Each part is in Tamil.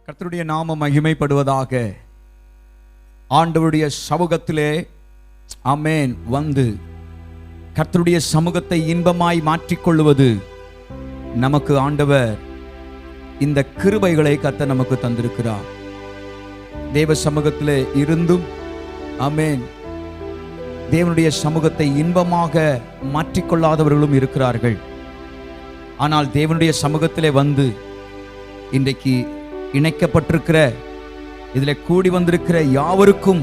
கர்த்தருடைய நாமம் மகிமைப்படுவதாக. ஆண்டவருடைய சமூகத்திலே ஆமென் வந்து கர்த்தருடைய சமூகத்தை இன்பமாய் மாற்றிக்கொள்வது நமக்கு ஆண்டவர் இந்த கிருபைகளை கர்த்தர் நமக்கு தந்திருக்கிறார். தேவ சமூகத்திலே இருந்தும் ஆமென் தேவனுடைய சமூகத்தை இன்பமாக மாற்றிக்கொள்ளாதவர்களும் இருக்கிறார்கள். ஆனால் தேவனுடைய சமூகத்திலே வந்து இன்றைக்கு இணைக்கப்பட்டிருக்கிற இதில் கூடி வந்திருக்கிற யாவருக்கும்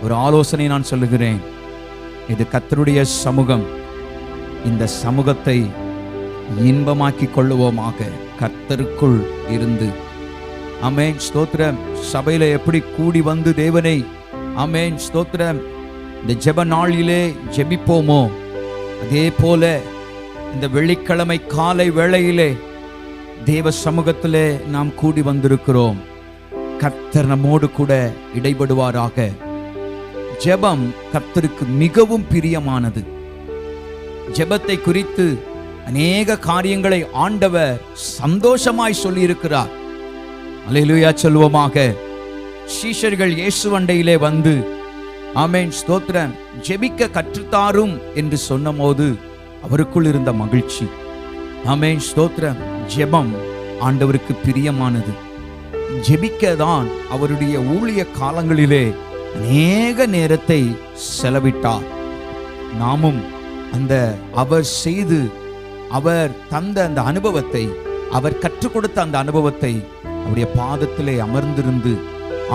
ஒரு ஆலோசனை நான் சொல்லுகிறேன். இது கர்த்தருடைய சமூகம். இந்த சமூகத்தை இன்பமாக்கி கொள்ளுவோமாக கர்த்தருக்குள் இருந்து. ஆமென் ஸ்தோத்திரம். சபையில எப்படி கூடி வந்து தேவனை ஆமென் ஸ்தோத்திரம் இந்த ஜெப நாளிலே ஜெபிப்போமோ அதே போல இந்த வெள்ளிக்கிழமை காலை வேளையிலே தேவ சமூகத்திலே நாம் கூடி வந்திருக்கிறோம். கர்த்தர் நம்மோடு கூட இடைபடுவாராக. ஜெபம் கர்த்தருக்கு மிகவும் பிரியமானது. ஜெபத்தை குறித்து அநேக காரியங்களை ஆண்டவர் சந்தோஷமாய் சொல்லி இருக்கிறார். அல்லேலூயா சொல்வோமாக. சீஷர்கள் இயேசு அண்டையிலே வந்து ஆமென் ஸ்தோத்திரம் ஜெபிக்க கற்றுத்தாரும் என்று சொன்னபோது அவருக்குள் இருந்த மகிழ்ச்சி. ஆமென் ஸ்தோத்திரம். ஜெபம் ஆண்டவருக்கு பிரியமானது. ஜெபிக்கதான் அவருடைய ஊழிய காலங்களிலே அநேக நேரத்தை செலவிட்டார். நாமும் அந்த அவர் செய்து அவர் தந்த அந்த அனுபவத்தை, அவர் கற்றுக் கொடுத்த அந்த அனுபவத்தை அவருடைய பாதத்திலே அமர்ந்திருந்து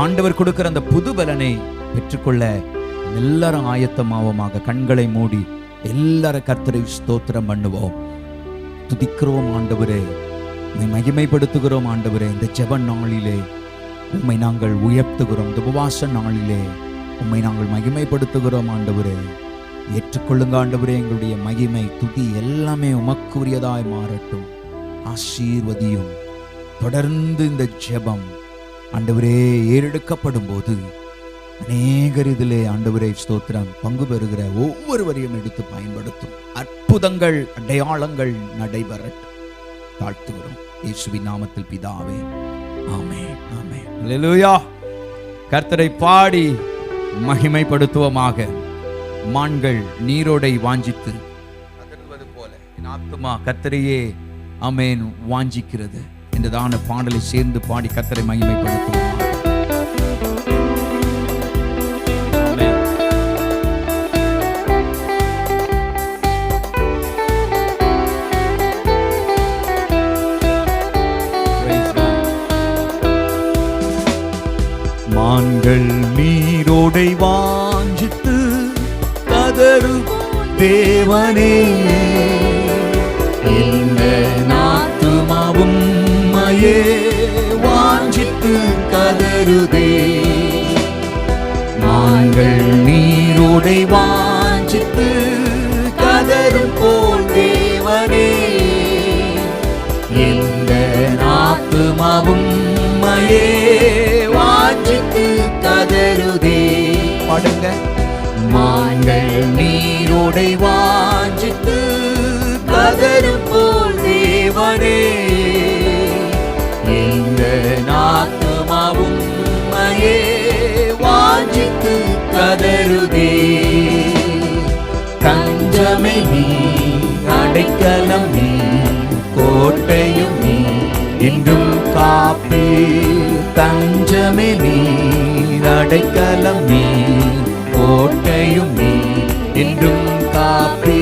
ஆண்டவர் கொடுக்கிற அந்த புது பலனை பெற்றுக்கொள்ள எல்லாரும் ஆயத்தமாவோமாக. கண்களை மூடி எல்லாரும் கர்த்தரை ஸ்தோத்திரம் பண்ணுவோம். துதிக்கிறோம் ஆண்டவரே, உம்மை மகிமைப்படுத்துகிறோம் ஆண்டவரே. இந்த ஜெப நாளிலே உம்மை நாங்கள் உயர்த்துகிறோம். இந்த உபவாச நாளிலே உம்மை நாங்கள் மகிமைப்படுத்துகிறோம் ஆண்டவரே. ஏற்றுக்கொள்ளுங்க ஆண்டவரே. எங்களுடைய மகிமை துதி எல்லாமே உமக்கு உரியதாய் மாறட்டும். ஆசீர்வதியும். தொடர்ந்து இந்த ஜெபம் ஆண்டவரே ஏறெடுக்கப்படும் போது அநேகர் இதிலே ஆண்டவரே ஸ்தோத்திரம் பங்கு பெறுகிற ஒவ்வொருவரையும் எடுத்து பயன்படுத்தும். அற்புதங்கள் அடையாளங்கள் நடைபெறட்டும். தாழ்த்துகிறோம் இயேசுவின் நாமத்தில் பிதாவே, ஆமென் ஆமென். அல்லேலூயா. கர்த்தரை பாடி மகிமைப்படுத்துவோமாக. மான்கள் நீரோடை வாஞ்சித்து கதறுவது போல என் ஆத்துமா கர்த்தரையே ஆமென் வாஞ்சிக்கிறது என்றதான பாடலை சேர்ந்து பாடி கர்த்தரை மகிமைப்படுத்துவோமாக. மான்கள் நீரோடை வாஞ்சித்து கதறும் தேவனே, இந்த ஆத்துமாவும் உம்மையே வாஞ்சித்து கதறுதே. மான்கள் நீரோடை வாஞ்சித்து கதறும் போல் தேவனே, இந்த ஆத்துமாவும் உம்மையே வாஞ்சித்து கதறுதே. பாடுங்க. மான்கள் நீரோடை வாஞ்சித்து கதறும் போல் தேவனே, இந்த ஆத்துமாவும் உம்மையே வாஞ்சித்து கதறுதே. தஞ்சமே நீ, அடைக்கலம் நீ, கோட்டையும் நீ, என்றும் காப்பே. தஞ்சமே நீ, அடைக்கலம் நீ, கோட்டையும் நீ, என்றும் காப்பே.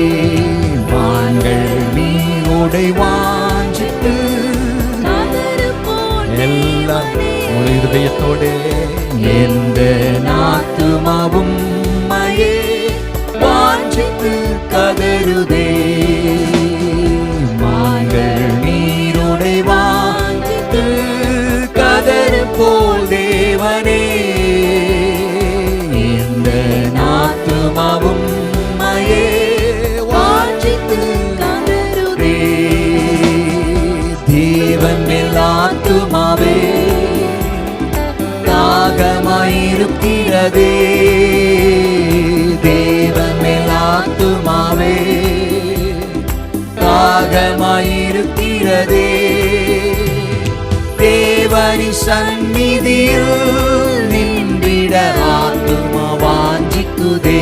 மான்கள் நீரோடை வாஞ்சித்து எல்லாம் ஒரு இருதயத்தோடு எந்த ஆத்துமாவும் உம்மையே வாஞ்சித்து கதறுதே. மான்கள் நீரோடை வாஞ்சித்து கதறும் போல் தேவனே, இந்த ஆத்துமாவும் உம்மையே வாஞ்சித்து கதறுதே. தேவன் மேல் ஆத்துமாவே தாகமாயிருக்கிறதே. தேவன் மேல் ஆத்துமாவே தாகமாயிருக்கிறதே. தேவன் தேவனி சந்நிதியில் நின்றிட ஆத்துமா வாஞ்சிக்குதே.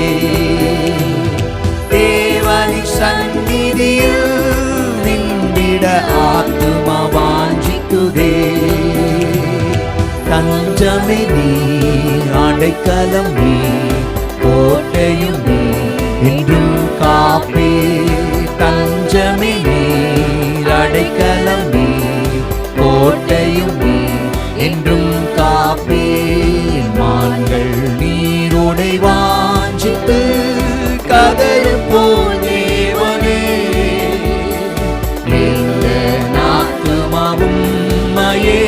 தேவனி சந்நிதியில் நின்றிட ஆத்துமா வாஞ்சிக்குதே. தஞ்சமே நீ, அடைக்கலம் நீ, கோட்டையும் நீ, என்றும் காப்பே. தஞ்சமே நீ, அடைக்கலம் நீ, கோட்டையும் நீ, என்றும் காப்பே. மான்கள் நீரோடை வாஞ்சித்து கதறும் போல் தேவனே, எந்த ஆத்துமாவும் உம்மையே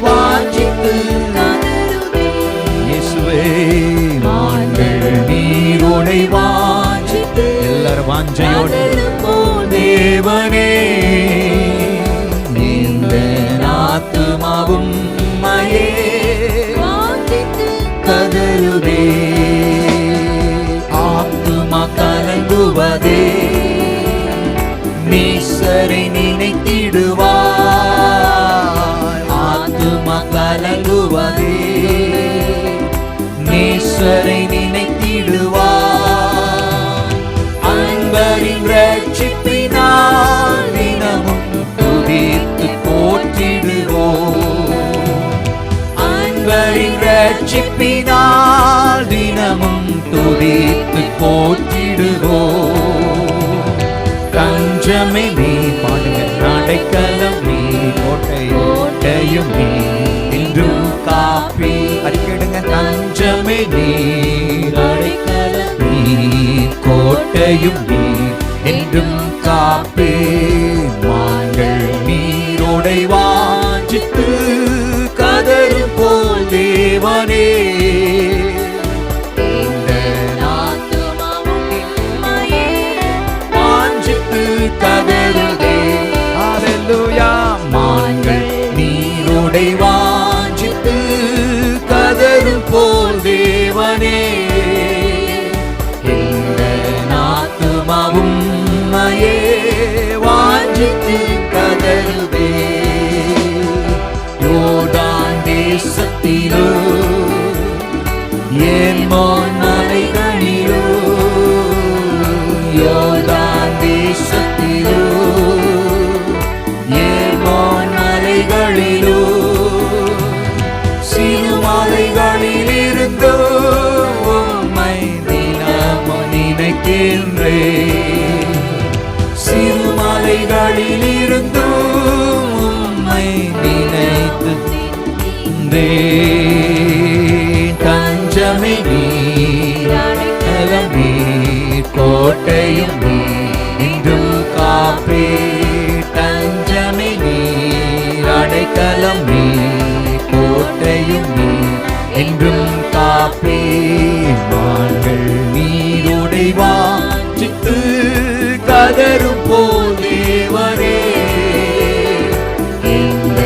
வாஞ்சித்து கதறுதே. இயேசுவே, மான்கள் நீரோடை வாஞ்சித்து எல்லாரும் வாஞ்சையோடு தேவனே, இந்த ஆத்துமாவும் உம்மையே வாஞ்சித்து கதறுதே. ஆத்துமா கலங்குவதே, நேசரை நினைத்திடுவாய். ஆத்துமா கலங்குவதே, நேசரை நினைத்திடுவாய். அன்பரின் ரட்சிப்பினால் தினமும் துதித்து போற்றிடுவோம். அன்பரின் ரட்சிப்பினால் தினமும் துதித்து போற்றிடுவோம். தஞ்சமே நீ, பாடுங்க, அடைக்கலம் நீ, கோட்டையும் நீ, என்றும் காப்பி. அறிக்கையிடுங்க. தஞ்சமே நீ, அடைக்கலம் நீ, கோட்டையும் நீ, என்றும் காப்பே. மான்கள் நீரோடை வாஞ்சித்து கதறும் போல் தேவனே, கதறுதே. ஹல்லேலூயா. மான்கள் நீரோடை வாஞ்சித்து கதறும் போல் தேவனே, எந்த ஆத்துமாவும் உம்மையே வாஞ்சித்து கதறுதே. யோர்தான் தேசத்திலோ ஏர்மோன் மலைகளிலோ, யோர்தான் தேசத்திலோ ஏர்மோன் மலைகளிலோ, சிறுமலைகளிலிருந்தோ உம்மை தினமும் நினைக்கின்றேன். சிறுமலைகளிலிருந்தோ உம்மை நினைத்து தஞ்சமே நீ, அடைக்கலம் நீ, கோட்டையும் நீ, என்றும் காப்பே. தஞ்சமே நீ, அடைக்கலம் நீ, கோட்டையும் நீ, என்றும் காப்பே. மான்கள் நீரோடை வாஞ்சித்து கதறும் போல் தேவனே, எந்த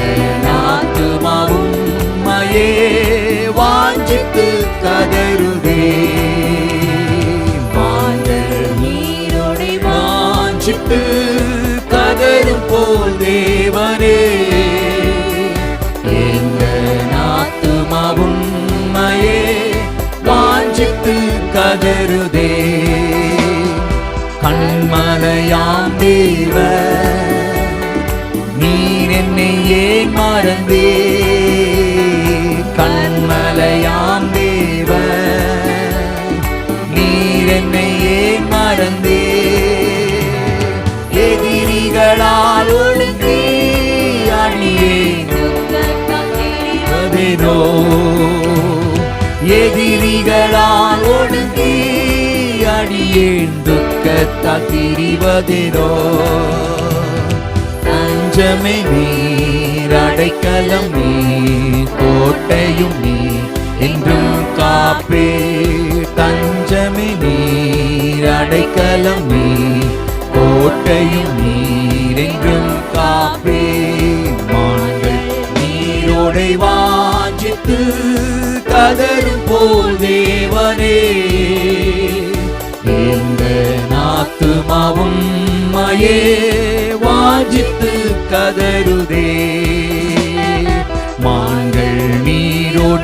ஆத்துமாவும் உம்மையே வாஞ்சித்து கதறுதே. வாஞ்சித்து கதறும் போல் தேவனே, எந்த ஆத்துமாவும் உம்மையே வாஞ்சித்து கதறுதே. கண்மலையாம் தேவ, நீர் என்னை ஏன் மறந்தே. கண்மலையாம் தேவ, நீர் என்னை ஏன் மறந்தே. எதிரிகளால் ஒழுங்கி அணியே திரிவதேனோ. எதிரிகளால் ஒழுங்கி அடியேன் துக்கத்தால் திரிவதேனோ. தஞ்சமே நீர், அடைக்கலம் நீ, கோட்டையும் நீ, என்றும் காப்பே. தஞ்சமே நீர், அடைக்கலம் நீ, கோட்டையும் நீர், என்றும் காப்பே. மான்கள் நீரோடை வாஞ்சித்து கதறும் போல் தேவனே, எந்த ஆத்துமாவும் உம்மையே வாஞ்சித்து கதறுதே.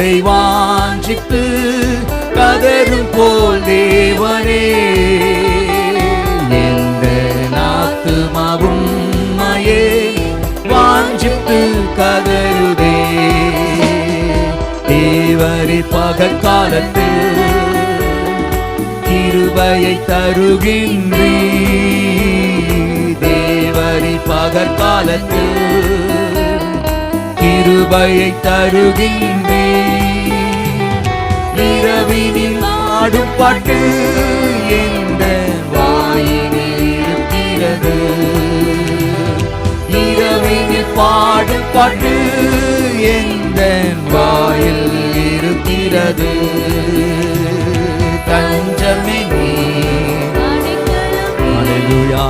நீரோடை வாஞ்சித்து கதரும் போல் தேவனே எந்த ஆத்துமாவும் உம்மையே வாஞ்சித்து கதருதே. தேவரீர் பகற்காலத்தில் கிருபையை தருகின்றீர். தேவரீர் பகற்காலத்தில் கிருபையை தருகின்றீர். இரவினில் ஆடும் பாட்டு எந்த வாயினில் இருக்கிறது. இரவினில் பாடும் பாட்டு எந்த வாயில் இருக்கிறது. தஞ்சமே நீர், அல்லேலூயா,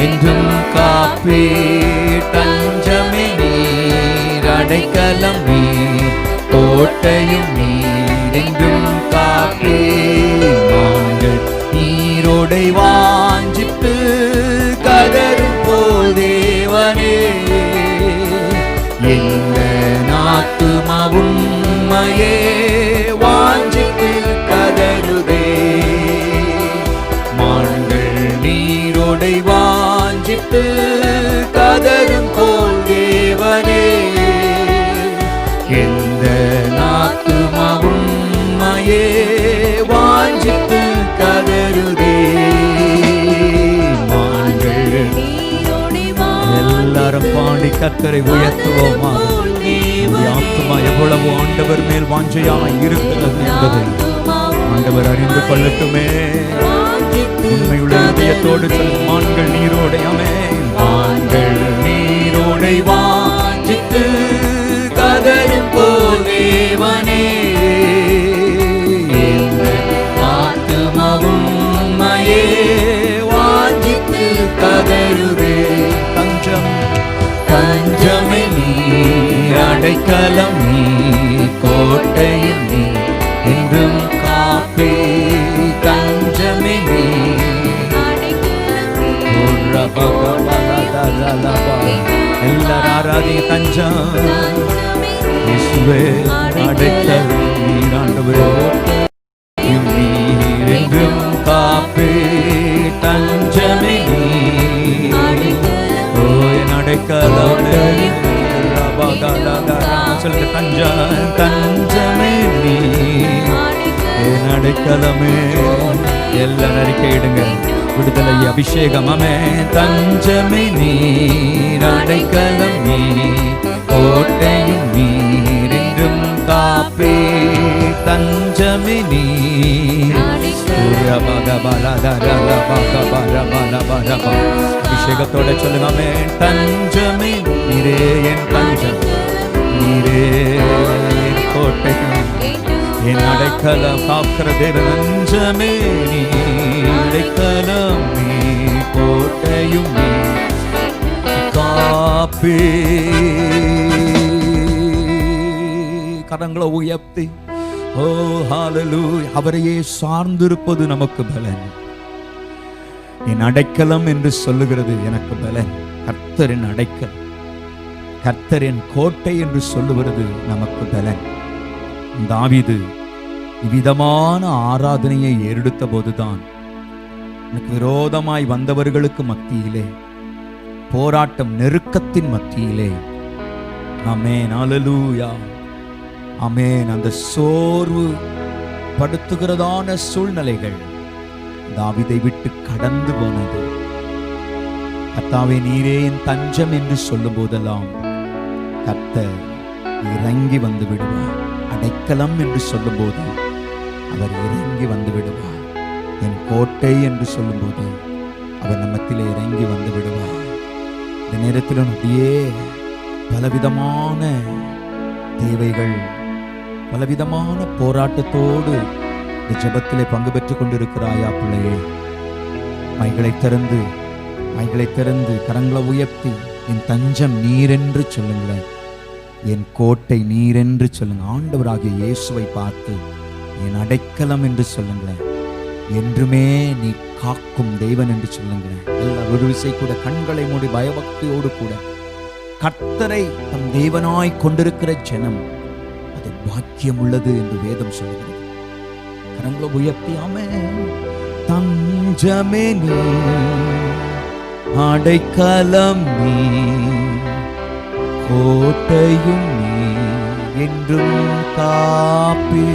என்றும் காப்பே. தஞ்சமே நீர், அடைக்கலம் நீர், கோட்டையும் நீர், என்றும் காப்பே. நாங்கள் நீரோடை வாஞ்சித்து கதரும் போல் தேவனே எந்த ஆத்துமாவும் உம்மையே வாஞ்சித்து கதருதே. மான்கள் நீரோடை வாஞ்சித்து கதரும் போல் தேவனே எந்த ஆத்துமாவும் உம்மையே வாஞ்சித்து கதருதே. மான்கள் எல்லாரும் பாடி கர்த்தரை உயர்த்துவோமா. ஆத்துமா எவ்வளவு ஆண்டவர் மேல் வாஞ்சையாய் இருக்கிறது என்பதை ஆண்டவர் அறிந்து கொள்ளட்டுமே. உண்மையுள்ள இதயத்தோடு சொல்லும் மான்கள் நீரோடை, ஆமென். மான்கள் நீரோடை வாஞ்சித்து கதரும் போல் தேவனே ஆத்துமாவும் உம்மையே வாஞ்சித்து கதருதே. தஞ்சம் தஞ்சமே நீர், அடைக்கலம் நீர், கோட்டையும் நீர், என்றும் காப்பே. தஞ்சமே நீர், எல்லாரும் ஆராதி. தஞ்சம் இயேசுவே, அடைக்கலம் நீர், ஆண்டவரே நீர், என்றும் காப்பே. தஞ்சமே நீர், ஓ என் அடைக்கலமே. சொல்லுங்க, தஞ்சமே நீர், என் அடைக்கலமே. எல்லாரும் அறிக்கையிடுங்க. விடுதலை அபிஷேகம், ஆமென். தஞ்சமே நீர், அடைக்கலம் நீர், கோட்டையும் நீர், என்றும் காப்பே. தஞ்சமே நீர், அபிஷேகத்தோட சொல்லுங்க, ஆமென். தஞ்சமே நீரே என் தஞ்சம், நீரே என் கோட்டையும் என் அடைக்கலம், காக்கிற தேவன். தஞ்சமே நீர், அடைக்கலம் நீர், கோட்டையும் நீர், காப்பே. கரங்களை உயர்த்தி ஓ ஹல்லேலூயா, அவரையே சார்ந்திருப்பது நமக்கு பலன். என் அடைக்கலம் என்று சொல்லுகிறது எனக்கு பலன். கர்த்தரின் அடைக்கலம், கர்த்தரின் கோட்டை என்று சொல்லுகிறது நமக்கு பலன். தாவீது இவ்விதமான ஆராதனையை ஏறெடுத்த போதுதான் எனக்கு விரோதமாய் வந்தவர்களுக்கு மத்தியிலே, போராட்டம் நெருக்கத்தின் மத்தியிலே, ஆமென், அல்லேலூயா, ஆமென், அந்த சோர்வு படுத்துகிறதான சூழ்நிலைகள் தாவீதை விட்டு கடந்து போனது. கர்த்தாவே நீரே என் தஞ்சம் என்று சொல்லும் போதெல்லாம் கர்த்தர் இறங்கி வந்து விடுவார். அடைக்கலம் என்று சொல்லும் போது அவர் இறங்கி வந்து விடுவார். என் கோட்டை என்று சொல்லும் போது அவர் நம்மத்திலே இறங்கி வந்து விடுவார். இந்த நேரத்தில் அப்படியே பலவிதமான தேவைகள், பலவிதமான போராட்டத்தோடு இந்த ஜெபத்திலே பங்கு பெற்றுக் கொண்டிருக்கிறாயா பிள்ளையே? மைகளை திறந்து கரங்களை உயர்த்தி என் தஞ்சம் நீரென்று சொல்லுங்களேன், என் கோட்டை நீரென்று சொல்லுங்க. ஆண்டவராகிய இயேசுவை பார்த்து என் அடைக்கலம் என்று சொல்லுங்களேன், என்றுமே நீ காக்கும் தேவன் என்று சொல்லுங்களேன். எல்லா ஒரு விசை கூட கண்களை மூடி பயபக்தியோடு கூட கர்த்தரை தம் தேவனாய் கொண்டிருக்கிற ஜனம் பாக்கியம் உள்ளது என்று வேதம் சொல்கிறது. கரங்களை உயர்த்தி ஆமென். தஞ்சமே நீ, அடைக்கலம் நீ, கோட்டையும் நீ, என்றும் காப்பி.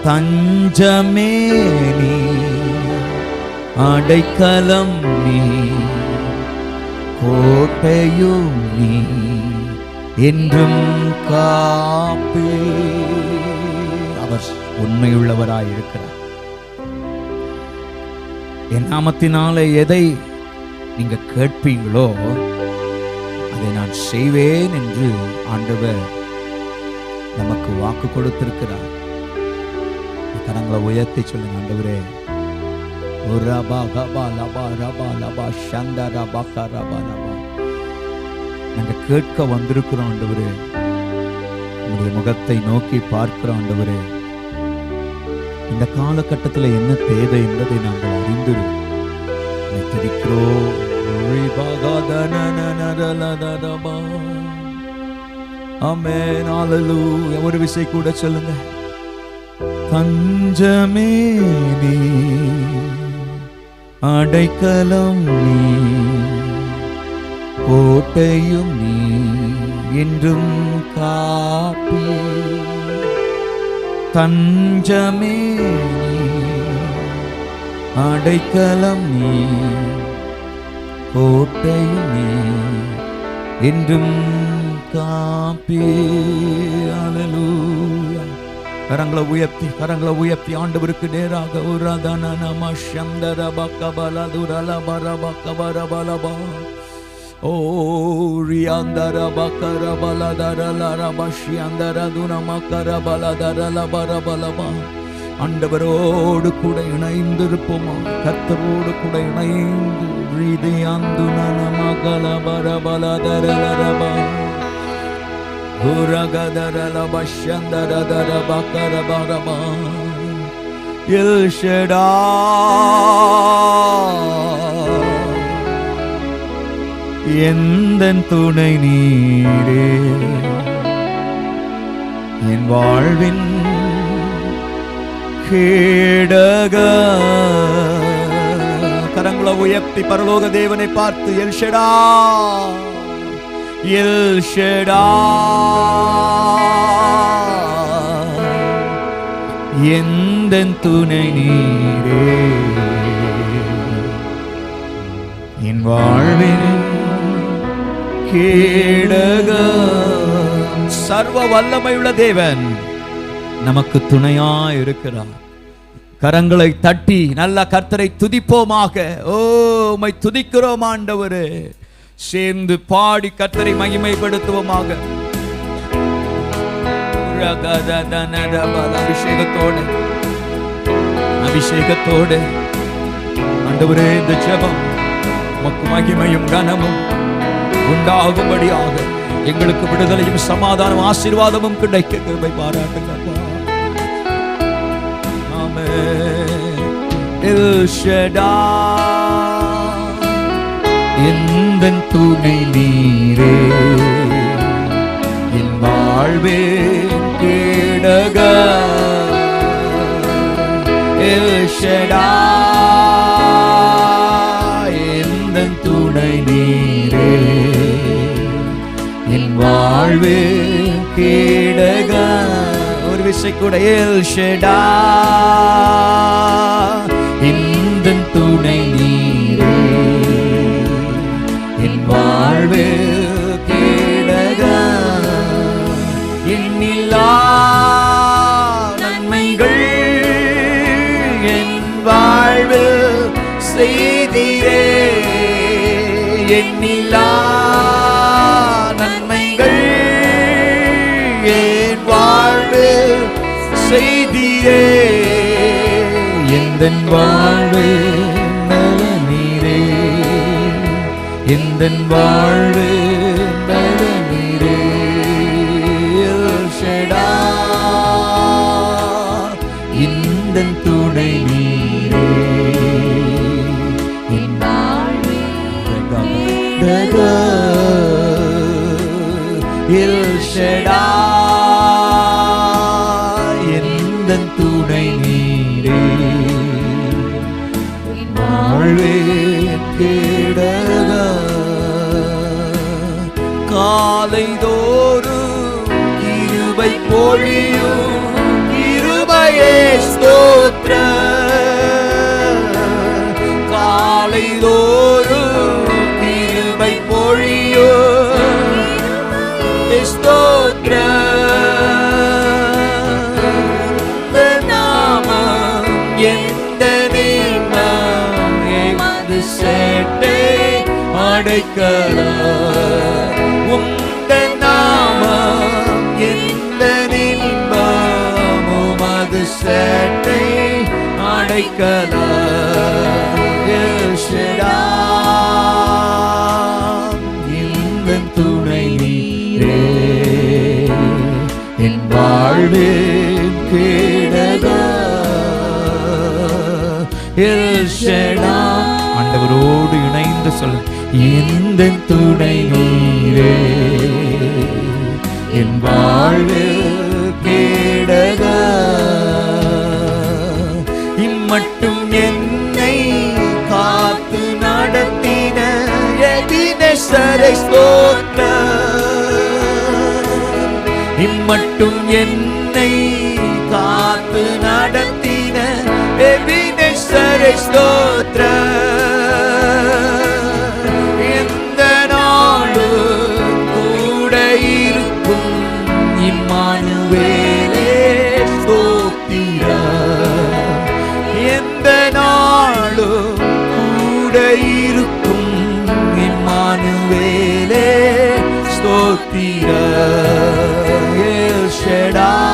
தஞ்சமே நீ, அடைக்கலம் நீ, கோட்டையும் நீ, என்றும் காப்பி. அவர் உண்மையுள்ளவராய் இருக்கிறார். என் நாமத்தினாலே எதை நீங்க கேட்பீங்களோ அதை நான் செய்வேன் என்று ஆண்டவர் நமக்கு வாக்கு கொடுத்திருக்கிறார். கரங்களை உயர்த்தி சொல்லுங்க, ஆண்டவரே நாங்க கேட்க வந்திருக்கிறோம் ஆண்டவரே. உங்களுடைய முகத்தை நோக்கி பார்க்கிறோம் ஆண்டவரே. இந்த காலகட்டத்தில் என்ன தேவை என்பதை நாங்கள் அறிந்து துதிக்கிறோம். ஆமென், ஹல்லேலூயா. ஒரு விசை கூட சொல்லுங்க. தஞ்சமே நீ, அடைக்கலம் நீ, கோட்டையும் நீ, என்றும் காப்பி. தஞ்சமே நீ, அடைக்கலம் நீ, கோட்டையும் நீ, என்றும் காப்பி. ஹல்லேலூயா. கரங்களை உயர்த்தி ஆண்டவருக்கு நேராக ஆண்டவரோடு கூட இணைந்திருப்போமா? கர்த்தரோடு கூட இணைந்து எல் ஷடாய் எந்தன் துணை நீரே, என் வாழ்வின் கேடகர். கரங்களை உயர்த்தி பரலோக தேவனை பார்த்து எல் ஷடாய், எல் ஷடாய் எந்தன் துணை நீரே, என் வாழ்வின் கேடகர். சர்வ வல்லமையுள்ள தேவன் நமக்கு துணையாய் இருக்கிறார். கரங்களை தட்டி நல்ல கர்த்தரை துதிப்போமாக. ஓ, உம்மை துதிக்கிறோம் ஆண்டவரே. சேர்ந்து பாடி கர்த்தரை மகிமைப்படுத்துவோமாக. அபிஷேகத்தோடு ஆண்டவரே, இந்த ஜெபம் உமக்கு மகிமையும் கனமும் உண்டாகும்படியாக எங்களுக்கு விடுதலையும் சமாதானம் ஆசீர்வாதமும் கிடைக்க கிருபை பாராட்டுங்க. எல் ஷடாய் எந்தன் துணை நீரே, என் வாழ்வின் கேடகர். எல் ஷடாய் எந்தன் துணை நீரே, என் வாழ்வின் கேடகர். ஒரு விசை கூட. எல் ஷடாய் எந்தன் துணை நீரே, என் வாழ்வில் கேடகர். எண்ணில்லா நன்மைகள் என் வாழ்வில் செய்தீரே, எண்ணில்லா நன்மைகள் என் வாழ்வில் செய்தீரே, எந்தன் வாழ்வில் நல நீரே, எந்தன் வாழ்வில் நல நீரே. எல் ஷடாய் எந்தன் துணை நீரே, என் வாழ்வில் கேடகர். எல் ஷடாய் காலைதோறும் கிருபை பொழியும் கிருபையே ஸ்தோத்திரம். காலைதோறும் கிருபை பொழியும் ஸ்தோத்திரம். இந்த நாமம் எந்த நீமம் எமது சேட்டை அடைக்கலம். உந்த நாமம் எந்த இன்பம் உமது சேட்டை அடைக்கலம். எல் ஷடாய் இந்த துணை நீரே என் வாழ்வின் கேடகம். எல் ஷடாய் ஆண்டவரோடு இணைந்து சொல்ல, இந்த துணை நீரே என் வாழ்வில் கேடகம். இம்மட்டும் என்னை காத்து நடத்தின எபினேசரை ஸ்தோத்திரம். இம்மட்டும் என்னை காத்து நடத்தின எபினேசரை ஸ்தோத்திரம். எந்த நாளும் கூட இருக்கும் இம்மானுவேலே ஸ்தோத்திரம். எந்த நாளும் கூட இருக்கும் இம்மானுவேலே ஸ்தோத்திரம். எல் ஷடாய்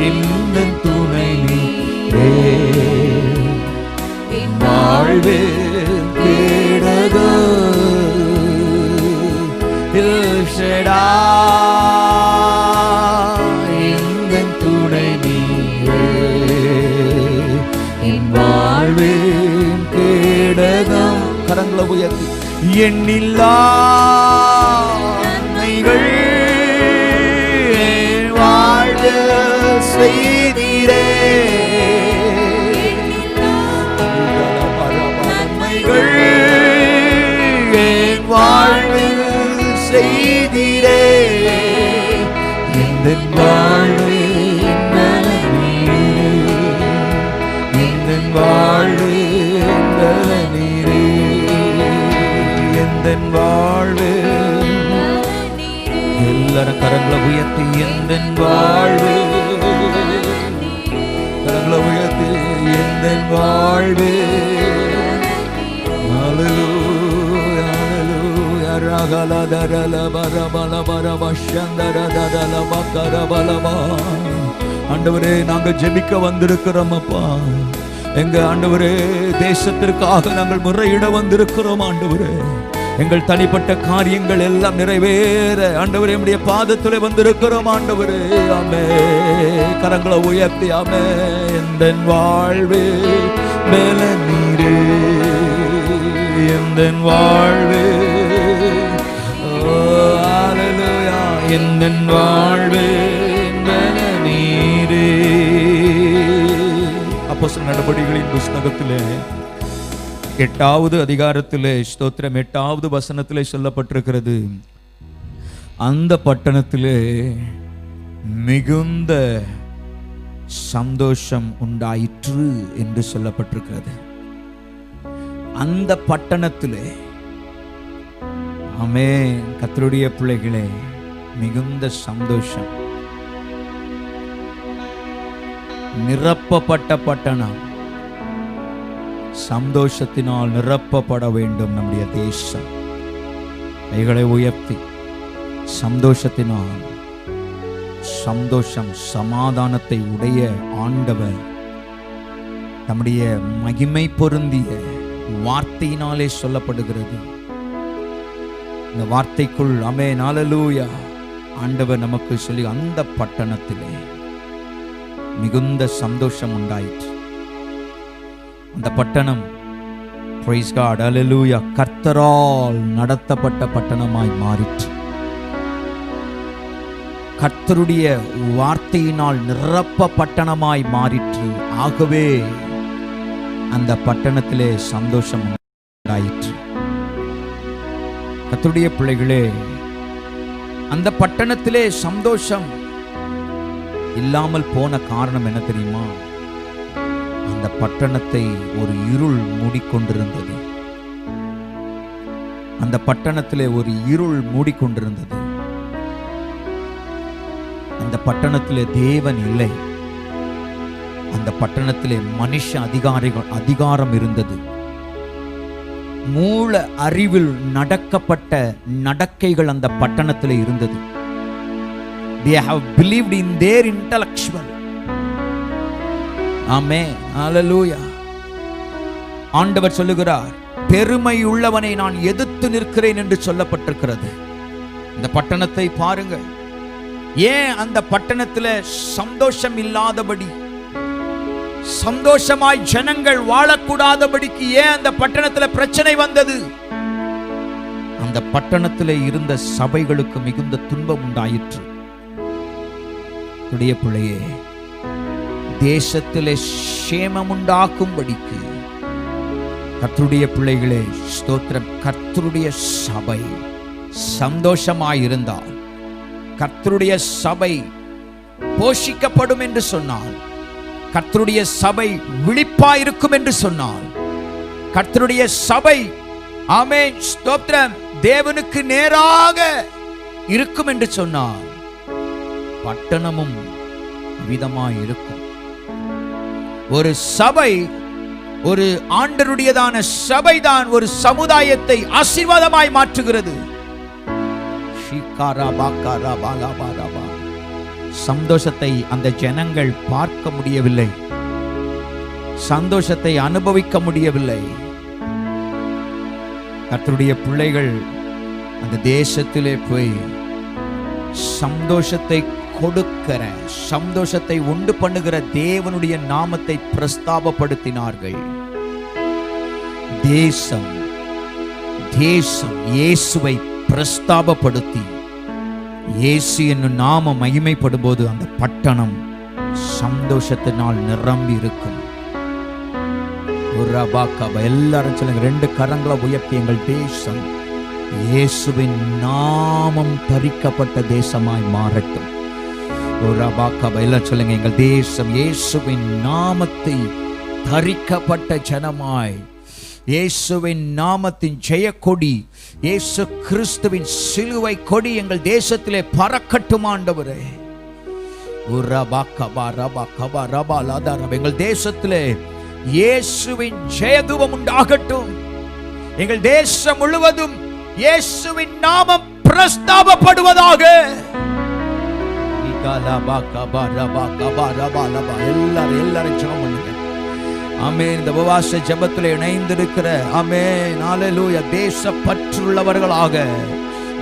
இந்த துணை நீரே என் வாழ்வில் கேடகம். எல் ஷடாய் இந்த துணை நீரே என் வாழ்வில் கேடகம். கரங்களை உயர்த்தி எண்ணில்லா நன்மைகள் வாழ்க செய்திரே. நன்மைகள் என் வாழ்வில் செய்திரே. இந்த வாழ்வில் நலனீரே, இந்த வாழ்வில் நலனீரே, இந்த வாழ்வில். எல்லாரும் கரங்களை உயர்த்தி எந்த வாழ்வில், கரங்களை உயர்த்தி எந்த வாழ்வில். ஹல்லேலூயா ஹல்லேலூயா ரகலதரல பரபல பரபஷந்தரதரல பக்கரபலபா. ஆண்டவரே, நாங்க ஜெபிக்க வந்திருக்கிறோம் அப்பா. எங்க ஆண்டவரே, தேசத்திற்காக நாங்கள் முறையிட வந்திருக்கிறோம் ஆண்டவரே. எங்கள் தனிப்பட்ட காரியங்கள் எல்லாம் நிறைவேற ஆண்டவரே நம்முடைய பாதத்திலே வந்திருக்கிறோம் ஆண்டவரே. ஆமே, கரங்களை உயர்த்தி ஆமே. எந்த வாழ்வே மேல நீரே, எந்த வாழ்வே ஹல்லேலூயா, எந்த வாழ்வே மேல நீரே. அப்போஸ்தலர் நடபடிகளின் புஸ்தகத்திலே 8வது அதிகாரத்திலே ஸ்தோத்திரம் 8வது வசனத்திலே சொல்லப்பட்டிருக்கிறது, அந்த பட்டணத்திலே மிகுந்த சந்தோஷம் உண்டாயிற்று என்று சொல்லப்பட்டிருக்கிறது. அந்த பட்டணத்திலே ஆமென், கர்த்தருடைய பிள்ளைகளே, மிகுந்த சந்தோஷம். நிரப்பப்பட்ட பட்டணம், சந்தோஷத்தினால் நிரப்பப்பட வேண்டும் நம்முடைய தேசம். கைகளை உயர்த்தி சந்தோஷத்தினால், சந்தோஷம் சமாதானத்தை உடைய ஆண்டவர் நம்முடைய மகிமை பொருந்திய வார்த்தையினாலே சொல்லப்படுகிறது. இந்த வார்த்தைக்குள் ஆமென் ஹல்லேலூயா ஆண்டவர் நமக்கு சொல்லி, அந்த பட்டணத்திலே மிகுந்த சந்தோஷம் உண்டாயிற்று. அந்த பட்டணம் பிரைஸ் காட் ஹல்லேலூயா கர்த்தரால் நடத்தப்பட்ட பட்டணமாய் மாறிற்று. கர்த்தருடைய வார்த்தையினால் நிரப்ப பட்டணமாய் மாறிற்று. ஆகவே அந்த பட்டணத்திலே சந்தோஷம் உண்டாயிற்று. கர்த்தருடைய பிள்ளைகளே, அந்த பட்டணத்திலே சந்தோஷம் இல்லாமல் போன காரணம் என்ன தெரியுமா? அந்த பட்டணத்தை ஒரு இருள் மூடிக்கொண்டிருந்தது. அந்த பட்டணத்திலே ஒரு இருள் மூடிக்கொண்டிருந்தது. அந்த பட்டணத்திலே தேவன் இல்லை. அந்த பட்டணத்திலே மனுஷ அதிகாரம் இருந்தது. மூல அறிவில் நடக்கப்பட்ட நடக்கைகள் அந்த பட்டணத்திலே இருந்தது. They have believed in their intellectual. ஆமென், ஹalleluya. ஆண்டவர் சொல்லுகிறார், பெருமை உள்ளவனை நான் எதிர்த்து நிற்கிறேன் என்று சொல்லப்பட்டிருக்கிறது. இந்த பட்டணத்தை பாருங்கள். ஏன் அந்த பட்டணத்தில் சந்தோஷம் இல்லாதபடி, சந்தோஷமாய் ஜனங்கள் வாழக்கூடாதபடிக்கு ஏன் அந்த பட்டணத்தில் பிரச்சனை வந்தது? அந்த பட்டணத்தில் இருந்த சபைகளுக்கு மிகுந்த துன்பம் உண்டாயிற்று. பிள்ளையே, தேசத்திலே சேமம் உண்டாக்கும்படிக்கு கர்த்தருடைய பிள்ளைகளே, ஸ்தோத்திரம், கர்த்தருடைய சபை சந்தோஷமாயிருந்தால், கர்த்தருடைய சபை போஷிக்கப்படும் என்று சொன்னால், கர்த்தருடைய சபை விழிப்பாயிருக்கும் என்று சொன்னால், கர்த்தருடைய சபை ஆமென் ஸ்தோத்திரம் தேவனுக்கு நேராக இருக்கும் என்று சொன்னால், பட்டணமும் விதமாய் இருக்கும். ஒரு சபை, ஒரு ஆண்டருடையதான சபைதான் ஒரு சமுதாயத்தை ஆசீர்வாதமாய் மாற்றுகிறது. சந்தோஷத்தை அந்த ஜனங்கள் பார்க்க முடியவில்லை, சந்தோஷத்தை அனுபவிக்க முடியவில்லை. கர்த்தருடைய பிள்ளைகள் அந்த தேசத்திலே போய் சந்தோஷத்தை கொடுக்கிற, சந்தோஷத்தை உண்டு பண்ணுகிற தேவனுடைய நாமத்தை பிரஸ்தாபப்படுத்தினார்கள். தேசம் இயேசுவை பிரஸ்தாபப்படுத்தி, இயேசு என்னும் நாமம் மகிமைப்படும் போது அந்த பட்டணம் சந்தோஷத்தினால் நிரம்பி இருக்கும். எல்லாரும் சொல்லுங்க, ரெண்டு கரங்களை உயர்த்தி, எங்கள் தேசம் இயேசுவின் நாமம் தரிக்கப்பட்ட தேசமாய் மாறட்டும். எல்லாம் சொல்லுங்க, எங்கள் தேசம் இயேசுவின் நாமத்தை தரிக்கப்பட்ட ஜனமாய், இயேசுவின் நாமத்தின் ஜெயக்கொடி, இயேசு கிறிஸ்துவின் சிலுவை கொடி எங்கள் தேசத்திலே பறக்கட்டும் ஆண்டவரே. எங்கள் தேசத்திலே இயேசுவின் ஜெயதூபம் உண்டாகட்டும். எங்கள் தேசம் முழுவதும் இயேசுவின் நாமம் பிரஸ்தாபப்படுவதாக. எல்லாரும் ஜெபம் பண்ணுங்க. ஆமென். இந்த உபவாச ஜெபத்தில் இணைந்திருக்கிற ஆமென் ஹல்லேலூயா தேச பற்றுள்ளவர்களாக,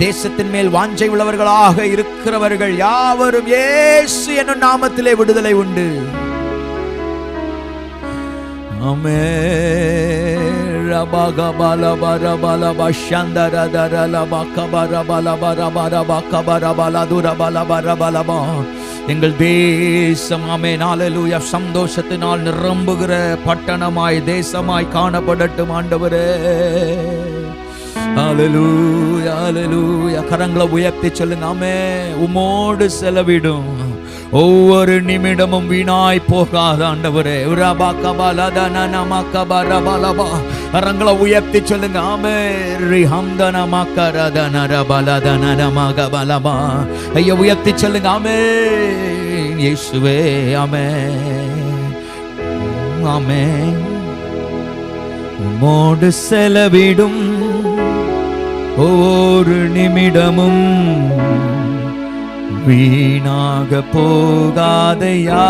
தேசத்தின் மேல் வாஞ்சை உள்ளவர்களாக இருக்கிறவர்கள் யாவரும் இயேசு என்னும் நாமத்திலே விடுதலை உண்டு. ஆமென். எங்கள் தேசம் ஆமென் ஹல்லேலூயா சந்தோஷத்தினால் நிரம்புகிற பட்டணமாய், தேசமாய் காணப்படட்டும் ஆண்டவரே. ஹல்லேலூயா ஹல்லேலூயா. கரங்களை உயர்த்தி சொல்லுங்க, ஆமென். உம்மோடு செலவிடும் ஒவ்வொரு நிமிடமும் வீணாய் போகாத ஆண்டவரே. கரங்களை உயர்த்தி சொல்லுங்க, ஐயா உயர்த்தி சொல்லுங்க, ஆமென் இயேசுவே. ஆமென் ஆமென். உம்மோடு செலவிடும் ஒவ்வொரு நிமிடமும் வீணாக போகாதையா,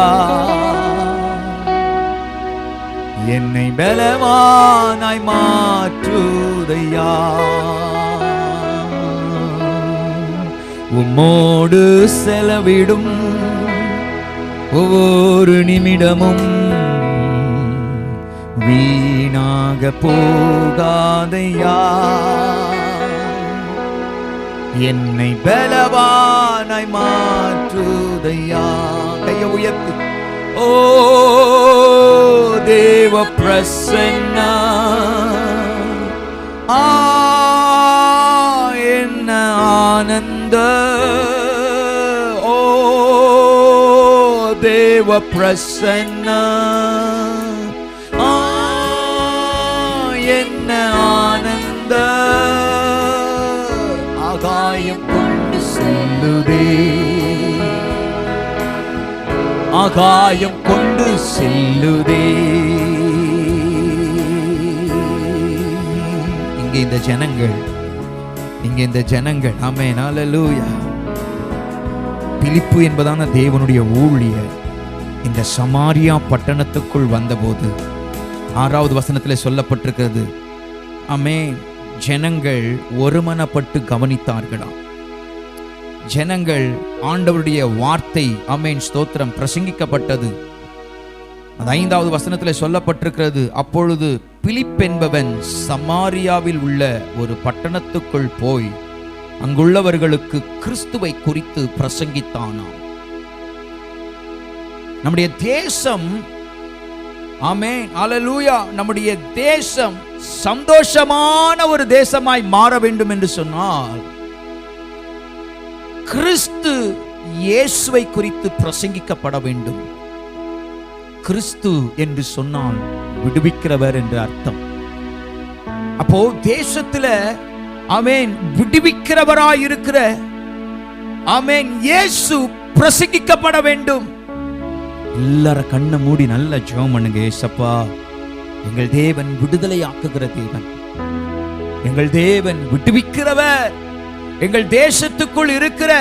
என்னை பலவானாய் மாற்றுதையா. உம்மோடு செலவிடும் ஒவ்வொரு நிமிடமும் வீணாக போகாதையா, என்னை பலவானாய் மாற்றுதையா. கையை உயர்த்தி, ஓ தேவ பிரசன்னா ஆனந்த ஓ தேவ பிரசன்ன என்ன ஆனந்த ஆகாயம் கொண்டு செல்லுதே ஆகாயம் கொண்டு செல்லுதே. இங்கே இந்த ஜனங்கள் ஆமென் ஹல்லேலூயா. பிலிப்பு என்பதான தேவனுடைய ஊழியர் இந்த சமாரியா பட்டணத்துக்குள் வந்தபோது 6வது வசனத்திலே சொல்லப்பட்டிருக்கிறது, ஆமென், ஜனங்கள் ஒருமனப்பட்டு கவனித்தார்களாம். ஜனங்கள் ஆண்டவருடைய வார்த்தை ஆமென் ஸ்தோத்திரம் பிரசங்கிக்கப்பட்டது. அது 5வது வசனத்திலே சொல்லப்பட்டிருக்கிறது, அப்பொழுது பிலிப் என்பவன் சமாரியாவில் உள்ள ஒரு பட்டணத்துக்குள் போய் அங்குள்ளவர்களுக்கு கிறிஸ்துவை குறித்து பிரசங்கித்தானாம். நம்முடைய தேசம் ஆமென் ஹல்லேலூயா, நம்முடைய தேசம் சந்தோஷமான ஒரு தேசமாய் மாற வேண்டும் என்று சொன்னால் கிறிஸ்து இயேசுவை குறித்து பிரசங்கிக்கப்பட வேண்டும். கிறிஸ்து என்று சொன்னால் விடுவிக்கிறவர் என்று அர்த்தம். அப்போ தேசத்துல ஆமென் விடுவிக்கிறவராய் இருக்கிற ஆமென் இயேசு பிரசங்கிக்கப்பட வேண்டும். எல்லாரும் கண்ணை மூடி நல்ல ஜெபம் பண்ணுங்க. ஏசப்பா, எங்கள் தேவன் விடுதலை ஆக்குகிற தேவன், எங்கள் தேவன் விடுவிக்கிறவர். எங்கள் தேசத்துக்குள் இருக்கிற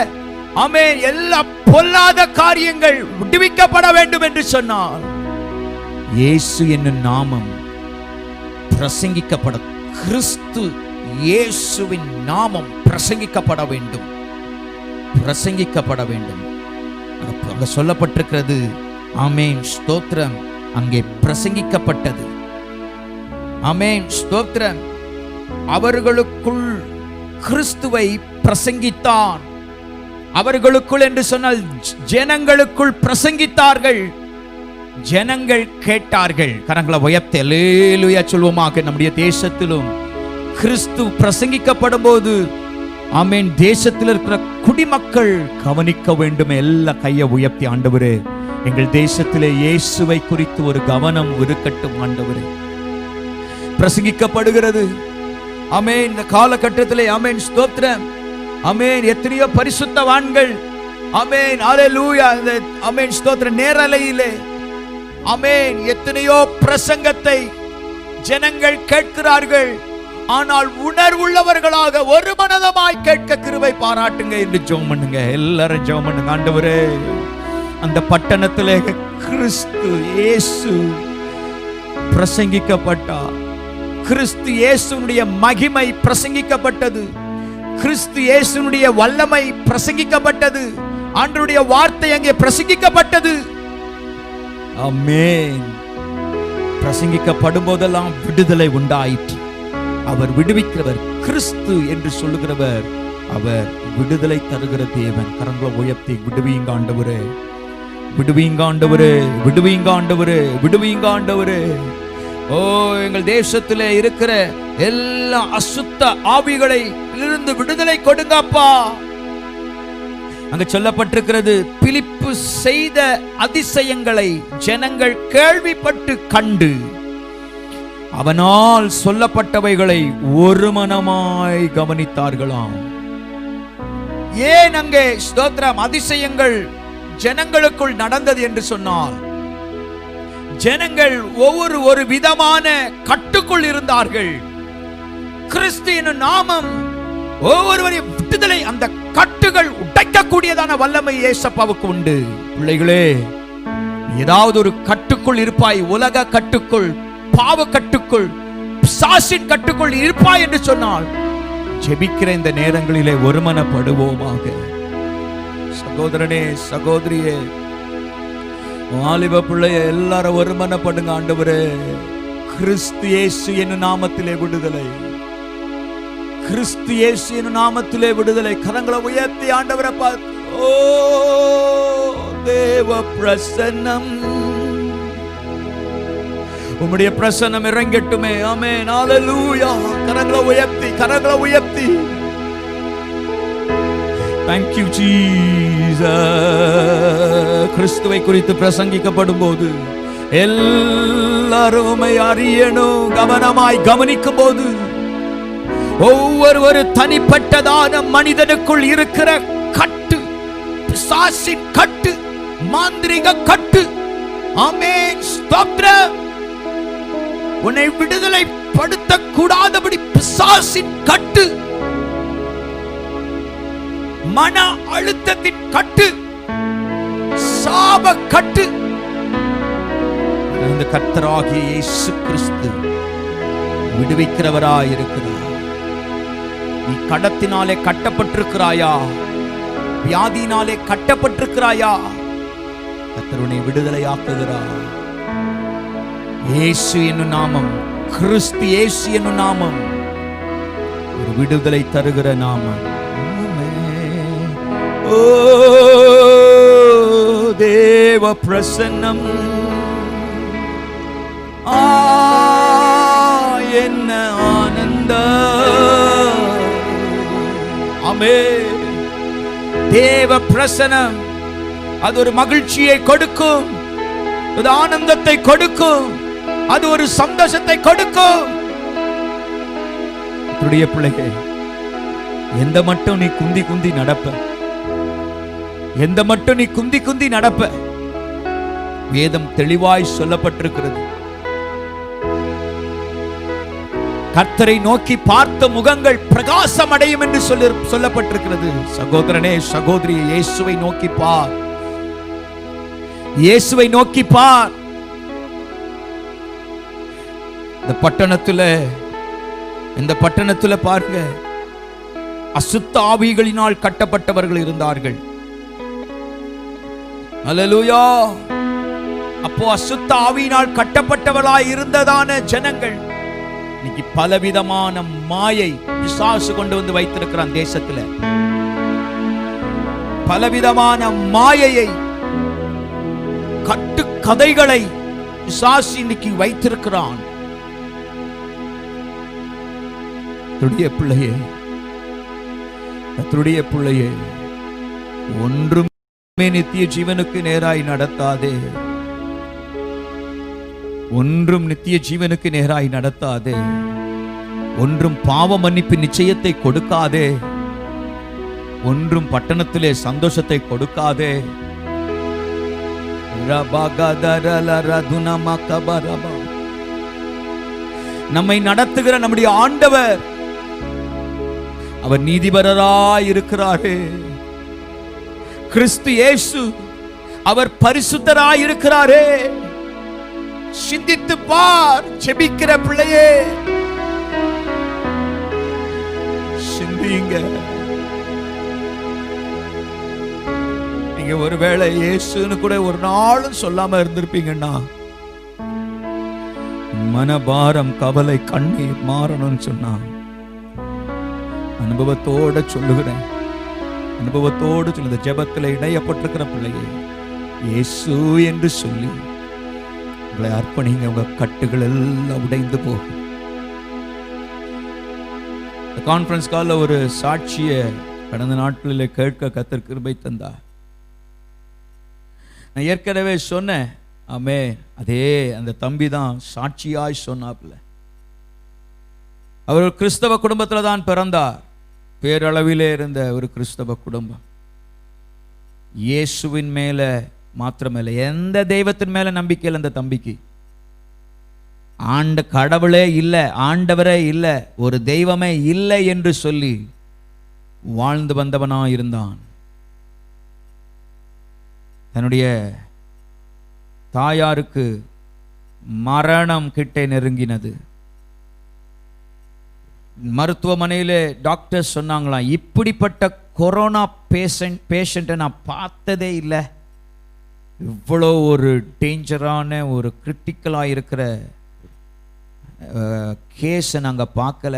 ஆமென் எல்லா பொல்லாத காரியங்கள் விடுவிக்கப்பட வேண்டும் என்று சொன்னால் இயேசு என்னும் நாமம் பிரசங்கிக்கப்பட, கிறிஸ்து இயேசுவின் நாமம் பிரசங்கிக்கப்பட வேண்டும், பிரசங்கிக்கப்பட வேண்டும். அங்க சொல்லப்பட்டிருக்கிறது ஆமென் ஸ்தோத்திரம், அங்கே பிரசங்கிக்கப்பட்டது. ஆமென் ஸ்தோத்திரம். அவர்களுக்குள் கிறிஸ்துவை பிரசங்கித்தான். அவர்களுக்குள் என்று சொன்னால் ஜனங்களுக்குள் பிரசங்கித்தார்கள். ஜனங்கள் கேட்டார்கள். கரங்களை உயர்த்தி அல்லேலூயா சொல்வோமாக. நம்முடைய தேசத்திலும் கிறிஸ்து பிரசங்கிக்கப்படும் போது ஆமென் தேசத்தில் இருக்கிற குடிமக்கள் கவனிக்க வேண்டும். எல்லா கையை உயர்த்தி, ஆண்டவரே எங்கள் தேசத்திலே இயேசுவை குறித்து ஒரு கவனம் இருக்கட்டும் ஆண்டவரே. பிரசங்கிக்கப்படுகிறது ஆமென் இந்த காலகட்டத்திலே. ஆமென் ஸ்தோத்திரம். ஆமென் எத்தனையோ பரிசுத்தவான்கள் ஆமென் ஹல்லேலூயா இந்த ஆமென் ஸ்தோத்திர நேரலையிலே ஆமென் எத்தனையோ பிரசங்கத்தை ஜனங்கள் கேட்கிறார்கள். ஆனால் உணர்வுள்ளவர்களாக ஒரு மனதமாய் கேட்க கிருபை பாராட்டுங்க என்று ஜெபம் பண்ணுங்க. எல்லாரும் ஜெபம் பண்ணுங்க. ஆண்டவரே, அந்த பட்டணத்திலே கிறிஸ்து இயேசு பிரசங்கிக்கப்பட்டார். கிறிஸ்து இயேசுனுடைய மகிமை பிரசங்கிக்கப்பட்டது. கிறிஸ்து இயேசுனுடைய வல்லமை பிரசங்கிக்கப்பட்டது. ஆண்டவருடைய வார்த்தை அங்கே பிரசங்கிக்கப்பட்டது. ஆமென். பிரசங்கிக்கப்படும் போதெல்லாம் விடுதலை உண்டாயிற்று. அவர் விடுவிக்கிறவர், கிறிஸ்து என்று சொல்லுகிறவர், அவர் விடுதலை தருகிற தேவன். கரங்களை உயர்த்தி விடுவியுங்க ஆண்டவரே, விடுவியுங்க ஆண்டவரே, விடுவியுங்க ஆண்டவரே, விடுவியுங்க ஆண்டவரே. ஓ, எங்கள் தேசத்திலே இருக்கிற எல்லா அசுத்த ஆவிகளை இருந்து விடுதலை கொடுங்கப்பா. அங்க சொல்லப்பட்டிருக்கிறது, பிலிப்பு செய்த அதிசயங்களை ஜனங்கள் கேள்விப்பட்டு கண்டு அவனால் சொல்லப்பட்டவைகளை ஒரு மனமாய் கவனித்தார்களாம். ஏன் அங்கே ஸ்தோத்திரம் அதிசயங்கள் ஜனங்களுக்குள் நடந்தது என்று சொன்னால், ஜனங்கள் ஒரு விதமான கட்டுக்குள் இருந்தார்கள். கிறிஸ்து என்னும் நாமம் ஒவ்வொருவரையும் விடுதலை, அந்த கட்டுகள் உடைக்கக்கூடியதான வல்லமை இயேசப்பாவுக்கு உண்டு. பிள்ளைகளே, ஏதாவது ஒரு கட்டுக்குள் இருப்பாய், உலக கட்டுக்குள், பாவ கட்டுக்குள், பிசாசின் கட்டுக்குள் இருப்பாய் என்று சொன்னால் ஜெபிக்கிற இந்த நேரங்களிலே ஒருமனப்படுவோமாக. சகோதரனே, சகோதரியே, வாலிப பிள்ளைய எல்லாரும் ஒருமனப்படுங்க. ஆண்டவரே, கிறிஸ்து இயேசு என்னும் நாமத்திலே விடுதலை, கிறிஸ்து இயேசு என்னும் நாமத்திலே விடுதலை. கரங்களை உயர்த்தி ஆண்டவரை பார்த்து, ஓ தேவ பிரசன்னம், உம்முடைய பிரசன்னம் இறங்கட்டுமே. ஆமென் ஹல்லேலூயா. கரங்களை உயர்த்தி, கரங்களை உயர்த்தி, Thank you Jesus. கிறிஸ்துவை குறித்து பிரசங்கிக்கப்படும் போது எல்லாரும் அறியணும். கவனமாய் கவனிக்கும் போது ஒவ்வொரு தனிப்பட்டதான மனிதனுக்குள் இருக்கிற கட்டு, பிசாசின் கட்டு, மாந்திரிக கட்டு, ஆமென், ஸ்தோத்திரம், உன்னை விடுதலை படுத்த கூடாதபடி பிசாசின் கட்டு, மன அழுத்தத்தின் கட்டு, சாப கட்டு, இந்த கர்த்தராகிய இயேசு கிறிஸ்து விடுவிக்கிறவராய் இருக்கிறார். நீ கடத்தினாலே கட்டப்பட்டிருக்கிறாயா? வியாதியினாலே கட்டப்பட்டிருக்கிறாயா? கர்த்தர் உன்னை விடுதலையாக்குகிறார். இயேசு என்னும் நாமம், கிறிஸ்து இயேசு என்னும் நாமம் ஒரு விடுதலை தருகிற நாமம். ஓ தேவ பிரசன்னம் என்ன ஆனந்த. ஆமென். தேவ பிரசன்னம் அது ஒரு மகிழ்ச்சியை கொடுக்கும், அது ஆனந்தத்தை கொடுக்கும், அது ஒரு சந்தோஷத்தை கொடுக்கும். பிள்ளைகள், எந்த மட்டும் நீ குந்தி குந்தி நடப்ப, எந்த மட்டும் நீ குந்தி குந்தி நடப்ப, வேதம் தெளிவாய் சொல்லப்பட்டிருக்கிறது. கர்த்தரை நோக்கி பார்த்த முகங்கள் பிரகாசம் அடையும் என்று சொல்லப்பட்டிருக்கிறது. சகோதரனே, சகோதரி, இயேசுவை நோக்கி பார், இயேசுவை நோக்கி பார். இந்த பட்டணத்துல பாருங்க, அசுத்த ஆவிகளினால் கட்டப்பட்டவர்கள் இருந்தார்கள். அல்லேலூயா. அப்போ அசுத்த ஆவியினால் கட்டப்பட்டவர்களாய் இருந்ததான ஜனங்கள் இன்னைக்கு பலவிதமான மாயை பிசாசு கொண்டு வந்து வைத்திருக்கிறான். தேசத்துல பலவிதமான மாயையை, கட்டு கதைகளை பிசாசு இன்னைக்கு வைத்திருக்கிறான். பிள்ளையே, கர்த்தருடைய பிள்ளையே, ஒன்றுமே நித்திய ஜீவனுக்கு நேராய் நடத்தாதே, ஒன்றும் நித்திய ஜீவனுக்கு நேராய் நடத்தாதே, ஒன்றும் பாவ மன்னிப்பு நிச்சயத்தை கொடுக்காதே, ஒன்றும் பட்டணத்திலே சந்தோஷத்தை கொடுக்காதே. நம்மை நடத்துகிற நம்முடைய ஆண்டவர் அவர் நீதிபரராய் இருக்கிறாரே. கிறிஸ்து இயேசு அவர் பரிசுத்தராய் இருக்கிறாரே. சிந்தித்து பார் ஜெபிக்கிற பிள்ளையே, சிந்திங்க. நீங்க ஒருவேளை இயேசுன்னு கூட ஒரு நாளும் சொல்லாம இருந்திருப்பீங்கன்னா, மனபாரம், கவலை, கண்ணீர் மாறணும்னு சொன்னா, அனுபவத்தோட சொல்லுகிறேன், அனுபவத்தோடு சொல்லுங்க. ஜெபத்தில் இணையப்பட்டிருக்கிற பிள்ளையே, இயேசு என்று சொல்லி உங்களை அர்ப்பணிங்க. உங்க கட்டுகள் எல்லாம் உடைந்து போகும். கான்ஃபரன்ஸ் காலில் ஒரு சாட்சிய கடந்த நாட்களில் கேட்க கர்த்தர் கிருபை தந்தா. நான் ஏற்கனவே சொன்னேன். ஆமே, அதே அந்த தம்பி தான் சாட்சியாய் சொன்னாப்ல. அவர் கிறிஸ்தவ குடும்பத்தில் தான் பிறந்தார். பேரளவிலே இருந்த ஒரு கிறிஸ்தவ குடும்பம். இயேசுவின் மேல மாத்திரமல்ல, எந்த தெய்வத்தின் மேல நம்பிக்கை இல்லை அந்த தம்பிக்கு. கடவுளே இல்லை, ஆண்டவரே இல்லை, ஒரு தெய்வமே இல்லை என்று சொல்லி வாழ்ந்து வந்தவனா இருந்தான். தன்னுடைய தாயாருக்கு மரணம் கிட்டே நெருங்கினது. மருத்துவமனையில் டாக்டர் சொன்னாங்களாம், இப்படிப்பட்ட கொரோனா பேஷண்ட்டை நான் பார்த்ததே இல்லை, இவ்வளோ ஒரு டேஞ்சரான ஒரு கிரிட்டிக்கலாக இருக்கிற கேஸை நாங்கள் பார்க்கல,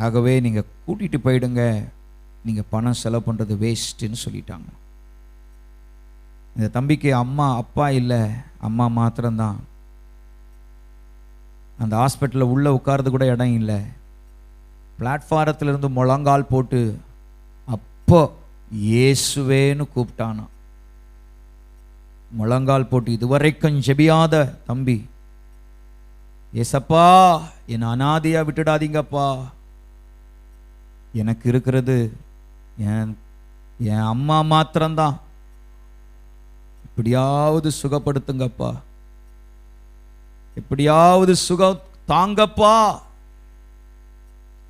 ஆகவே நீங்கள் கூட்டிகிட்டு போயிடுங்க, நீங்கள் பணம் செலவு பண்ணுறது வேஸ்ட்டுன்னு சொல்லிட்டாங்க. இந்த தம்பிக்கு அம்மா அப்பா இல்லை, அம்மா மாத்திரம்தான். அந்த ஹாஸ்பிட்டலில் உள்ளே உட்கார்றது கூட இடம் இல்லை. பிளாட்ஃபாரத்திலிருந்து முழங்கால் போட்டு அப்போ இயேசுவேன்னு கூப்பிட்டானா. முழங்கால் போட்டு இதுவரைக்கும் ஜெபியாத தம்பி, ஏசப்பா என்னை அனாதையா விட்டுடாதீங்கப்பா, எனக்கு இருக்கிறது என் அம்மா மாத்திரம்தான், எப்படியாவது சுகப்படுத்துங்கப்பா, எப்படியாவது சுகம் தாங்கப்பா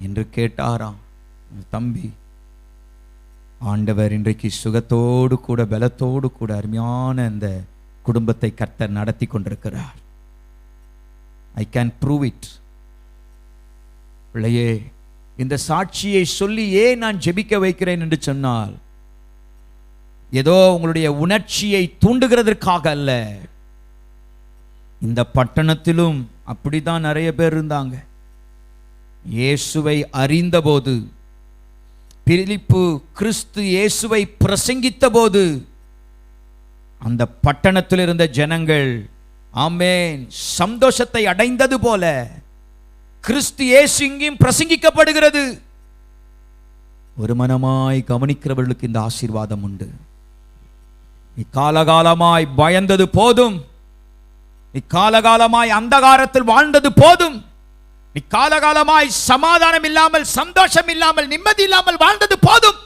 என்று கேட்டாராம் தம்பி. ஆண்டவர் இன்றைக்கு சுகத்தோடு கூட பலத்தோடு கூட அருமையான இந்த குடும்பத்தை கர்த்தர் நடத்தி கொண்டிருக்கிறார். I can prove it. பிள்ளையே, இந்த சாட்சியை சொல்லி ஏன் நான் ஜெபிக்க வைக்கிறேன் என்று சொன்னால், ஏதோ உங்களுடைய உணர்ச்சியை தூண்டுகிறதற்காக அல்ல. இந்த பட்டணத்திலும் அப்படிதான் நிறைய பேர் இருந்தாங்க. இயேசுவை அறிந்தபோது, பிலிப்பு கிறிஸ்து இயேசுவை பிரசங்கித்த போது, அந்த பட்டணத்தில் இருந்த ஜனங்கள் ஆமென் சந்தோஷத்தை அடைந்தது போல கிறிஸ்து இயேசு இங்கேயும் பிரசங்கிக்கப்படுகிறது. ஒரு மனமாய் கவனிக்கிறவர்களுக்கு இந்த ஆசீர்வாதம் உண்டு. நீ காலகாலமாய் பயந்தது போதும், நீ காலகாலமாய் அந்தகாரத்தில் வாழ்ந்தது போதும், நீ காலகாலமாய் சமாதானம் இல்லாமல், சந்தோஷம் இல்லாமல், நிம்மதி இல்லாமல் வாழ்ந்தது போதும்.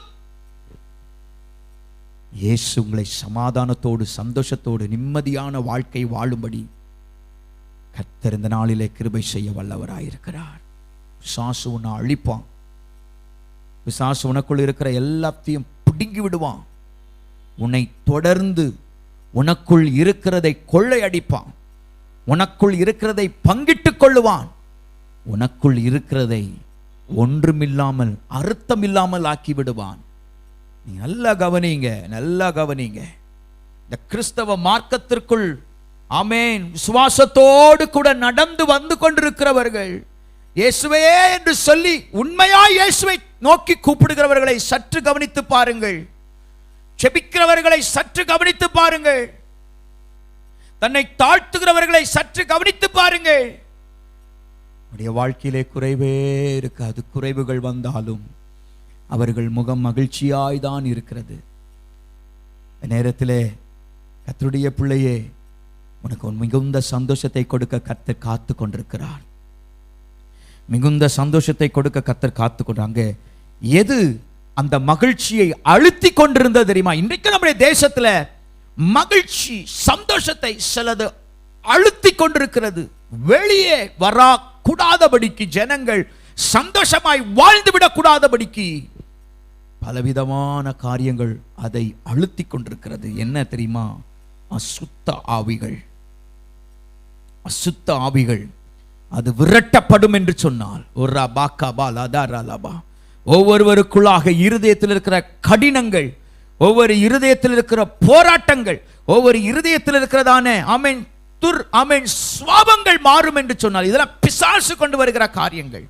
இயேசு உங்களை சமாதானத்தோடு, சந்தோஷத்தோடு, நிம்மதியான வாழ்க்கை வாழும்படி கர்த்தர் இந்த நாளிலே கிருபை செய்ய வல்லவராயிருக்கிறார். பிசாசு உன்னை அழிப்பான். பிசாசு உனக்குள் இருக்கிற எல்லாத்தையும் பிடுங்கி விடுவான். உன்னை தொடர்ந்து உனக்குள் இருக்கிறதை கொள்ளையடிப்பான். உனக்குள் இருக்கிறதை பங்கிட்டுக் கொள்ளுவான். உனக்குள் இருக்கிறதை ஒன்றுமில்லாமல், அர்த்தம் இல்லாமல் ஆக்கி விடுவான். நீ நல்லா கவனிங்க, நல்லா கவனிங்க. இந்த கிறிஸ்தவ மார்க்கத்திற்குள் ஆமென் விசுவாசத்தோடு கூட நடந்து வந்து கொண்டிருக்கிறவர்கள், இயேசுவே என்று சொல்லி உண்மையாய் இயேசுவை நோக்கி கூப்பிடுகிறவர்களை சற்று கவனித்து பாருங்கள். ஜெபிக்கிறவர்களை சற்று கவனித்து பாருங்கள். தன்னை தாழ்த்துகிறவர்களை சற்று கவனித்து பாருங்கள். அவருடைய வாழ்க்கையிலே குறைவே இருக்காது. குறைவுகள் வந்தாலும் அவர்கள் முகம் மகிழ்ச்சியாய்தான் இருக்கிறது. நேரத்திலே கர்த்தருடைய பிள்ளையே, உனக்கு மிகுந்த சந்தோஷத்தை கொடுக்க கர்த்தர் காத்து கொண்டிருக்கிறார். மிகுந்த சந்தோஷத்தை கொடுக்க கர்த்தர் காத்து கொண்டாங்க. எது அந்த மகிழ்ச்சியை அழுத்தி கொண்டிருந்தது தெரியுமா? இன்றைக்கு நம்முடைய தேசத்துல மகிழ்ச்சி, சந்தோஷத்தை சிலது அழுத்தி கொண்டிருக்கிறது. வெளியே வரக்கூடாதபடிக்கு, ஜனங்கள் சந்தோஷமாய் வாழ்ந்துவிடக் கூடாதபடிக்கு பலவிதமான காரியங்கள் அதை அழுத்தி கொண்டிருக்கிறது. என்ன தெரியுமா? அசுத்த ஆவிகள். அசுத்த ஆவிகள் அது விரட்டப்படும் என்று சொன்னால், ஒவ்வொருவருக்குள்ளாக இருதயத்தில் இருக்கிற கடினங்கள், ஒவ்வொரு இருதயத்தில் இருக்கிற போராட்டங்கள், ஒவ்வொரு இருதயத்தில் இருக்கிறதான ஆமென் ஆமென் சுவாபங்கள் மாறும் என்று சொன்னால், இதெல்லாம் பிசாசு கொண்டு வருகிற காரியங்கள்.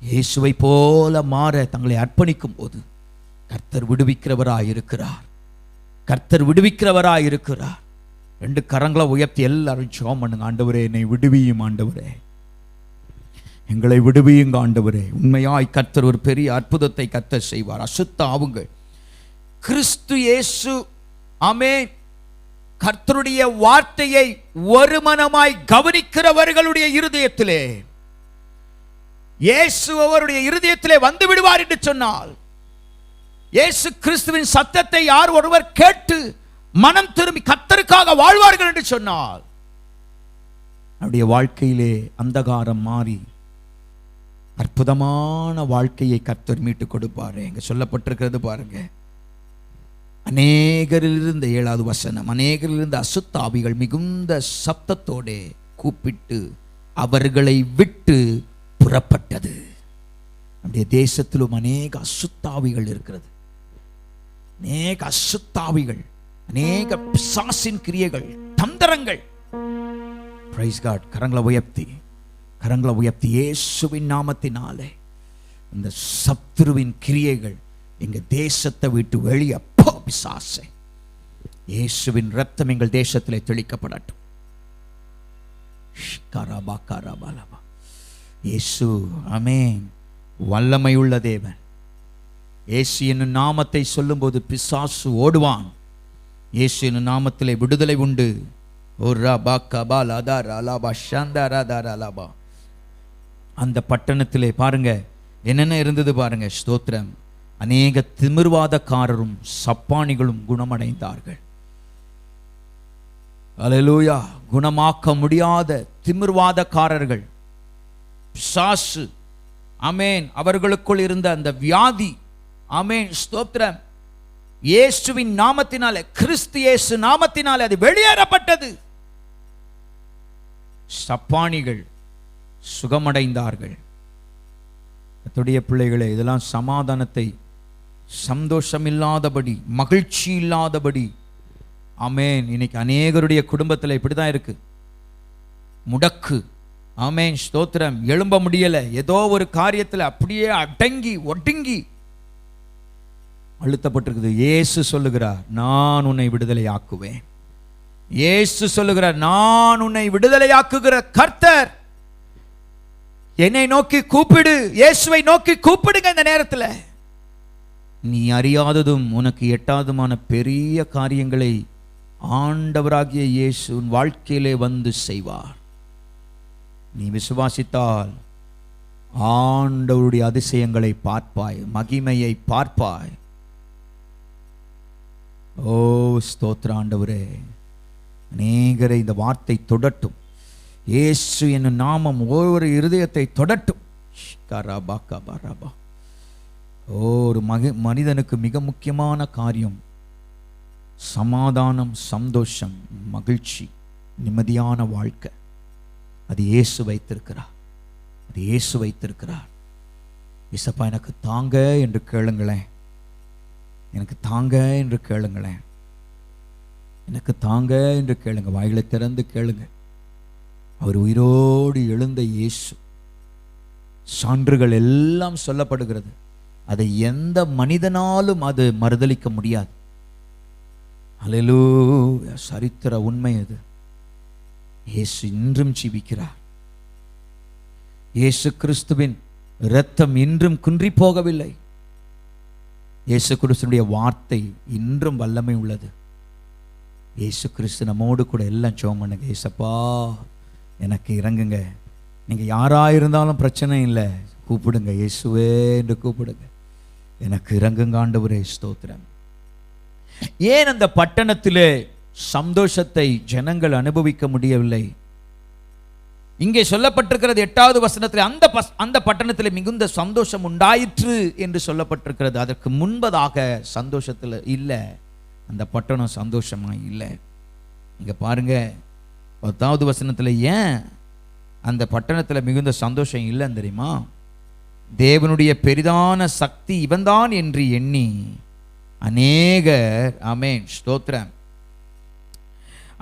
இயேசுவை போல மாற தங்களை அர்ப்பணிக்கும் போது கர்த்தர் விடுவிக்கிறவராயிருக்கிறார். கர்த்தர் விடுவிக்கிறவராயிருக்கிறார். 2 கரங்களை உயர்த்தி எல்லாரும் ஜெபம் பண்ணுங்க. ஆண்டவரே, என்னை விடுவியும் ஆண்டவரே, எங்களை விடுவியுங்க ஆண்டவரே. உண்மையாய் கர்த்தர் ஒரு பெரிய அற்புதத்தை கர்த்தர் செய்வார். அசுத்த ஆவுங்கள் கிறிஸ்து இயேசு ஆமென் கர்த்தருடைய வார்த்தையை ஒரு மனமாய் கவனிக்கிறவர்களுடைய இருதயத்திலே இயேசு அவருடைய இருதயத்திலே வந்து விடுவார் என்று சொன்னால், இயேசு கிறிஸ்துவின் சத்தத்தை யார் ஒருவர் கேட்டு மனம் திரும்பி கர்த்தருக்காக வாழ்வார்கள் என்று சொன்னால், அவருடைய வாழ்க்கையிலே அந்தகாரம் மாறி அற்புதமான வாழ்க்கையை கர்த்தர் மீட்டு கொடுப்பாரு. இங்க சொல்லப்பட்டிருக்கிறது பாருங்க. அநேகரிலிருந்து 7வது வசனம், அநேகரிலிருந்து அசுத்த ஆவிகள் மிகுந்த சப்தத்தோடு கூப்பிட்டு அவர்களை விட்டு புறப்பட்டது. நம்முடைய தேசத்திலும் அநேக அசுத்தாவிகள் இருக்கிறது. அநேக அசுத்தாவிகள், அநேக பிசாசின் கிரியைகள், தந்திரங்கள். Praise God. கரங்களை உயர்த்தி, கரங்களை உயர்த்தி இயேசுவின் நாமத்தினாலே இந்த சத்துருவின் கிரியைகள் எங்க தேசத்தை விட்டு வெளியே போ பிசாசே. இயேசுவின் ரத்தம் எங்கள் தேசத்திலே தெளிக்கப்படட்டும். இயேசு ஆமென் வல்லமை உள்ள தேவன். இயேசு என்னும் நாமத்தை சொல்லும்போது பிசாசு ஓடுவான். இயேசு என்னும் நாமத்திலே விடுதலை உண்டு. அந்த பட்டணத்திலே பாருங்க என்னென்ன இருந்தது பாருங்க. ஸ்தோத்திரம். அநேக திமிர்வாதக்காரரும் சப்பானிகளும் குணமடைந்தார்கள். அல்லேலூயா. குணமாக்க முடியாத திமிர்வாதக்காரர்கள், பிசாசு, ஆமென், அவர்களுக்குள் இருந்த அந்த வியாதி, ஆமென், ஸ்தோத்திரம், இயேசுவின் நாமத்தினாலே, கிறிஸ்து இயேசு நாமத்தினாலே அது வெளியேறப்பட்டது. சப்பானிகள் சுகமடைந்தார்கள். கர்த்தருடைய பிள்ளைகளே, இதெல்லாம் சமாதானத்தை, சந்தோஷம் இல்லாதபடி, மகிழ்ச்சி இல்லாதபடி, ஆமென், இன்னைக்கு அநேகருடைய குடும்பத்தில் இப்படிதான் இருக்கு. முடக்கு, ஆமென், ஸ்தோத்திரம், எழும்ப முடியல, ஏதோ ஒரு காரியத்தில் அப்படியே அடங்கி ஒடுங்கி அழுத்தப்பட்டிருக்குது. இயேசு சொல்லுகிறார், நான் உன்னை விடுதலை ஆக்குவேன். இயேசு சொல்லுகிறார், நான் உன்னை விடுதலையாக்குகிற கர்த்தர். என்னை நோக்கி கூப்பிடு, இயேசுவை நோக்கி கூப்பிடுங்க. இந்த நேரத்தில் நீ அறியாததும் உனக்கு எட்டாததுமான பெரிய காரியங்களை ஆண்டவராகிய இயேசு உன் வாழ்க்கையிலே வந்து செய்வார். நீ விசுவாசித்தால் ஆண்டவருடைய அதிசயங்களை பார்ப்பாய், மகிமையை பார்ப்பாய். ஓ ஸ்தோத்திர ஆண்டவரே, அநேகரை இந்த வார்த்தை தொடட்டும். இயேசு என்னும் நாமம் ஒவ்வொரு இருதயத்தை தொடட்டும். ஒரு மனிதனுக்கு மிக முக்கியமான காரியம் சமாதானம், சந்தோஷம், மகிழ்ச்சி, நிம்மதியான வாழ்க்கை. அது இயேசு வைத்திருக்கிறார். அது இயேசு வைத்திருக்கிறார். இயேசப்பா எனக்கு தாங்க என்று கேளுங்களேன். எனக்கு தாங்க என்று கேளுங்களேன். எனக்கு தாங்க என்று கேளுங்க. வாய்களை திறந்து கேளுங்க. அவர் உயிரோடு எழுந்த இயேசு. சான்றுகள் எல்லாம் சொல்லப்படுகிறது. அதை எந்த மனிதனாலும் அது மறுதலிக்க முடியாது. அல்லேலூயா. சரித்திர உண்மை அது. இயேசு இன்றும் ஜீவிக்கிறார். இயேசு கிறிஸ்துவின் இரத்தம் இன்றும் குன்றி போகவில்லை. இயேசு கிறிஸ்துடைய வார்த்தை இன்றும் வல்லமை உள்ளது. இயேசு கிறிஸ்து நம்மோடு கூட எல்லாம் ஜெபம் பண்ணுங்க. இயேசப்பா எனக்கு இறங்குங்க. நீங்க யாரா இருந்தாலும் பிரச்சனை இல்லை, கூப்பிடுங்க, இயேசுவே என்று கூப்பிடுங்க. எனக்கு இறங்குங்க ஆண்டவரே. ஸ்தோத்திரம். ஏன் அந்த பட்டணத்திலே சந்தோஷத்தை ஜனங்கள் அனுபவிக்க முடியவில்லை? இங்கே சொல்லப்பட்டிருக்கிறது 8வது வசனத்தில், அந்த பட்டணத்தில் மிகுந்த சந்தோஷம் உண்டாயிற்று என்று சொல்லப்பட்டிருக்கிறது. அதற்கு முன்பதாக சந்தோஷத்தில் இல்லை, அந்த பட்டணம் சந்தோஷமா இல்லை. இங்க பாருங்க 10வது வசனத்தில் ஏன் அந்த பட்டணத்தில் மிகுந்த சந்தோஷம் இல்லைன்னு தெரியுமா? தேவனுடைய பெரிதான சக்தி இவன்தான் என்று எண்ணி அநேகர், ஆமென், ஸ்தோத்திரம்,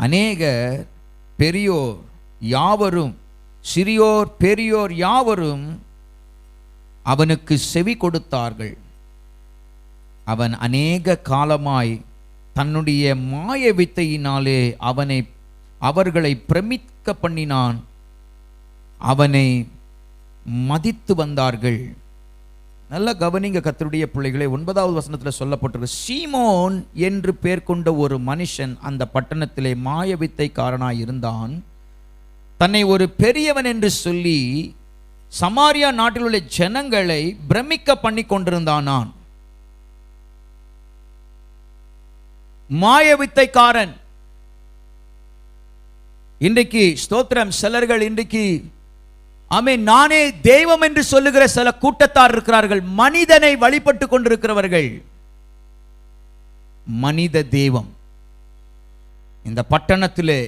அநேகர் பெரியோர் யாவரும், சிறியோர் பெரியோர் யாவரும் அவனுக்கு செவி கொடுத்தார்கள். அவன் அநேக காலமாய் தன்னுடைய மாய வித்தையினாலே அவர்களை பிரமிக்க பண்ணினான். அவனை மதித்து வந்தார்கள். நல்ல கவனிங்க கர்த்தருடைய பிள்ளைகளே. 9வது வசனத்தில் சொல்லப்பட்டிருக்கு, சீமோன் என்று பேர் கொண்ட ஒரு மனுஷன் அந்த பட்டணத்திலே மாய வித்தைக்காரனாய் இருந்தான். தன்னை ஒரு பெரியவன் என்று சொல்லி சமாரியா நாட்டில் உள்ள ஜனங்களை பிரமிக்க பண்ணி கொண்டிருந்தான். மாய வித்தைக்காரன். இன்றைக்கு ஸ்தோத்திரம், சிலர்கள் இன்றைக்கு ஆமென் நானே தெய்வம் என்று சொல்லுகிற சில கூட்டத்தார் இருக்கிறார்கள். மனிதனை வழிபட்டு கொண்டிருக்கிறவர்கள். மனித தெய்வம். இந்த பட்டணத்திலே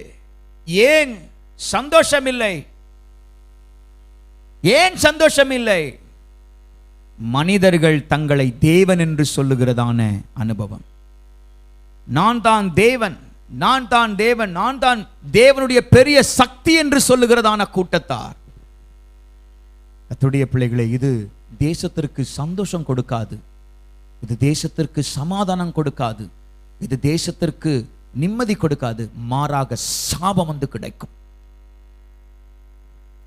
ஏன் சந்தோஷம் இல்லை? ஏன் சந்தோஷம் இல்லை? மனிதர்கள் தங்களை தேவன் என்று சொல்லுகிறதான அனுபவம். நான் தான் தேவன், நான் தான் தேவன், நான் தான் தேவனுடைய பெரிய சக்தி என்று சொல்லுகிறதான கூட்டத்தார். கர்த்தருடைய பிள்ளைகளே, இது தேசத்திற்கு சந்தோஷம் கொடுக்காது. இது தேசத்திற்கு சமாதானம் கொடுக்காது. இது தேசத்திற்கு நிம்மதி கொடுக்காது. மாறாக சாபம் வந்து கிடைக்கும்.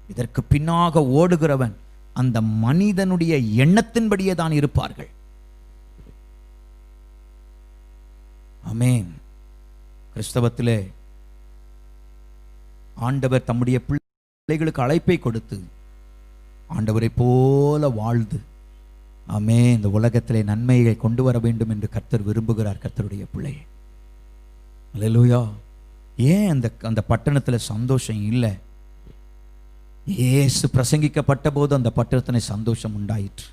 இதற்கு பின்னாக ஓடுகிறவன் அந்த மனிதனுடைய எண்ணத்தின்படியே தான் இருப்பார்கள். ஆமென். கிறிஸ்தவத்திலே ஆண்டவர் தம்முடைய பிள்ளைகளுக்கு அழைப்பை கொடுத்து ஆண்டவரை போல வாழ்ந்து ஆமென் இந்த உலகத்திலே நன்மையை கொண்டு வர வேண்டும் என்று கர்த்தர் விரும்புகிறார். கர்த்தருடைய பிள்ளை அல்லேலூயா. ஏன் அந்த பட்டணத்தில் சந்தோஷம் இல்லை? இயேசு பிரசங்கிக்கப்பட்ட போது அந்த பட்டணத்தில் சந்தோஷம் உண்டாயிற்று.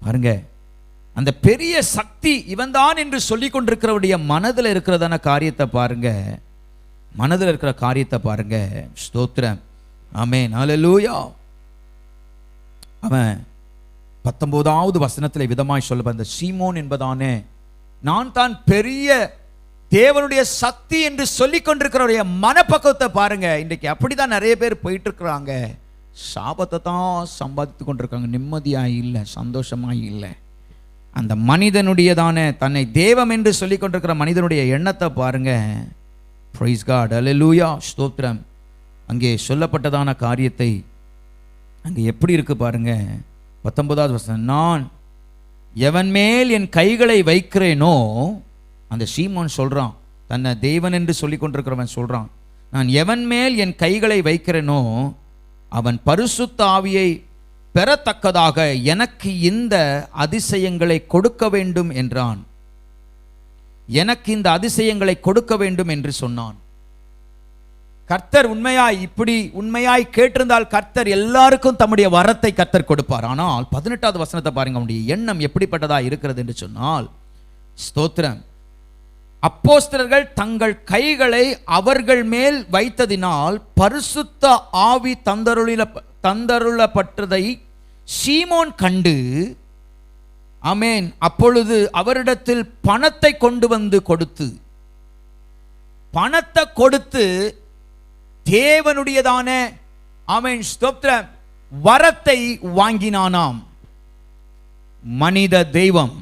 பாருங்க, அந்த பெரிய சக்தி இவன்தான் என்று சொல்லிக் கொண்டிருக்கிறவருடைய மனதில் இருக்கிறதான காரியத்தை பாருங்க, மனதில் இருக்கிற காரியத்தை பாருங்க. ஸ்தோத்திரம். ஆமென் ஹல்லேலூயா. அவன் 19வது வசனத்தில் விதமாய் சொல்ல, அந்த சீமோன் என்பதானே நான் தான் பெரிய தேவனுடைய சக்தி என்று சொல்லிக் கொண்டிருக்கிறவருடைய மனப்பக்குவத்தை பாருங்க. இன்றைக்கு அப்படிதான் நிறைய பேர் போயிட்டு இருக்கிறாங்க. சாபத்தை தான் சம்பாதித்து கொண்டிருக்காங்க, நிம்மதியாக இல்லை, சந்தோஷமாக இல்லை. அந்த மனிதனுடையதான தன்னை தேவம் என்று சொல்லிக் கொண்டிருக்கிற மனிதனுடைய எண்ணத்தை பாருங்க. பிரைஸ் காட் அல்லேலூயா. ஸ்தோத்திரம். அங்கே சொல்லப்பட்டதான காரியத்தை அங்கே எப்படி இருக்கு பாருங்க. 19வது வசனம், நான் எவன் மேல் என் கைகளை வைக்கிறேனோ, அந்த சீமோன் சொல்றான், தன்னை தேவன் என்று சொல்லிக் கொண்டிருக்கிறவன் சொல்றான், நான் எவன் மேல் என் கைகளை வைக்கிறேனோ அவன் பரிசுத்த ஆவியை பெறத்தக்கதாக எனக்கு இந்த அதிசயங்களை கொடுக்க வேண்டும் என்றான். எனக்கு இந்த அதிசயங்களை கொடுக்க வேண்டும் என்று சொன்னான். கர்த்தர் உண்மையாய் கேட்டிருந்தால் கர்த்தர் எல்லாருக்கும் தம்முடைய வரத்தை கர்த்தர் கொடுப்பார். ஆனால் 18வது வசனத்தை பாருங்க, அவனுடைய எண்ணம் எப்படிப்பட்டதா இருக்கிறது என்று சொன்னால், ஸ்தோத்திரம், அப்போஸ்தலர்கள் தங்கள் கைகளை அவர்கள் மேல் வைத்ததினால் பரிசுத்த ஆவி தந்தருளப்பட்டதை சீமோன் கண்டு, ஆமென், அப்பொழுது அவரிடத்தில் பணத்தை கொண்டு வந்து கொடுத்து, பணத்தை கொடுத்து தேவனுடையதான ஆமென் ஸ்தோத்திரம் வரத்தை வாங்கினானாம். மனித தெய்வம்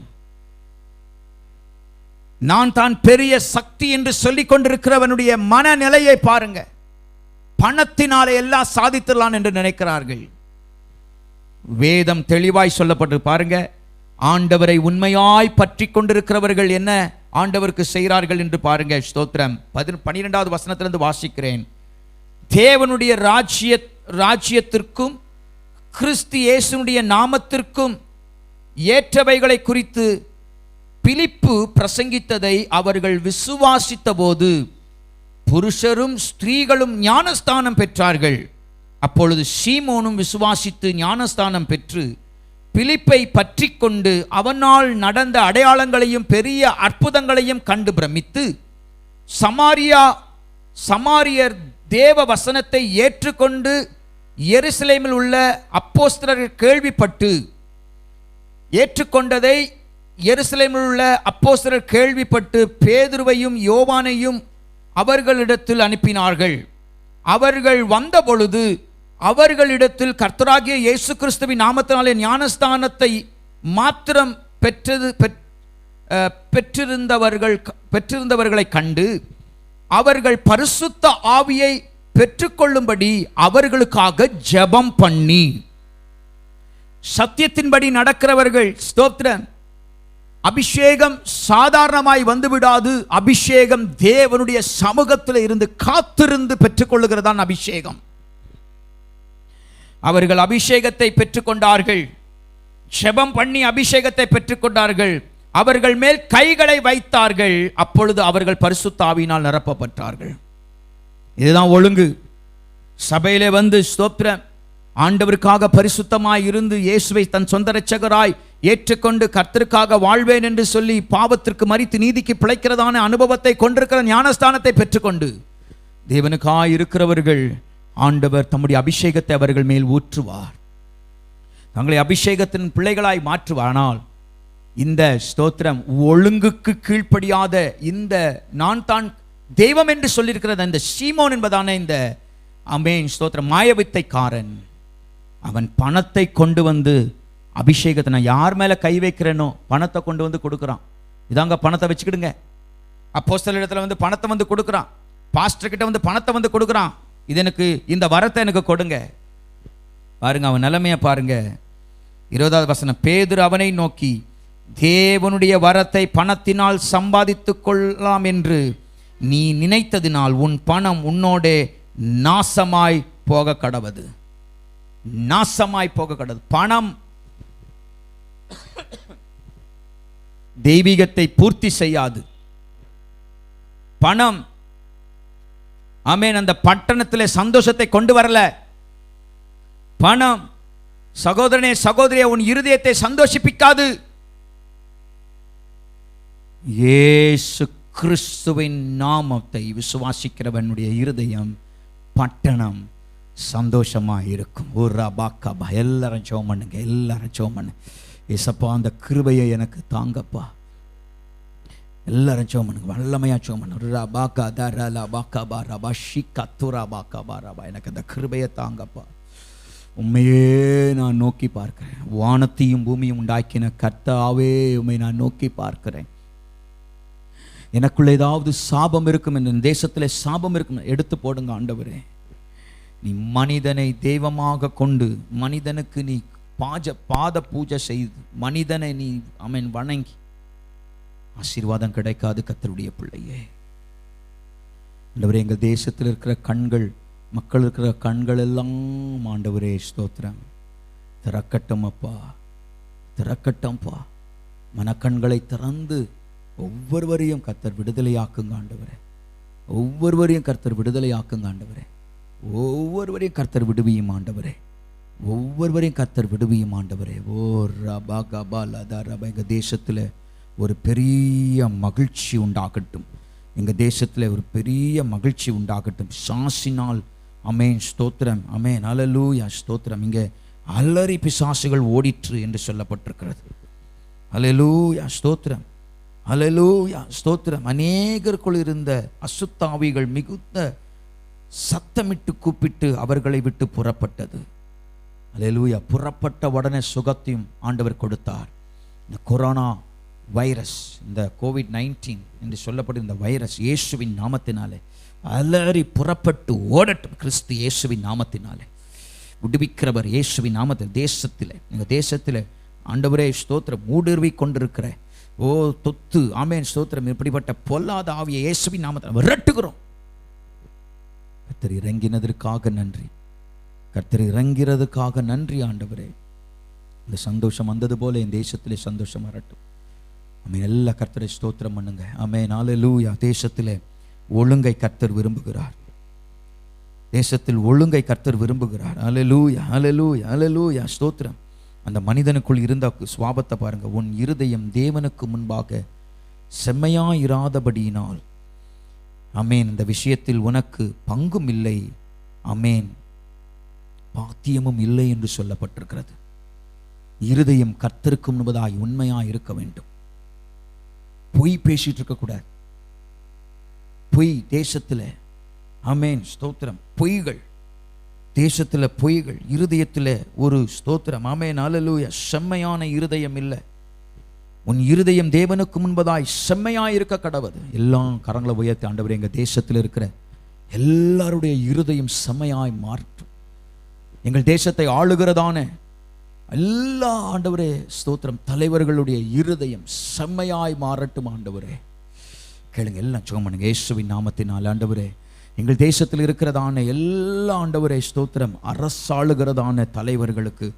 நான் தான் பெரிய சக்தி என்று சொல்லிக் கொண்டிருக்கிறவனுடைய மனநிலையை பாருங்க. பணத்தினாலே எல்லாம் சாதித்துடலாம் என்று நினைக்கிறார்கள். வேதம் தெளிவாய் சொல்லப்பட்டு பாருங்க, ஆண்டவரை உண்மையாய் பற்றி கொண்டிருக்கிறவர்கள் என்ன ஆண்டவருக்கு செய்கிறார்கள் என்று பாருங்க. ஸ்தோத்திரம். 12வது வசனத்திலிருந்து வாசிக்கிறேன். தேவனுடைய ராஜ்யத்திற்கும் கிறிஸ்து இயேசுனுடைய நாமத்திற்கும் ஏற்றவைகளை குறித்து பிலிப்பு பிரசங்கித்ததை அவர்கள் விசுவாசித்த போது புருஷரும் ஸ்திரீகளும் ஞானஸ்தானம் பெற்றார்கள். அப்பொழுது சீமோனும் விசுவாசித்து ஞானஸ்தானம் பெற்று பிலிப்பை பற்றி கொண்டு அவனால் நடந்த அடையாளங்களையும் பெரிய அற்புதங்களையும் கண்டு பிரமித்து, சமாரியர் தேவ வசனத்தை ஏற்றுக்கொண்டு எருசலேமில் உள்ள அப்போஸ்தலர்கள் கேள்விப்பட்டு, ஏற்றுக்கொண்டதை எருசலேமில் உள்ள அப்போஸ்தலர் கேள்விப்பட்டு பேதுருவையும் யோவானையும் அவர்களிடத்தில் அனுப்பினார்கள். அவர்கள் வந்த பொழுது அவர்களிடத்தில் கர்த்தராகிய இயேசு கிறிஸ்துவின் நாமத்தினாலே ஞானஸ்தானத்தை மாத்திரம் பெற்றிருந்தவர்களை கண்டு அவர்கள் பரிசுத்த ஆவியை பெற்றுக்கொள்ளும்படி அவர்களுக்காக ஜெபம் பண்ணி, சத்தியத்தின்படி நடக்கிறவர்கள், ஸ்தோத்திரம், அபிஷேகம் சாதாரணமாய் வந்துவிடாது. அபிஷேகம் தேவனுடைய சமூகத்தில் இருந்து காத்திருந்து பெற்றுக்கொள்ளுகிறதான் அபிஷேகம். அவர்கள் அபிஷேகத்தை பெற்றுக்கொண்டார்கள், ஜெபம் பண்ணி அபிஷேகத்தை பெற்றுக்கொண்டார்கள். அவர்கள் மேல் கைகளை வைத்தார்கள். அப்பொழுது அவர்கள் பரிசுத்த ஆவியினால் நிரப்பப்பட்டார்கள். இதுதான் ஒழுங்கு. சபையிலே வந்து ஸ்தோத்திரம் ஆண்டவருக்காக பரிசுத்தமாய் இருந்து இயேசுவை தன் சொந்த இரட்சகராய் ஏற்றுக்கொண்டு கர்த்தருக்காக வாழ்வேன் என்று சொல்லி பாவத்திற்கு மரித்து நீதிக்கு பிழைக்கிறதான அனுபவத்தை கொண்டிருக்கிற ஞானஸ்தானத்தை பெற்றுக்கொண்டு தேவனுக்காய் இருக்கிறவர்கள் ஆண்டவர் தம்முடைய அபிஷேகத்தை அவர்கள் மேல் ஊற்றுவார், தங்களை அபிஷேகத்தின் பிள்ளைகளாய் மாற்றுவார். ஆனால் இந்த ஸ்தோத்திரம் ஒழுங்குக்கு கீழ்ப்படியாத இந்த நான் தான் தெய்வம் என்று சொல்லியிருக்கிறது இந்த சீமோன் என்பதான இந்த ஆமென் ஸ்தோத்திரம் மாயவித்தைக்காரன், அவன் பணத்தை கொண்டு வந்து அபிஷேகத்தை நான் யார் மேலே கை வைக்கிறேனோ பணத்தை கொண்டு வந்து கொடுக்குறான். இதாங்க பணத்தை வச்சுக்கிடுங்க. அப்போஸ்தலர் இடத்துல வந்து பணத்தை வந்து கொடுக்குறான், பாஸ்டர் கிட்ட வந்து பணத்தை வந்து கொடுக்குறான், இது எனக்கு இந்த வரத்தை எனக்கு கொடுங்க. பாருங்க அவன் நிலைமையை பாருங்க. 20வது வசனம், பேதுரு அவனை நோக்கி, தேவனுடைய வரத்தை பணத்தினால் சம்பாதித்துக் கொள்ளலாம் என்று நீ நினைத்ததினால் உன் பணம் உன்னோடே நாசமாய் போக கடவது. நாசமாய் போக கடவது. பணம் தெய்வீகத்தை பூர்த்தி செய்யாது. பணம் ஆமென் அந்த பட்டணத்திலே சந்தோஷத்தை கொண்டு வரல. பணம் சகோதரனே சகோதரியே உன் இருதயத்தை சந்தோஷிப்பிக்காது. இயேசு கிறிஸ்துவின் நாமத்தை விசுவாசிக்கிறவனுடைய இருதயம் பட்டணம் சந்தோஷமா இருக்கும். ஒரு பாக்காபா எல்லாரும் ஜெபம் பண்ணுங்க, எல்லாரும் ஜெபம் பண்ணு. ஏசப்பா அந்த கிருபையை எனக்கு தாங்கப்பா. எல்லாரும் ஜெபம் பண்ணுங்க, வல்லமையா ஜெபம் பண்ணுங்க. பாக்கா தரலா பாக்கா பாரபா ஷிகா துரா பாக்கா பாரபா எனக்கு அந்த கிருபையை தாங்கப்பா. உண்மையே நான் நோக்கி பார்க்கிறேன். வானத்தையும் பூமியும் உண்டாக்கின கர்த்தாவே உண்மை நான் நோக்கி பார்க்கிறேன். எனக்குள்ள ஏதாவது சாபம் இருக்கும், இந்த தேசத்தில் சாபம் இருக்கும், எடுத்து போடுங்க ஆண்டவரே. நீ மனிதனை தெய்வமாக கொண்டு மனிதனுக்கு நீ பாத பூஜை செய்து மனிதனை நீ வணங்கி ஆசீர்வாதம் கிடைக்காது கர்த்தருடைய பிள்ளையே. ஆண்டவரே எங்கள் தேசத்தில் இருக்கிற கண்கள், மக்கள் இருக்கிற கண்கள் எல்லாம் ஆண்டவரே ஸ்தோத்திரம் திறக்கட்டும் அப்பா, திறக்கட்டும்ப்பா. மனக்கண்களை திறந்து ஒவ்வொருவரையும் கர்த்தர் விடுதலையாக்குங்க ஆண்டவரே. ஒவ்வொருவரையும் கர்த்தர் விடுதலையாக்குங்க ஆண்டவரே. ஒவ்வொருவரையும் கர்த்தர் விடுவியும் ஆண்டவரே. ஒவ்வொருவரையும் கர்த்தர் விடுவியும் ஆண்டவரே. ஓ ரபா கபா லதா ரபா. எங்கள் தேசத்தில் ஒரு பெரிய மகிழ்ச்சி உண்டாகட்டும். எங்கள் தேசத்தில் ஒரு பெரிய மகிழ்ச்சி உண்டாகட்டும். சாசினால் அமேன் ஸ்தோத்திரம், அமேன் அல்லேலூயா ஸ்தோத்திரம். இங்கே அலறி பிசாசுகள் ஓடிற்று என்று சொல்லப்பட்டிருக்கிறது. அல்லேலூயா ஸ்தோத்திரம், அல்லேலூயா ஸ்தோத்திரம். அநேகருக்குள் இருந்த அசுத்தாவிகள் மிகுந்த சத்தமிட்டு கூப்பிட்டு அவர்களை விட்டு புறப்பட்டது. அல்லேலூயா. புறப்பட்ட உடனே சுகத்தையும் ஆண்டவர் கொடுத்தார். இந்த கொரோனா வைரஸ், இந்த COVID-19 என்று சொல்லப்படும் இந்த வைரஸ் இயேசுவின் நாமத்தினாலே அலறி புறப்பட்டு ஓடட்டும். கிறிஸ்து இயேசுவின் நாமத்தினாலே விடுவிக்கிறவர் இயேசுவின் நாமத்தில். தேசத்தில் எங்கள் தேசத்தில் ஆண்டவரே ஸ்தோத்திரம் ஊடுருவி கொண்டிருக்கிற ஓ தொத்து ஆமேன் ஸ்தோத்திரம் இப்படிப்பட்ட பொல்லாத ஆவியை இயேசுவின் நாமத்தில் விரட்டுகிறோம். கர்த்தர் இறங்கினதற்காக நன்றி, கர்த்தர் இறங்கிறதுக்காக நன்றி ஆண்டவரே. இந்த சந்தோஷம் வந்தது போல என் தேசத்திலே சந்தோஷம் வரட்டும். ஆமென். எல்லா கர்த்தரை ஸ்தோத்திரம் பண்ணுங்க. ஆமென் அல்லேலூயா. தேசத்திலே ஒழுங்கை கர்த்தர் விரும்புகிறார். தேசத்தில் ஒழுங்கை கர்த்தர் விரும்புகிறார். அல்லேலூயா, அல்லேலூயா, அல்லேலூயா ஸ்தோத்திரம். அந்த மனிதனுக்குள் இருந்த சுவாபத்தை பாருங்க. உன் இருதயம் தேவனுக்கு முன்பாக செம்மையாயிராதபடியினால் அமேன் இந்த விஷயத்தில் உனக்கு பங்கும் இல்லை, அமேன் பாத்தியமும் இல்லை என்று சொல்லப்பட்டிருக்கிறது. இருதயம் கர்த்தருக்கு முன்பதாய் உண்மையாய் இருக்க வேண்டும். பொய் பேசிட்டு இருக்கக்கூடாது. பொய் தேசத்தில் அமேன் ஸ்தோத்திரம், பொய்கள் தேசத்தில், பொய்கள் இருதயத்தில் ஒரு ஸ்தோத்திரம் ஆமென் அல்லேலூயா. செம்மையான இருதயம் இல்லை. உன் இருதயம் தேவனுக்கு முன்பதாய் செம்மையாய் இருக்க கடவுது. எல்லாம் கரங்களை உயர்த்தி ஆண்டவரே எங்கள் தேசத்தில் இருக்கிற எல்லாருடைய இருதயம் செம்மையாய் மாற்றும். எங்கள் தேசத்தை ஆளுகிறதான எல்லா ஆண்டவரே ஸ்தோத்திரம் தலைவர்களுடைய இருதயம் செம்மையாய் மாறட்டும் ஆண்டவரே. கேளுங்க, எல்லாம் சுகம் பண்ணுங்க இயேசுவின் நாமத்தினால். ஆண்டவரே எங்கள் தேசத்தில் இருக்கிறதான எல்லா ஆண்டவரே ஸ்தோத்திரம் அரசாளுகிறதான தலைவர்களுக்கு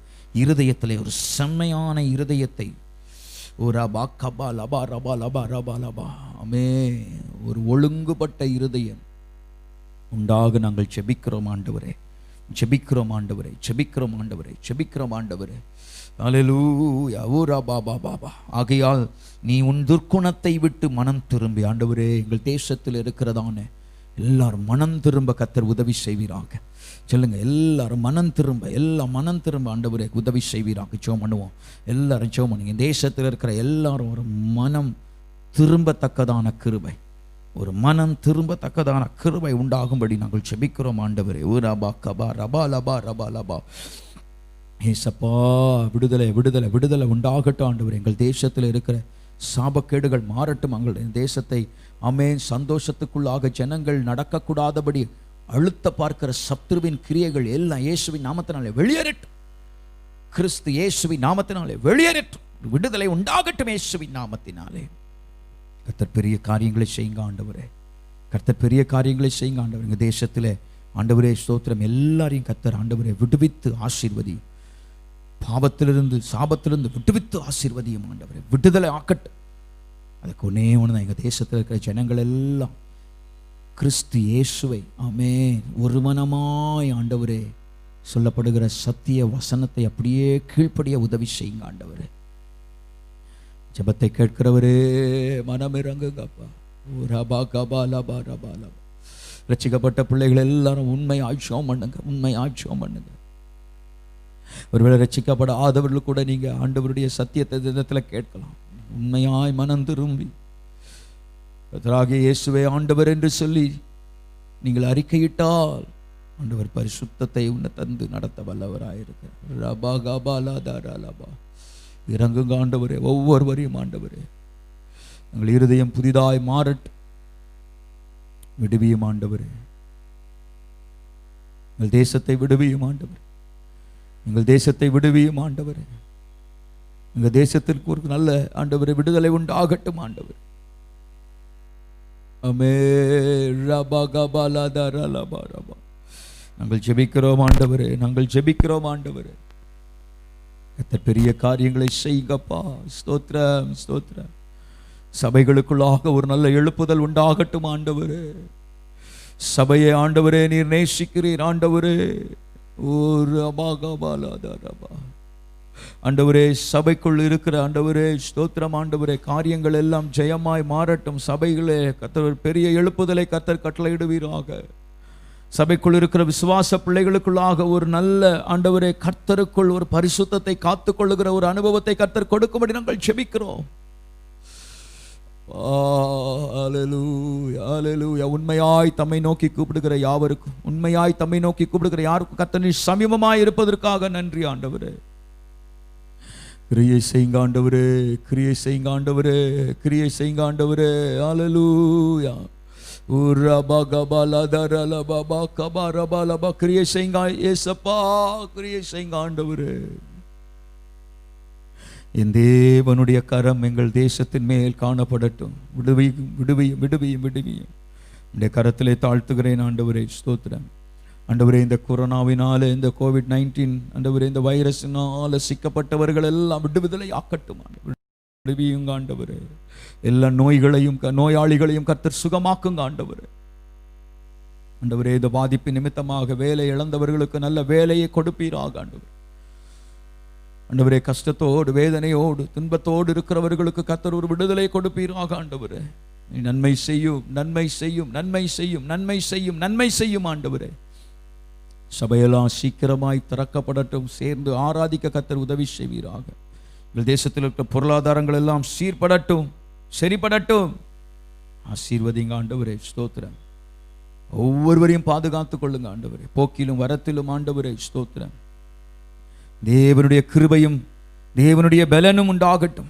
இருதயத்தில் ஒரு செம்மையான இருதயத்தை ஒரு ஒழுங்குபட்ட இருதயம் உண்டாக நாங்கள் செபிக்கிறோம் ஆண்டவரே, செபிக்கிறோம் ஆண்டவரே, செபிக்கிறோம் ஆண்டவரே, செபிக்கிறோம் ஆண்டவரே. அல்லேலூயா. ஊரா பாபா பாபா. ஆகையால் நீ உன் துர்க்குணத்தை விட்டு மனம் திரும்பி ஆண்டவரே எங்கள் தேசத்தில் இருக்கிறதான எல்லாரும் மனம் திரும்ப கர்த்தர் உதவி செய்வீராக. சொல்லுங்க, எல்லாரும் மனம் திரும்ப, எல்லாம் மனம் திரும்ப ஆண்டவரே உதவி செய்வீராக. ஜெபம் பண்ணுவோம், எல்லாரும் ஜெபம் பண்ணுங்க. தேசத்தில் இருக்கிற எல்லாரும் ஒரு மனம் திரும்பத்தக்கதான கிருபை, ஒரு மனம் திரும்பத்தக்கதான கிருபை உண்டாகும்படி நாங்கள் செபிக்கிறோம் ஆண்டவரே. ஊராபா கபா ரபா லபா ரபா லபா. ஏசப்பா விடுதலை விடுதலை விடுதலை உண்டாகட்டும் ஆண்டவரே. எங்கள் தேசத்தில் இருக்கிற சாபக்கேடுகள் மாறட்டும். எங்களுடைய தேசத்தை அமேன் சந்தோஷத்துக்குள்ளாக ஜனங்கள் நடக்கக்கூடாதபடி அழுத்த பார்க்கிற சத்துருவின் கிரியைகள் எல்லாம் இயேசுவின் நாமத்தினாலே வெளியேறட்டும். கிறிஸ்து இயேசுவின் நாமத்தினாலே வெளியேறட்டும், விடுதலை உண்டாகட்டும் இயேசுவின் நாமத்தினாலே. கர்த்தர் பெரிய காரியங்களை செய்யுங்க ஆண்டவரே. கர்த்தர் பெரிய காரியங்களை செய்யுங்க ஆண்டவர். எங்கள் தேசத்தில் ஆண்டவரே ஸ்தோத்திரம், எல்லாரையும் கர்த்தர் ஆண்டவரே விடுவித்து ஆசீர்வதியும். பாவத்திலிருந்து சாபத்திலிருந்து விடுவித்து ஆசீர்வதியும் ஆண்டவரே. விடுதலை ஆக்கட்டும். அதுக்கு ஒன்னே ஒன்று தான், எங்கள் தேசத்தில் இருக்கிற ஜனங்கள் எல்லாம் கிறிஸ்து இயேசுவை ஆமென் ஒரு மனமாய் ஆண்டவரே சொல்லப்படுகிற சத்திய வசனத்தை அப்படியே கீழ்ப்படிய உதவி செய்யுங்க ஆண்டவரே. ஜெபத்தை கேட்கிறவரே மனம் இறங்குங்கப்பா. ரட்சிக்கப்பட்ட பிள்ளைகள் எல்லாரும் உண்மை ஆட்சியம் பண்ணுங்க, உண்மை ஆட்சியம் பண்ணுங்க. ஒருவேளை ரட்சிக்கப்படாதவர்கள் கூட நீங்க ஆண்டவருடைய சத்தியத்தை தினத்தில் கேட்கலாம். உண்மையாய் மனம் திரும்பி கர்த்தராகிய இயேசுவே ஆண்டவர் என்று சொல்லி நீங்கள் அறிக்கையிட்டால் ஆண்டவர் பரிசுத்தத்தை உன்னை தந்து நடத்த வல்லவராயிருக்கிறார். இறங்குங்க ஆண்டவரே, ஒவ்வொருவரையும் ஆண்டவரே எங்கள் இருதயம் புதிதாய் மாறட்டும். விடுவியும் ஆண்டவரே, எங்கள் தேசத்தை விடுவியும் ஆண்டவரே, எங்கள் தேசத்தை விடுவியும் ஆண்டவரே. எங்கள் தேசத்திற்கு ஒரு நல்ல ஆண்டவரே விடுதலை உண்டாகட்டும் ஆண்டவர். நாங்கள் ஜெபிக்கிறோம் ஆண்டவரே, நாங்கள் ஜெபிக்கிறோம் ஆண்டவரே. கர்த்தர் பெரிய காரியங்களை செய்யுங்கப்பா. ஸ்தோத்திரம் ஸ்தோத்திரம். சபைகளுக்குள்ளாக ஒரு நல்ல எழுப்புதல் உண்டாகட்டும் ஆண்டவரே. சபையை ஆண்டவரே நீர் நேசிக்கிறீர் ஆண்டவரே. ஆண்டவரே சபைக்குள் இருக்கிற ஆண்டவரே ஸ்தோத்திரம் ஆண்டவரே, காரியங்கள் எல்லாம் ஜெயமாய் மாறட்டும். சபைகளே கர்த்தர் பெரிய எழுப்புதலை கர்த்தர் கட்டளையிடுவீராக. சபைக்குள் இருக்கிற விசுவாச பிள்ளைகளுக்குள்ளாக ஒரு நல்ல ஆண்டவரே கர்த்தருக்குள் ஒரு பரிசுத்தத்தை காத்துக்கொள்ளுகிற ஒரு அனுபவத்தை கர்த்தர் கொடுக்கும்படி நாங்கள் ஜெபிக்கிறோம். உண்மையாய் தம்மை நோக்கி கூப்பிடுகிற யாவருக்கும், உண்மையாய் தம்மை நோக்கி கூப்பிடுகிற யாருக்கும் கர்த்தர் சமீபமாய் இருப்பதற்காக நன்றி ஆண்டவரே. கிரியை செய்யுங்க ஆண்டவரே, கிரியை செய்யுங்க ஆண்டவரே, கிரியை செய்யுங்க ஆண்டவரே. ஹல்லேலூயா. கிரியை செய்யுங்க இயேசப்பா, கிரியை செய்யுங்க ஆண்டவரே. என் தேவனுடைய கரம் எங்கள் தேசத்தின் மேல் காணப்படட்டும். விடுவியும் விடுவியும் விடுவியும் விடுவியும் இந்த கரத்திலே தாழ்த்துகிறேன் ஆண்டவரே. ஸ்தோத்திரம் ஆண்டவரே. இந்த கொரோனாவினால, இந்த COVID-19 ஆண்டவரே, இந்த வைரஸினால சிக்கப்பட்டவர்கள் எல்லாம் விடுதலை ஆக்கட்டும் ஆண்டவரே. விடுவியுங்க ஆண்டவரே. எல்லா நோய்களையும் நோயாளிகளையும் கர்த்தர் சுகமாக்குங்க ஆண்டவரே. ஆண்டவரே இந்த பாதிப்பு நிமித்தமாக வேலை இழந்தவர்களுக்கு நல்ல வேலையை கொடுப்பீராக ஆண்டவரே. ஆண்டவரே கஷ்டத்தோடு வேதனையோடு துன்பத்தோடு இருக்கிறவர்களுக்கு கர்த்தர் ஒரு விடுதலை கொடுப்பீராக ஆண்டவரே. நீ நன்மை செய்யும், நன்மை செய்யும், நன்மை செய்யும், நன்மை செய்யும், நன்மை செய்யும் ஆண்டவரே. சபையெல்லாம் சீக்கிரமாய் திறக்கப்படட்டும். சேர்ந்து ஆராதிக்க கர்த்தர் உதவி செய்வீராக. எங்கள் தேசத்தில் இருக்கிற பொருளாதாரங்கள் எல்லாம் சீர்படட்டும், சரிபடட்டும். ஆசீர்வதிங்க ஆண்டவரே. ஸ்தோத்திரம். ஒவ்வொருவரையும் பாதுகாத்துக் கொள்ளுங்க ஆண்டவரே. போக்கிலும் வரத்திலும் ஆண்டவரே ஸ்தோத்திரம். தேவனுடைய கிருபையும் தேவனுடைய பலனும் உண்டாகட்டும்.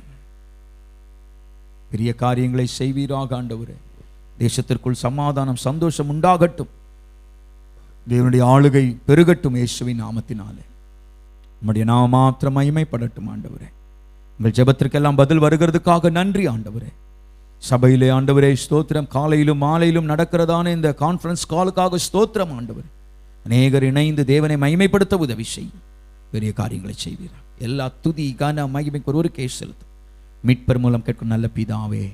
பெரிய காரியங்களை செய்வீராக ஆண்டவரே. தேசத்திற்குள் சமாதானம் சந்தோஷம் உண்டாகட்டும். தேவனுடைய ஆளுகை பெருகட்டும் இயேசுவின் நாமத்தினாலே. நம்முடைய நாம மாத்திரம் மகிமைப்படட்டும் ஆண்டவரே. உங்கள் ஜெபத்திற்கெல்லாம் பதில் வருகிறதுக்காக நன்றி ஆண்டவரே. சபையிலே ஆண்டவரே ஸ்தோத்திரம். காலையிலும் மாலையிலும் நடக்கிறதான இந்த கான்ஃபரன்ஸ் காலுக்காக ஸ்தோத்திரம் ஆண்டவரே. அநேகர் இணைந்து தேவனை மகிமைப்படுத்த உதவி செய்யும். பெரிய காரியங்களை செய்வீர்கள். எல்லா துதி கன மகிமைக்கு ஒரு கேஸ் செலுத்தும். மீட்பர் மூலம் கேட்கும் நல்ல பிதாவே,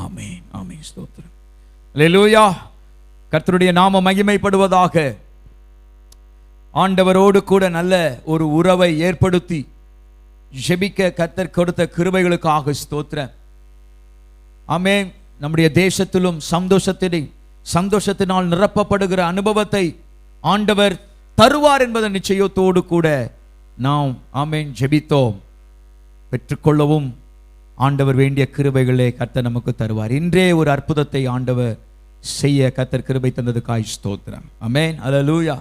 ஆமென் ஆமென். ஸ்தோத்திரம். அல்லேலூயா. கர்த்தருடைய நாம மகிமைப்படுவதாக. ஆண்டவரோடு கூட நல்ல ஒரு உறவை ஏற்படுத்தி ஜெபிக்க கர்த்தர் கொடுத்த கிருபைகளுக்காக ஸ்தோத்திரம். ஆமென். நம்முடைய தேசத்திலும் சந்தோஷத்தினால் நிரப்பப்படுகிற அனுபவத்தை ஆண்டவர் தருவார் என்பதை நிச்சயத்தோடு கூட நாம் ஆமென் ஜெபித்தோம். பெற்றுக்கொள்ளவும் ஆண்டவர் வேண்டிய கிருபைகளே கர்த்தர் நமக்கு தருவார். இன்றே ஒரு அற்புதத்தை ஆண்டவர் செய்ய கர்த்தர் கிருபை தந்ததுக்காய் ஸ்தோத்திரம். ஆமென். அல்லேலூயா.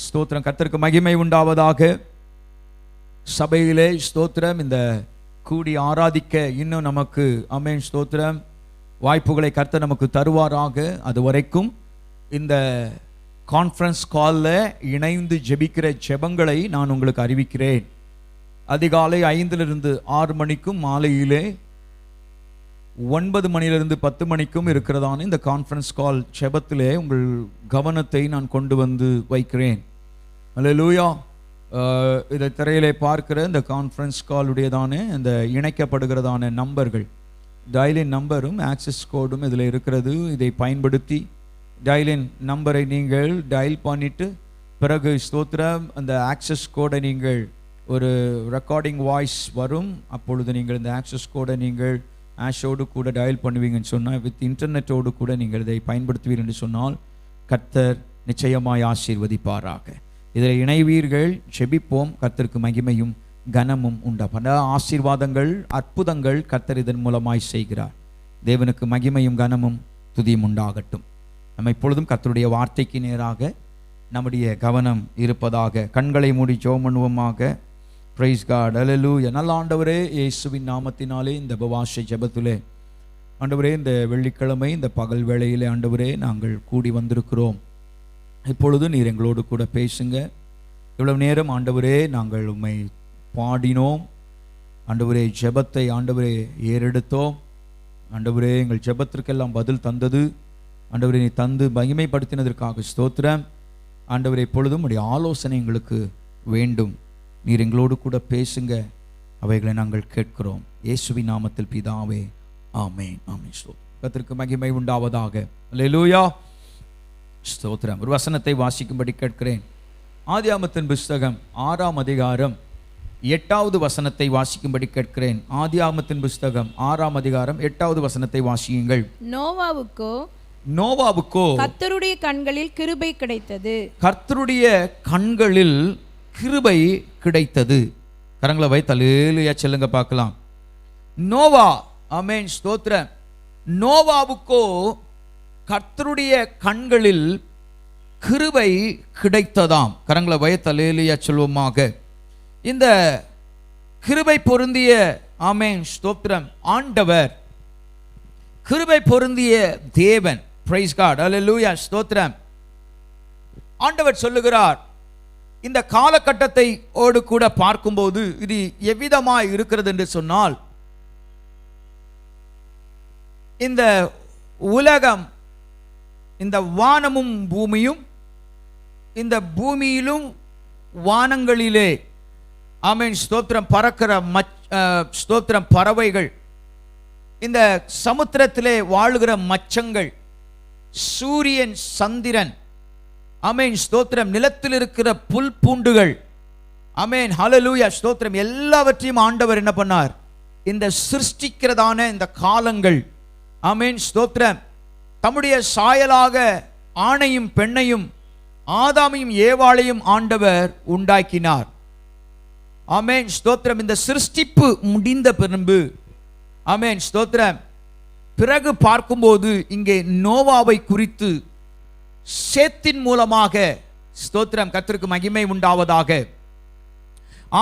ஸ்தோத்திரம். கர்த்தருக்கு மகிமை உண்டாவதாக. சபையிலே ஸ்தோத்திரம். இந்த கூடி ஆராதிக்க இன்னும் நமக்கு ஆமென் ஸ்தோத்திரம் வாய்ப்புகளை கர்த்தர் நமக்கு தருவாராக. அது வரைக்கும் இந்த கான்ஃபரன்ஸ் காலில் இணைந்து ஜெபிக்கிற ஜெபங்களை நான் உங்களுக்கு அறிவிக்கிறேன். அதிகாலை 5லிருந்து 6 மணிக்கும் மாலையிலே 9 மணியிலிருந்து 10 மணிக்கும் இருக்கிறதான இந்த கான்ஃபரன்ஸ் கால் ஜெபத்திலே உங்கள் கவனத்தை நான் கொண்டு வந்து வைக்கிறேன். அல்லேலூயா. இதை திரையிலே பார்க்கிற இந்த கான்ஃபரன்ஸ் காலுடையதான இந்த இணைக்கப்படுகிறதான நம்பர்கள், டயலின் நம்பரும் ஆக்சஸ் கோடும் இதில் இருக்கிறது. இதை பயன்படுத்தி டயலின் நம்பரை நீங்கள் டயல் பண்ணிட்டு பிறகு ஸ்தோத்திரம் அந்த ஆக்சஸ் கோடை நீங்கள் ஒரு ரெக்கார்டிங் வாய்ஸ் வரும். அப்பொழுது நீங்கள் இந்த ஆக்சஸ் கோடை நீங்கள் ஆஷோடு கூட டயல் பண்ணுவீங்கன்னு சொன்னால், வித் இன்டர்நெட்டோடு கூட நீங்கள் இதை பயன்படுத்துவீர்கள் என்று சொன்னால் கர்த்தர் நிச்சயமாய் ஆசீர்வதிப்பாராக. இதில் இணைவீர்கள், ஜெபிப்போம். கர்த்தருக்கு மகிமையும் கனமும் உண்டா. பல ஆசீர்வாதங்கள், அற்புதங்கள் கர்த்தர் இதன் மூலமாய் செய்கிறார். தேவனுக்கு மகிமையும் கனமும் துதியும் உண்டாகட்டும். நம்ம இப்பொழுதும் கர்த்தருடைய வார்த்தைக்கு நேராக நம்முடைய கவனம் இருப்பதாக. கண்களை மூடி ஜெபம் பண்ணுவோமாக. Price God. அல்லேலூயா. நல்ல ஆண்டவரே, இயேசுவின் நாமத்தினாலே இந்த உபவாச ஜெபத்திலே ஆண்டவரே, இந்த வெள்ளிக்கிழமை இந்த பகல் வேளையிலே ஆண்டவரே நாங்கள் கூடி வந்திருக்கிறோம். இப்பொழுது நீர் எங்களோடு கூட பேசுங்க. இவ்வளவு நேரம் ஆண்டவரே நாங்கள் உம்மை பாடினோம். ஆண்டவரே ஜெபத்தை ஆண்டவரே ஏறெடுத்தோம். ஆண்டவரே எங்கள் ஜெபத்திற்கெல்லாம் பதில் தந்தது. ஆண்டவரே நீ தந்து மகிமைப்படுத்தினதற்காக ஸ்தோத்திரம். ஆண்டவரே இப்பொழுதும் உடைய ஆலோசனை எங்களுக்கு வேண்டும். நீர் எங்களோடு கூட பேசுங்க. அவைகளை நாங்கள் கேட்கிறோம். இயேசுவின் நாமத்தில் பிதாவே, ஆமென். ஆமென். கர்த்தருக்கு மகிமை உண்டாவதாக. அல்லேலூயா. ஸ்தோத்திரம். ஒரு வசனத்தை வாசிக்கும்படி கேட்கிறேன். ஆதியாகமத்தின் புஸ்தகம் 6ஆம் அதிகாரம் 8வது வசனத்தை வாசிக்கும்படி கேட்கிறேன். ஆதியாகமத்தின் புஸ்தகம் 6ஆம் அதிகாரம் 8வது வசனத்தை வாசியுங்கள். நோவாவுக்கோ கர்த்தருடைய கண்களில் கிருபை கிடைத்தது. கர்த்தருடைய கண்களில் கிருபை கிடைத்தது. கரங்களை வைத்து அல்லேலூயா சொல்லுங்க பார்க்கலாம். நோவா, ஆமென் ஸ்தோத்திரம். நோவாவுக்கோ கர்த்தருடைய கண்களில் கிருபை கிடைத்ததாம். கரங்களை வைத்து அல்லேலூயா சொல்வோமாக. இந்த கிருபை பொருந்திய, ஆமென் ஸ்தோத்திரம், ஆண்டவர், கிருபை பொருந்திய தேவன். Price God. அல்லேலூயா ஸ்தோத்திரம். ஆண்டவர் சொல்லுகிறார், இந்த காலகட்டத்தை ஓடு கூட பார்க்கும்போது இது எவ்விதமாய் இருக்கிறது என்று சொன்னால், இந்த உலகம், இந்த வானமும் பூமியும், இந்த பூமியிலும் வானங்களிலே, ஆமென் ஸ்தோத்திரம், பறக்கிற ஸ்தோத்திரம் பறவைகள், இந்த சமுத்திரத்திலே வாழுகிற மச்சங்கள், சூரியன் சந்திரன், ஆமென் ஸ்தோத்திரம், நிலத்தில் இருக்கிற புல் பூண்டுகள், ஆமென் ஹல்லேலூயா ஸ்தோத்திரம், எல்லாவற்றையும் ஆண்டவர் என்ன பண்ணார்? இந்த சிருஷ்டிக்கிறதான இந்த காலங்கள், ஆமென் ஸ்தோத்திரம், தம்முடைய சாயலாக ஆணையும் பெண்ணையும் ஆதாமையும் ஏவாளையும் ஆண்டவர் உண்டாக்கினார். ஆமென் ஸ்தோத்திரம். இந்த சிருஷ்டிப்பு முடிந்த பின்பு, ஆமென் ஸ்தோத்திரம், பிறகு பார்க்கும்போது இங்கே நோவாவை குறித்து சேத்தின் மூலமாக, ஸ்தோத்திரம், கர்த்தருக்கு மகிமை உண்டாவதாக,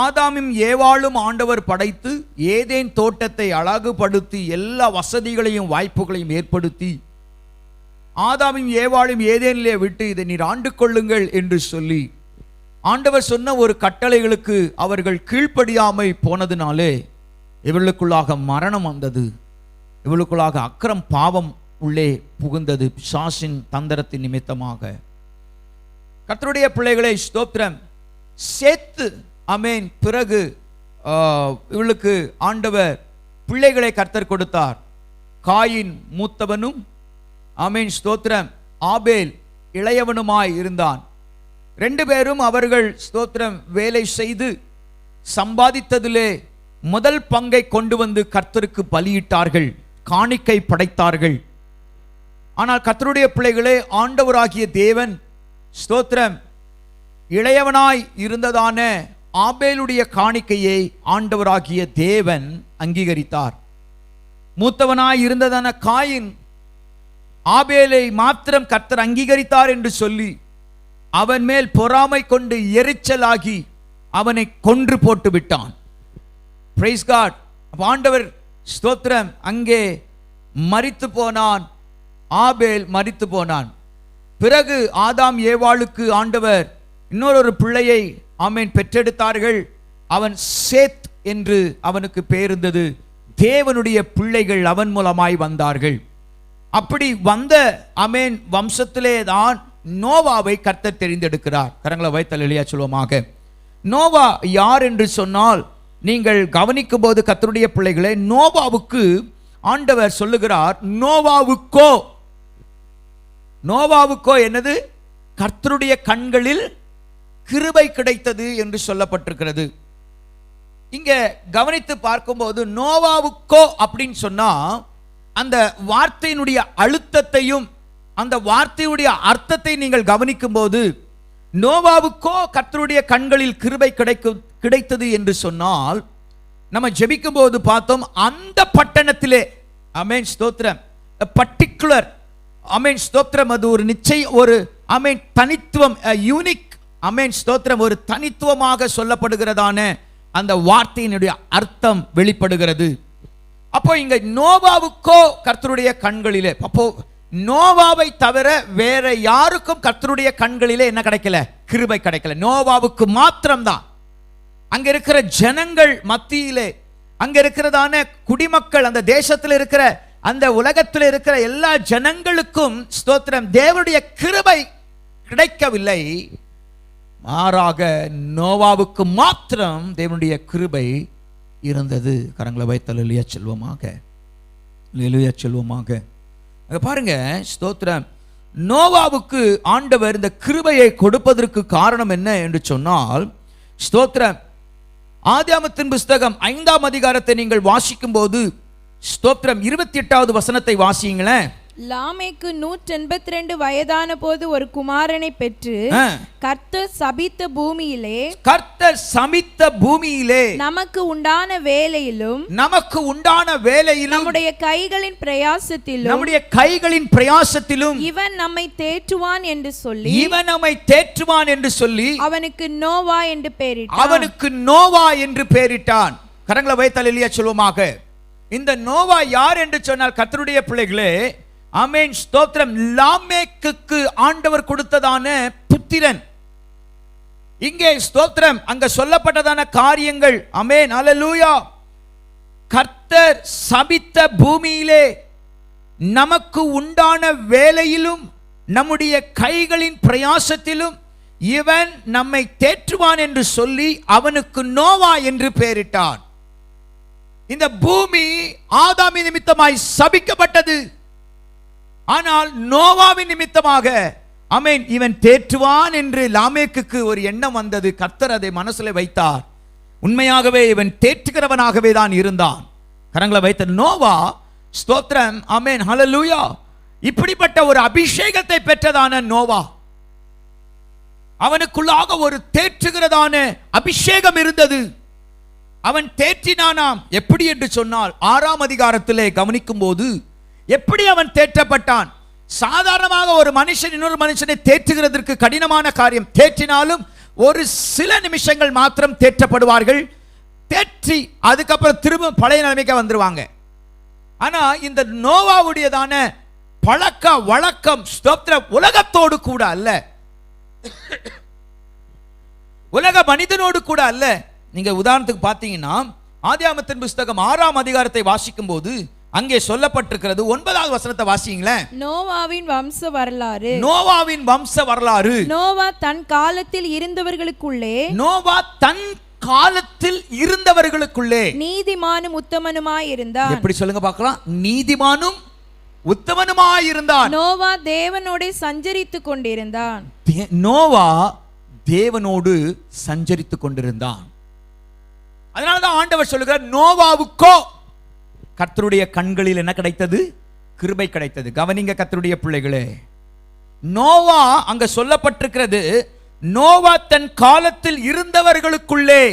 ஆதாமும் ஏவாளும் ஆண்டவர் படைத்து ஏதேன் தோட்டத்தை அழகுபடுத்தி எல்லா வசதிகளையும் வாய்ப்புகளையும் ஏற்படுத்தி ஆதாமும் ஏவாளும் ஏதேனிலே விட்டு இதை நீர் ஆண்டு கொள்ளுங்கள் என்று சொல்லி ஆண்டவர் சொன்ன ஒரு கட்டளைகளுக்கு அவர்கள் கீழ்ப்படியாமை போனதினாலே இவர்களுக்குள்ளாக மரணம் வந்தது. இவர்களுக்குள்ளாக அக்கிரம் பாவம் உள்ளே புகுந்தது, பிசாசின் தந்திரத்தின் நிமித்தமாக. கர்த்தருடைய பிள்ளைகளை ஸ்தோத்திரம், சேத்து, ஆமென், பிறகு இவளுக்கு ஆண்டவர் பிள்ளைகளை கர்த்தர் கொடுத்தார். காயின் மூத்தவனும், ஆமென் ஸ்தோத்திரம், ஆபேல் இளையவனுமாய் இருந்தான். 2 பேரும் அவர்கள் ஸ்தோத்திரம் வேலை செய்து சம்பாதித்ததிலே முதல் பங்கை கொண்டு வந்து கர்த்தருக்கு பலியிட்டார்கள், காணிக்கை படைத்தார்கள். ஆனால் கர்த்தருடைய பிள்ளைகளே, ஆண்டவராகிய தேவன் ஸ்தோத்திரம் இளையவனாய் இருந்ததான ஆபேலுடைய காணிக்கையை ஆண்டவராகிய தேவன் அங்கீகரித்தார். மூத்தவனாய் இருந்ததான காயின் ஆபேலை மாத்திரம் கர்த்தர் அங்கீகரித்தார் என்று சொல்லி அவன் மேல் பொறாமை கொண்டு எரிச்சலாகி அவனை கொன்று போட்டு விட்டான். Praise God. ஆண்டவர் ஸ்தோத்திரம் அங்கே மரித்து போனான், ஆபேல் மரித்து போனான். பிறகு ஆதாம் ஏவாளுக்கு ஆண்டவர் இன்னொரு பிள்ளையை, ஆமென், பெற்றெடுத்தார்கள். அவன் சேத் என்று அவனுக்கு பேர் இருந்தது. தேவனுடைய பிள்ளைகள் அவன் மூலமாய் வந்தார்கள். அப்படி வந்த ஆமென் வம்சத்திலே தான் நோவாவை கர்த்தர் தெரிந்தெடுக்கிறார். கரங்களை வைத்து அல்லேலூயா சொல்வோமாக. நோவா யார் என்று சொன்னால், நீங்கள் கவனிக்கும் போது கர்த்தருடைய பிள்ளைகளே, நோவாவுக்கு ஆண்டவர் சொல்லுகிறார், நோவாவுக்கோ என்னது? கர்த்தருடைய கண்களில் கிருபை கிடைத்தது என்று சொல்லப்பட்டிருக்கிறது. இங்க கவனித்து பார்க்கும்போது நோவாவுக்கோ அப்படின்னு சொன்னா, அந்த வார்த்தையினுடைய அழுத்தத்தையும் அந்த வார்த்தையுடைய அர்த்தத்தை நீங்கள் கவனிக்கும் போது, நோவாவுக்கோ கர்த்தருடைய கண்களில் கிருபை கிடைத்தது என்று சொன்னால், நம்ம ஜெபிக்கும் போது பார்த்தோம், அந்த பட்டணத்திலே ஆமென் ஸ்தோத்திரம், பர்టిక్యులர் ஆமென் ஸ்தோத்திரம், அது ஒரு நிச்சயம், ஒரு ஆமென் தனித்துவம், யூனிக் ஆமென் ஸ்தோத்திரம், ஒரு தனித்துவமாக சொல்லப்படுகிறதான அந்த வார்த்தையினுடைய அர்த்தம் வெளிப்படுகிறது. அப்போ இங்க நோவாவுக்கோ கர்த்தருடைய கண்களிலே, அப்போ நோவாவை தவிர வேற யாருக்கும் கர்த்தருடைய கண்களிலே என்ன கிடைக்கல? கிருபை கிடைக்கல. நோவாவுக்கு மாத்திரம்தான். அங்க இருக்கிற ஜனங்கள் மத்தியிலே, அங்க இருக்கிறதான குடிமக்கள், அந்த தேசத்தில் இருக்கிற, அந்த உலகத்தில் இருக்கிற எல்லா ஜனங்களுக்கும் ஸ்தோத்திரம், தேவனுடைய கிருபை கிடைக்கவில்லை. மாறாக நோவாவுக்கு மாத்திரம் தேவனுடைய கிருபை இருந்தது. கரங்களை வைத்து அல்லேலூயா சொல்வோமாக, அல்லேலூயா சொல்வோமாக. அங்க பாருங்க ஸ்தோத்திரம், நோவாவுக்கு ஆண்டவர் இந்த கிருபையை கொடுப்பதற்கு காரணம் என்ன என்று சொன்னால், ஸ்தோத்திரம், ஆதியாகமத்தின் புஸ்தகம் 5ஆம் அதிகாரத்தை நீங்கள் வாசிக்கும் போது ஸ்தோத்திரம் 28வது வசனத்தை வாசியுங்களேன். லாமேக்கு 182 வயதான போது ஒரு குமாரனை பெற்று கர்த்தர் சபித்த பூமியிலே நமக்கு உண்டான வேலையிலும் நம்முடைய கைகளின் பிரயாசத்திலும் இவன் நம்மை தேற்றுவான் என்று சொல்லி அவனுக்கு நோவா என்று பெயரிட்டான். கரங்களை வைத்து அல்லேலூயா சொல்வோமாக. இந்த நோவா யார் என்று சொன்னால், கர்த்தருடைய பிள்ளைகளே, ஆமென் ஸ்தோத்திரம், லாமேக்குக்கு ஆண்டவர் கொடுத்ததான புத்திரன். இங்கே ஸ்தோத்திரம், அங்க சொல்லப்பட்டதான காரியங்கள், ஆமென் அல்லேலூயா, கர்த்தர் சபித்த பூமியிலே நமக்கு உண்டான வேலையிலும் நம்முடைய கைகளின் பிரயாசத்திலும் இவன் நம்மை தேற்றுவான் என்று சொல்லி அவனுக்கு நோவா என்று பெயரிட்டான். இந்த பூமி ஆதாமின் நிமித்தமாய் சபிக்கப்பட்டது. ஆனால் நோவாவின் நிமித்தமாக ஆமென் இவன் தேற்றுவான் என்று லாமேக்குக்கு ஒரு எண்ணம் வந்தது. கர்த்தர் அதை மனசுல வைத்தார். உண்மையாகவே இவன் தேற்றுகிறவனாகவே தான் இருந்தான். கரங்களை வைத்த நோவா ஸ்தோத்திரம், ஆமென் ஹல்லேலூயா, இப்படிப்பட்ட ஒரு அபிஷேகத்தை பெற்றதான நோவா, அவனுக்குள்ளாக ஒரு தேற்றுகிறதான அபிஷேகம் இருந்தது. அவன் தேற்றினானாம். எப்படி என்று சொன்னால், 6ஆம் அதிகாரத்திலே கவனிக்கும் போது எப்படி அவன் தேற்றப்பட்டான். சாதாரணமாக ஒரு மனுஷன் இன்னொரு மனுஷனை தேற்றுகிறதற்கு கடினமான காரியம். தேற்றினாலும் ஒரு சில நிமிஷங்கள் மாத்திரம் தேற்றப்படுவார்கள். தேற்றி அதுக்கப்புறம் திரும்ப பழைய நிலைமைக்கு வந்துருவாங்க. ஆனா இந்த நோவாவுடையதான பழக்க வழக்கம் ஸ்தோத்திரம் உலகத்தோடு கூட அல்ல, உலக மனிதனோடு கூட அல்ல. நீங்க உதாரணத்துக்கு பார்த்தீங்கன்னா, ஆதியாகமத்தின் புஸ்தகம் 6ஆம் அதிகாரத்தை வாசிக்கும் போது அங்கே சொல்லப்பட்டிருக்கிறது. 9வது வசனத்தை வாசிங்களேன். நோவாவின் வம்ச வரலாறு. நோவா தன் காலத்தில் இருந்தவர்களுக்குள்ளே நீதிமானும் உத்தமனுமாய் இருந்தான். எப்படி சொல்லுங்க பார்க்கலாம்? நீதிமானும் உத்தமனுமாய் இருந்தான். நோவா தேவனோடு சஞ்சரித்துக் கொண்டிருந்தான். நோவா தேவனோடு சஞ்சரித்துக் கொண்டிருந்தான். அதனாலதான் ஆண்டவர் சொல்லுகிறார், நோவாவுக்கோ கர்த்தருடைய கண்களில் என்ன கிடைத்தது? கிருபை கிடைத்தது. கவனிங்க கர்த்தருடைய பிள்ளைகளே, நோவா அங்க சொல்லப்பட்டிருக்கிறது, நோவா தன் காலத்தில் இருந்தவர்களுக்குள்ளே,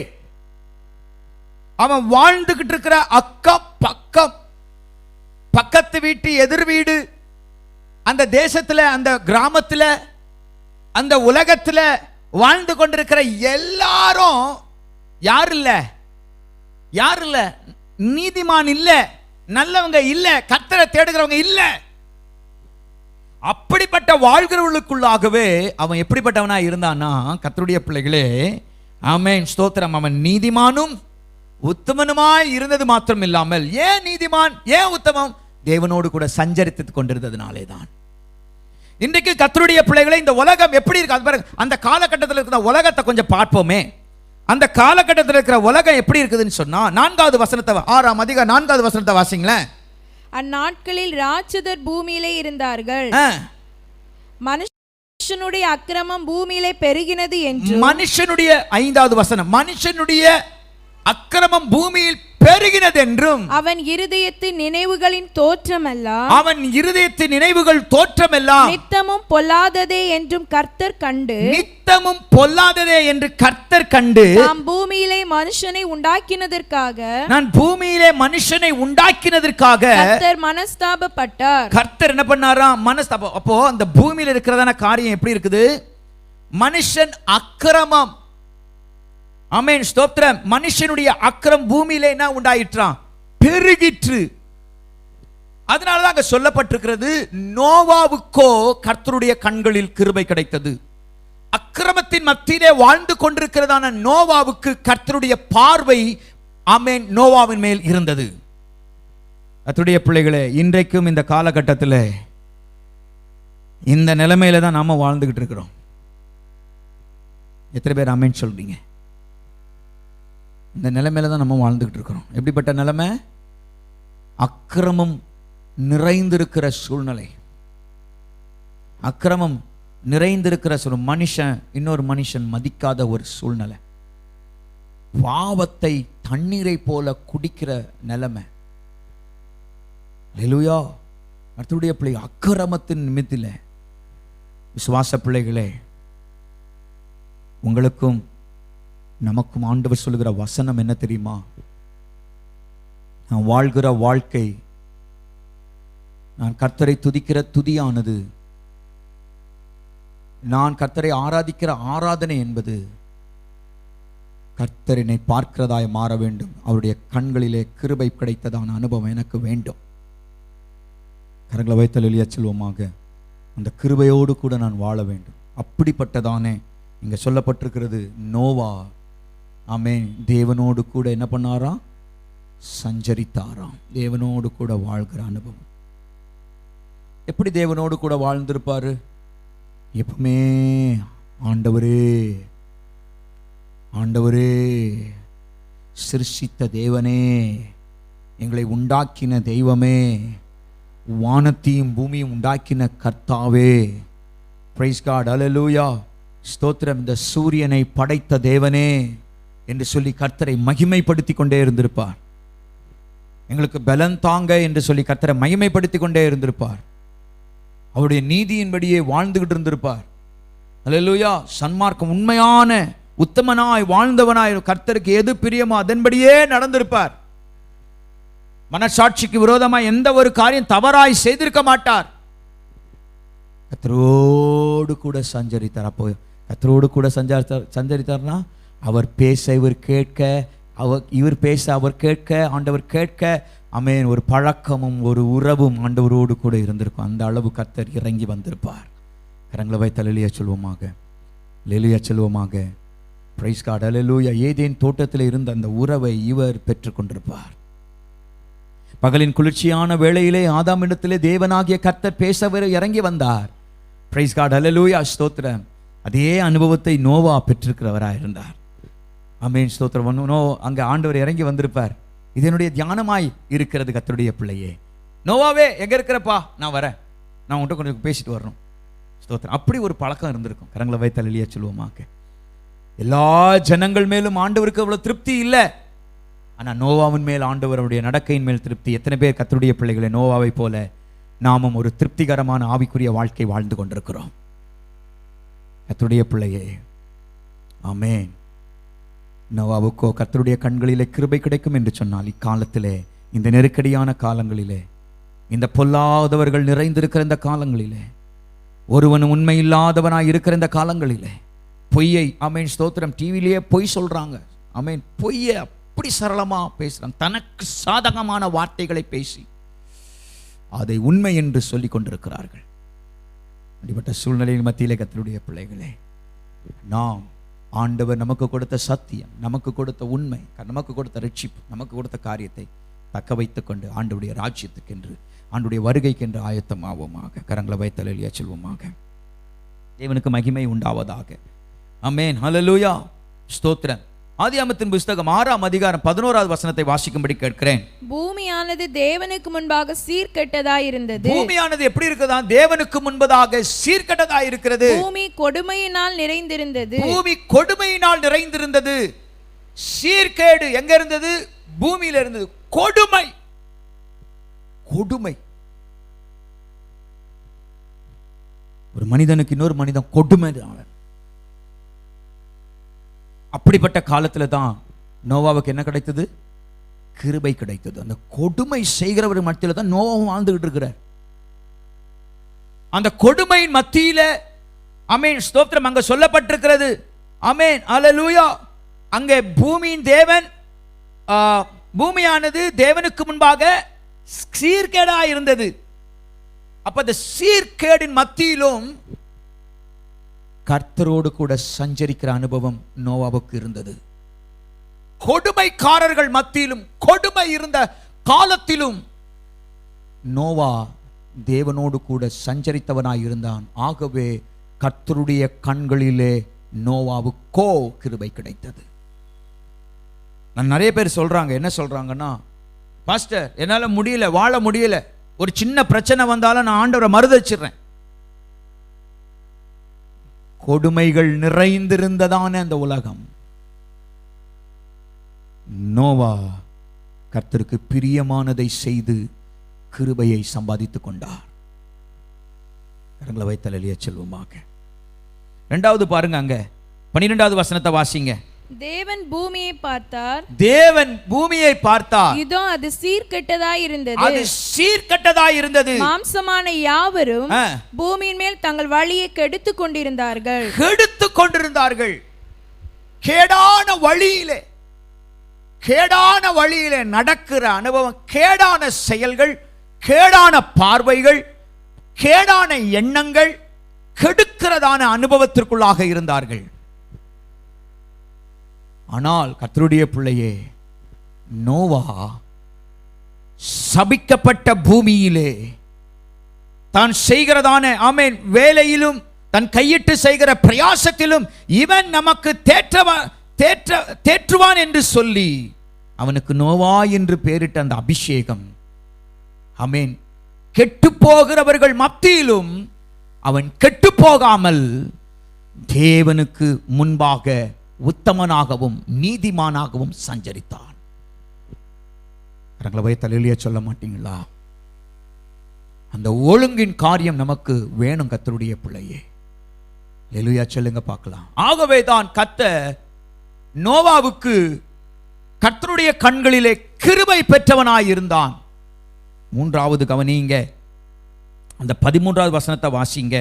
அவன் வாழ்ந்துகிட்டு இருக்கிற அக்கம் பக்கம், பக்கத்து வீட்டு எதிர் வீடு, அந்த தேசத்துல, அந்த கிராமத்துல, அந்த உலகத்துல வாழ்ந்து கொண்டிருக்கிற எல்லாரும் யார் இல்ல? நீதிமான் இல்ல, நல்லவங்க இல்ல, கர்த்தரை தேடுகிறவங்க இல்ல. அப்படிப்பட்ட வாழ்கிறவர்களுக்குள்ளாகவே அவன் எப்படிப்பட்டவனா இருந்தான்னா, கர்த்தருடைய பிள்ளைகளே, ஆமென், ஸ்தோத்திரம். அவன் நீதிமானும் உத்தமனுமாய் இருந்தது மாத்திரம் இல்லாமல், ஏன் நீதிமான், ஏன் உத்தமம்? தேவனோடு கூட சஞ்சரித்துக் கொண்டிருந்ததுனாலே தான். இன்றைக்கு கர்த்தருடைய பிள்ளைகளை இந்த உலகம் எப்படி இருக்கு அது பாருங்க. அந்த காலகட்டத்தில் இருக்கிற உலகத்தை கொஞ்சம் பார்ப்போமே. அந்த காலகட்டத்தில் இருக்கிற உலகம் எப்படி இருக்குதுன்னு சொன்னா, 4வது வசனத்தை 6ஆம் அதிகாரம் 4வது வசனத்தை வாசிங்களேன். அந்நாட்களில் ராட்சதர் பூமியிலே இருந்தார்கள், மனுஷனுடைய அக்கிரமம் பூமியிலே பெருகினது என்று. மனுஷனுடைய 5வது வசனம், மனுஷனுடைய அக்கிரமம் பூமியில் பெருகினது என்றும், அவன் இருதயத்தின் நினைவுகளின் தோற்றமெல்லாம், அவன் இருதயத்தின் நினைவுகள் தோற்றமெல்லாம் நித்தமும் பொல்லாததே என்றும் கர்த்தர் கண்டு, நித்தமும் பொல்லாததே என்று கர்த்தர் கண்டு, தாம் பூமியிலே மனுஷனை உண்டாக்கினதற்காக, நான் பூமியிலே மனுஷனை உண்டாக்கினதற்காக கர்த்தர் மனஸ்தாபப்பட்டார். கர்த்தர் என்ன பண்ணாராம்? மனஸ்தாபம். அப்போ அந்த பூமியில இருக்கிறதான காரியம் எப்படி இருக்குது? மனுஷன் அக்கிரமம். ஆமென், ஸ்தோத்திரம். மனுஷனுடைய அக்கிரம் பூமியிலே என்ன உண்டாயிற்றான்? பெருகிற்று. அதனாலதான் அங்க சொல்லப்பட்டிருக்கிறது, நோவாவுக்கோ கர்த்தருடைய கண்களில் கிருபை கிடைத்தது. அக்கிரமத்தின் மத்தியிலே வாழ்ந்து கொண்டிருக்கிறதான நோவாவுக்கு கர்த்தருடைய பார்வை, ஆமென், நோவாவின் மேல் இருந்தது. கர்த்தருடைய பிள்ளைகளே, இன்றைக்கும் இந்த காலகட்டத்தில் இந்த நிலைமையில தான் நாம வாழ்ந்துகிட்டு இருக்கிறோம். எத்தனை பேர் ஆமென் சொல்றீங்க? இந்த நிலைமையில தான் நம்ம வாழ்ந்துகிட்டு இருக்கிறோம். எப்படிப்பட்ட நிலைமை? அக்கிரமம் நிறைந்திருக்கிற சூழ்நிலை. அக்கிரமம் நிறைந்திருக்கிற மனுஷன் இன்னொரு மனுஷன் மதிக்காத ஒரு சூழ்நிலை. பாவத்தை தண்ணீரை போல குடிக்கிற நிலைமை. அல்லேலூயா. கர்த்தருடைய பிள்ளை, அக்கிரமத்தின் நிமித்தில விசுவாச பிள்ளைகளே, உங்களுக்கும் நமக்கும் ஆண்டவர் சொல்லுகிற வசனம் என்ன தெரியுமா? நான் வாழ்கிற வாழ்க்கை, நான் கர்த்தரை துதிக்கிற துதியானது, நான் கர்த்தரை ஆராதிக்கிற ஆராதனை என்பது கர்த்தரினை பார்க்கிறதாய் மாற வேண்டும். அவருடைய கண்களிலே கிருபை கிடைத்ததான அனுபவம் எனக்கு வேண்டும். கரங்களை வைத்தல் எளிய செல்வமாக அந்த கிருபையோடு கூட நான் வாழ வேண்டும். அப்படிப்பட்டதானே இங்க சொல்லப்பட்டிருக்கிறது. நோவா, ஆமென், தேவனோடு கூட என்ன பண்ணாராம்? சஞ்சரித்தாராம். தேவனோடு கூட வாழ்கிற அனுபவம். எப்படி தேவனோடு கூட வாழ்ந்திருப்பாரு? எப்பவுமே ஆண்டவரே ஆண்டவரே, சிருஷ்டித்த தேவனே, எங்களை உண்டாக்கின தெய்வமே, வானத்தையும் பூமியும் உண்டாக்கின கர்த்தாவே, பிரைஸ் காட், அல்லேலூயா, ஸ்தோத்திரம், இந்த சூரியனை படைத்த தேவனே என்று சொல்லி கர்த்தரை மகிமைப்படுத்தி கொண்டே இருந்திருப்பார். எங்களுக்கு பலன் தாங்க என்று சொல்லி கர்த்தரை மகிமைப்படுத்தி கொண்டே இருந்திருப்பார். அவருடைய நீதியின்படியே வாழ்ந்துகிட்டு இருந்திருப்பார். அல்லேலூயா. சன்மார்க்கம் உண்மையான உத்தமனாய் வாழ்ந்தவனாய் கர்த்தருக்கு எது பிரியமோ அதன்படியே நடந்திருப்பார். மனசாட்சிக்கு விரோதமாய் எந்த ஒரு காரியம் தவறாய் செய்திருக்க மாட்டார். கர்த்தரோடு கூட சஞ்சரித்தார். அப்போ கர்த்தரோடு கூட சஞ்சரித்தார்னா, அவர் பேச இவர் கேட்க, இவர் பேச அவர் கேட்க, ஆண்டவர் கேட்க, ஆமென், ஒரு பழக்கமும் ஒரு உறவும் ஆண்டவரோடு கூட இருந்திருக்கும். அந்த அளவு கர்த்தர் இறங்கி வந்திருப்பார். கரங்களை வைத்து அல்லேலூயா சொல்வோமாக, அல்லேலூயா சொல்வோமாக. பிரைஸ் காட், அல்லேலூயா. ஏதேன் தோட்டத்தில் இருந்த அந்த உறவை இவர் பெற்றுக்கொண்டிருப்பார். பகலின் குளிர்ச்சியான வேளையிலே ஆதாமிடத்திலே தேவனாகிய கர்த்தர் பேச இறங்கி வந்தார். பிரைஸ் காட், அல்லேலூயா, ஸ்தோத்திரம். அதே அனுபவத்தை நோவா பெற்றிருக்கிறவராக இருந்தார். ஆமென், ஸ்தோத்திரம். அங்க ஆண்டவர் இறங்கி வந்திருப்பார். இது என்னுடைய தியானமாய் இருக்கிறது. கர்த்தருடைய பிள்ளையே, நோவாவே எங்க இருக்கிறப்பா? நான் வரேன், நான் உன்கிட்ட கொஞ்சம் பேசிட்டு வரணும். ஸ்தோத்திரம். அப்படி ஒரு பழக்கம் இருந்திருக்கும். கரங்களை வைத்து அல்லேலூயா சொல்லுவோமாக. எல்லா ஜனங்கள் மேலும் ஆண்டவருக்கு அவ்வளவு திருப்தி இல்லை. ஆனா நோவாவின் மேல் ஆண்டவருடைய நடக்கையின் மேல் திருப்தி. எத்தனை பேர் கர்த்தருடைய பிள்ளைகளை நோவாவை போல நாமும் ஒரு திருப்திகரமான ஆவிக்குரிய வாழ்க்கை வாழ்ந்து கொண்டிருக்கிறோம்? கர்த்தருடைய பிள்ளையே, ஆமென். நோவாவுக்கோ கர்த்தருடைய கண்களிலே கிருபை கிடைக்கும் என்று சொன்னால், இக்காலத்திலே, இந்த நெருக்கடியான காலங்களிலே, இந்த பொல்லாதவர்கள் நிறைந்திருக்கிற இந்த காலங்களிலே, ஒருவன் உண்மை இல்லாதவனாய் இருக்கிற இந்த காலங்களிலே, பொய்யை, ஆமென், ஸ்தோத்திரம், டிவிலேயே பொய் சொல்றாங்க. ஆமென், பொய்யை அப்படி சரளமா பேசுறாங்க. தனக்கு சாதகமான வார்த்தைகளை பேசி அதை உண்மை என்று சொல்லிக் கொண்டிருக்கிறார்கள். அப்படிப்பட்ட சூழ்நிலையின் மத்தியிலே கர்த்தருடைய பிள்ளைகளே, நாம் ஆண்டவர் நமக்கு கொடுத்த சத்தியம், நமக்கு கொடுத்த உண்மை, நமக்கு கொடுத்த ரட்சிப்பு, நமக்கு கொடுத்த காரியத்தை தக்க வைத்துக் கொண்டு ஆண்டவருடைய ராஜ்யத்துக்கென்று, ஆண்டவருடைய வருகைக்கென்று ஆயத்தமாவோமாக. கரங்களை வைத்தலையா செல்வோமாக. தேவனுக்கு மகிமை உண்டாவதாக. ஆமென். ஹல்லேலூயா. ஸ்தோத்திரம். ஆதியாகமத்தின் புத்தகம் 6ஆம் அதிகாரம் 11வது வசனத்தை வாசிக்கும்படி கேட்கிறேன். பூமியானது தேவனுக்கு முன்பாக சீர்கெட்டதாய் இருந்தது. பூமியானது எப்படி இருக்குதா? தேவனுக்கு முன்பதாக சீர்கெட்டதாய் இருக்கிறது. பூமி கொடுமையினால் நிறைந்திருந்தது. பூமி கொடுமையினால் நிறைந்திருந்தது. சீர்கேடு எங்க இருந்தது? பூமியில இருந்தது. கொடுமை, கொடுமை. ஒரு மனிதனுக்கு இன்னொரு மனிதன் கொடுமை. அப்படிப்பட்ட காலத்துல தான் நோவாவுக்கு என்ன கிடைத்தது? கிருபை கிடைத்தது. அந்த கொடுமை செய்கிறவர் மத்தியில தான் நோவாவும் வாழ்ந்துகிட்டு இருக்கிறார். அந்த கொடுமையின் மத்தியில ஆமென் ஸ்தோத்திரம் அங்க சொல்லப்பட்டிருக்கிறது. ஆமென் அல்லேலூயா. அங்கே பூமியின் தேவன், பூமியானது தேவனுக்கு முன்பாக சீர்கேடாய் இருந்தது. அப்ப அந்த சீர்கேடின் மத்தியிலும் கர்த்தரோடு கூட சஞ்சரிக்கிற அனுபவம் நோவாவுக்கு இருந்தது. கொடுமைக்காரர்கள் மத்தியிலும், கொடுமை இருந்த காலத்திலும் நோவா தேவனோடு கூட சஞ்சரித்தவனாய் இருந்தான். ஆகவே கர்த்தருடைய கண்களிலே நோவாவுக்கோ கிருபை கிடைத்தது. நான் நிறைய பேர் சொல்றாங்க, என்ன சொல்றாங்கன்னா, பாஸ்டர் என்னால முடியல, வாழ முடியல, ஒரு சின்ன பிரச்சனை வந்தாலும் நான் ஆண்டவரை மறுதலிச்சிடுறேன். கொடுமைகள் நிறைந்திருந்ததான அந்த உலகம். நோவா கர்த்தருக்கு பிரியமானதை செய்து கிருபையை சம்பாதித்துக் கொண்டார். கரங்களை வைத்தல் எளிய செல்வமாக. இரண்டாவது பாருங்க, அங்க 12வது வசனத்தை வாசிங்க. தேவன் பூமியை பார்த்தார். தேவன் பூமியை பார்த்தார். இதோ அது சீர்கெட்டதாய் இருந்தது. அது சீர்கெட்டதாய் இருந்தது. மாம்சமான யாவரும் பூமியின் மேல் தங்கள் வழியை கெடுத்துக் கொண்டிருந்தார்கள். கெடுத்துக் கொண்டிருந்தார்கள். கேடான வழியிலே, கேடான வழியிலே நடக்கிற அனுபவம், கேடான செயல்கள், கேடான பார்வைகள், கேடான எண்ணங்கள், கெடுக்கிறதான அனுபவத்திற்குள்ளாக இருந்தார்கள். ஆனால் கர்த்தருடைய பிள்ளையே, நோவா சபிக்கப்பட்ட பூமியிலே தான் செய்கிறதான ஆமென் வேலையிலும், தன் கையிட்டு செய்கிற பிரயாசத்திலும் இவன் நமக்கு தேற்றுவான் என்று சொல்லி அவனுக்கு நோவா என்று பெயரிட்ட அந்த அபிஷேகம், ஆமென், கெட்டு போகிறவர்கள் மத்தியிலும் அவன் கெட்டு போகாமல் தேவனுக்கு முன்பாக உத்தமனாகவும் நீதிமானாகவும் சஞ்சரித்தான். கரங்களை வைத்தலையிலேயே சொல்ல மாட்டீங்களா? அந்த ஒழுங்கின் காரியம் நமக்கு வேணும் கர்த்தருடைய பிள்ளையே. அல்லேலூயா சொல்லுங்க பார்க்கலாம். ஆகவே தான் கர்த்தர் நோவாவுக்கு கர்த்தருடைய கண்களிலே கிருபை பெற்றவனாய் இருந்தான். மூன்றாவது கவனிங்க, அந்த 13வது வசனத்தை வாசிங்க.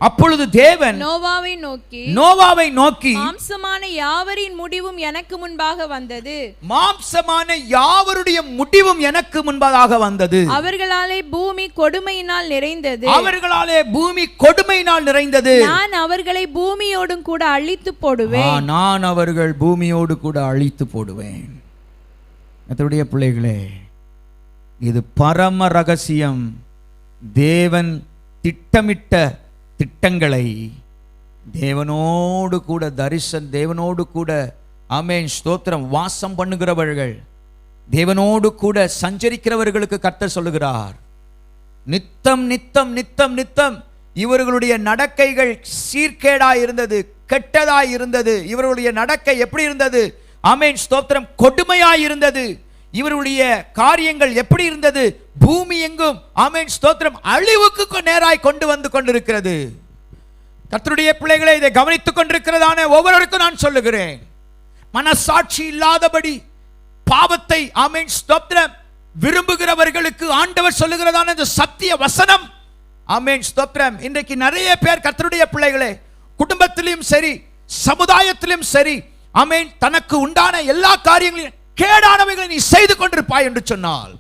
அப்பொழுது தேவன் நோவாவை நோக்கி மாம்சமான யாவரின் முடிவும் எனக்கு முன்பாக வந்தது. மாம்சமான யாவருடைய முடிவும் எனக்கு முன்பதாக வந்தது. அவர்களாலே பூமி கொடுமையினால் நிறைந்தது. அவர்களாலே பூமி கொடுமையினால் நிறைந்தது. நான் அவர்களை பூமியோடும் கூட அழித்து போடுவேன். நான் அவர்கள் பூமியோடு கூட அழித்து போடுவேன். கர்த்தருடைய பிள்ளைகளே, இது பரம ரகசியம். தேவன் திட்டமிட்ட திட்டங்களை தேவனோடு கூட தேவனோடு கூட ஆமென் ஸ்தோத்திரம் வாசம் பண்ணுகிறவர்கள், தேவனோடு கூட சஞ்சரிக்கிறவர்களுக்கு கர்த்தர் சொல்லுகிறார், நித்தம் நித்தம் நித்தம் நித்தம் இவர்களுடைய நடக்கைகள் சீர்கேடாய் இருந்தது, கெட்டதாய் இருந்தது. இவர்களுடைய நடக்கை எப்படி இருந்தது? ஆமென் ஸ்தோத்திரம் கொடுமையாய் இருந்தது. இவருடைய காரியங்கள் எப்படி இருந்தது? பூமி எங்கும் ஆமென் ஸ்தோத்திரம் அழிவுக்கு நேராய் கொண்டு வந்து கொண்டிருக்கிறது. கர்த்தருடைய பிள்ளைகளை இதை கவனித்துக் கொண்டிருக்கிறதான ஒவ்வொருவருக்கும் நான் சொல்லுகிறேன், மனசாட்சி இல்லாதபடி பாவத்தை ஆமென் ஸ்தோத்திரம் விரும்புகிறவர்களுக்கு ஆண்டவர் சொல்லுகிறதான இந்த சத்திய வசனம், ஆமென் ஸ்தோத்திரம், இன்றைக்கு நிறைய பேர் கர்த்தருடைய பிள்ளைகளே குடும்பத்திலும் சரி சமுதாயத்திலும் சரி ஆமென் தனக்கு உண்டான எல்லா காரியங்களையும் கேடானவைகளை நீ செய்து கொண்டிருப்பாய் என்று சொன்னால்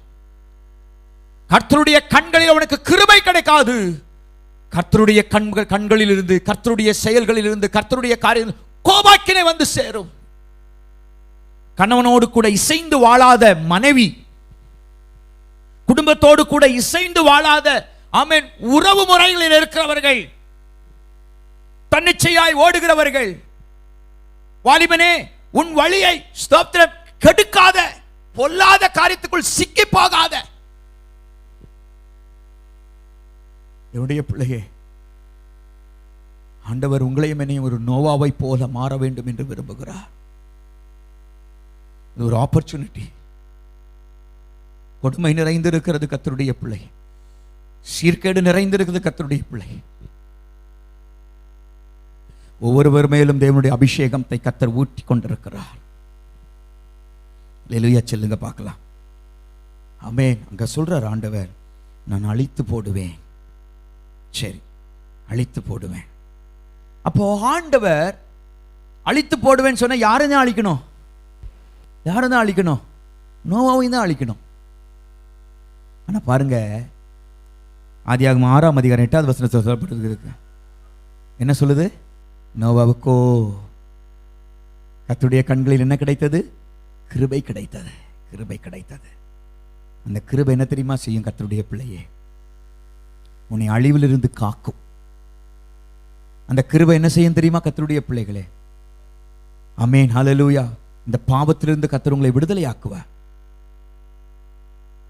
கர்த்தருடைய கண்களில் அவனுக்கு கிருபை கிடைக்காது. கர்த்தருடைய கண்களில் இருந்து, கர்த்தருடைய செயல்களில் இருந்து, கர்த்தருடைய காரியம் கோபாக்கினை வந்து சேரும். கணவனோடு கூட இசைந்து வாழாத மனைவி, குடும்பத்தோடு கூட இசைந்து வாழாத ஆமென் உறவு முறைகளில் இருக்கிறவர்கள், தன்னிச்சையாய் ஓடுகிறவர்கள், வாலிபனே உன் வழியை ஸ்தோத்திரம் கெடுக்காத, பொல்லாத காரியத்துக்குள் சிக்கி போகாத என்னுடைய பிள்ளையே, ஆண்டவர் உங்களையும் என்னையும் ஒரு நோவாவை போல மாற வேண்டும் என்று விரும்புகிறார். இது ஒரு ஆப்பர்ச்சுனிட்டி. கொடுமை நிறைந்திருக்கிறது கர்த்தருடைய பிள்ளை, சீர்கேடு நிறைந்திருக்கிறது கர்த்தருடைய பிள்ளை. ஒவ்வொருவர் மேலும் தேவனுடைய அபிஷேகத்தை கர்த்தர் ஊற்றி கொண்டிருக்கிறார். அல்லேலூயா சொல்லுங்க பார்க்கலாம். ஆமென். அங்க சொல்றார் ஆண்டவர், நான் அழித்து போடுவேன். சரி, அழித்து போடுவேன். அப்போ ஆண்டவர் அழித்து போடுவேன்னு சொன்னா யாரையும் அழிக்கணும்? யாரையும் அழிக்கணும்? நோவாவையும் தான் அழிக்கணும். ஆனா பாருங்க, ஆதியாகமம் 6ஆம் அதிகாரம் 8வது வசனத்தில் சொல்லப்பட்டிருக்கு. என்ன சொல்லுது? நோவாவுக்கோ கர்த்தருடைய கண்களில் என்ன கிடைத்தது? கிருபை கிடைத்தது. கிருபை கிடைத்தது. அந்த கிருபை என்ன தெரியுமா செய்யும்? கர்த்தருடைய பிள்ளையே, உன்னை அழிவிலிருந்து காக்கும். அந்த கிருபை என்ன செய்யும் தெரியுமா கர்த்தருடைய பிள்ளைகளே? ஆமென், ஹல்லேலூயா. இந்த பாவத்திலிருந்து கர்த்தர் உங்களை விடுதலையாக்குவார்.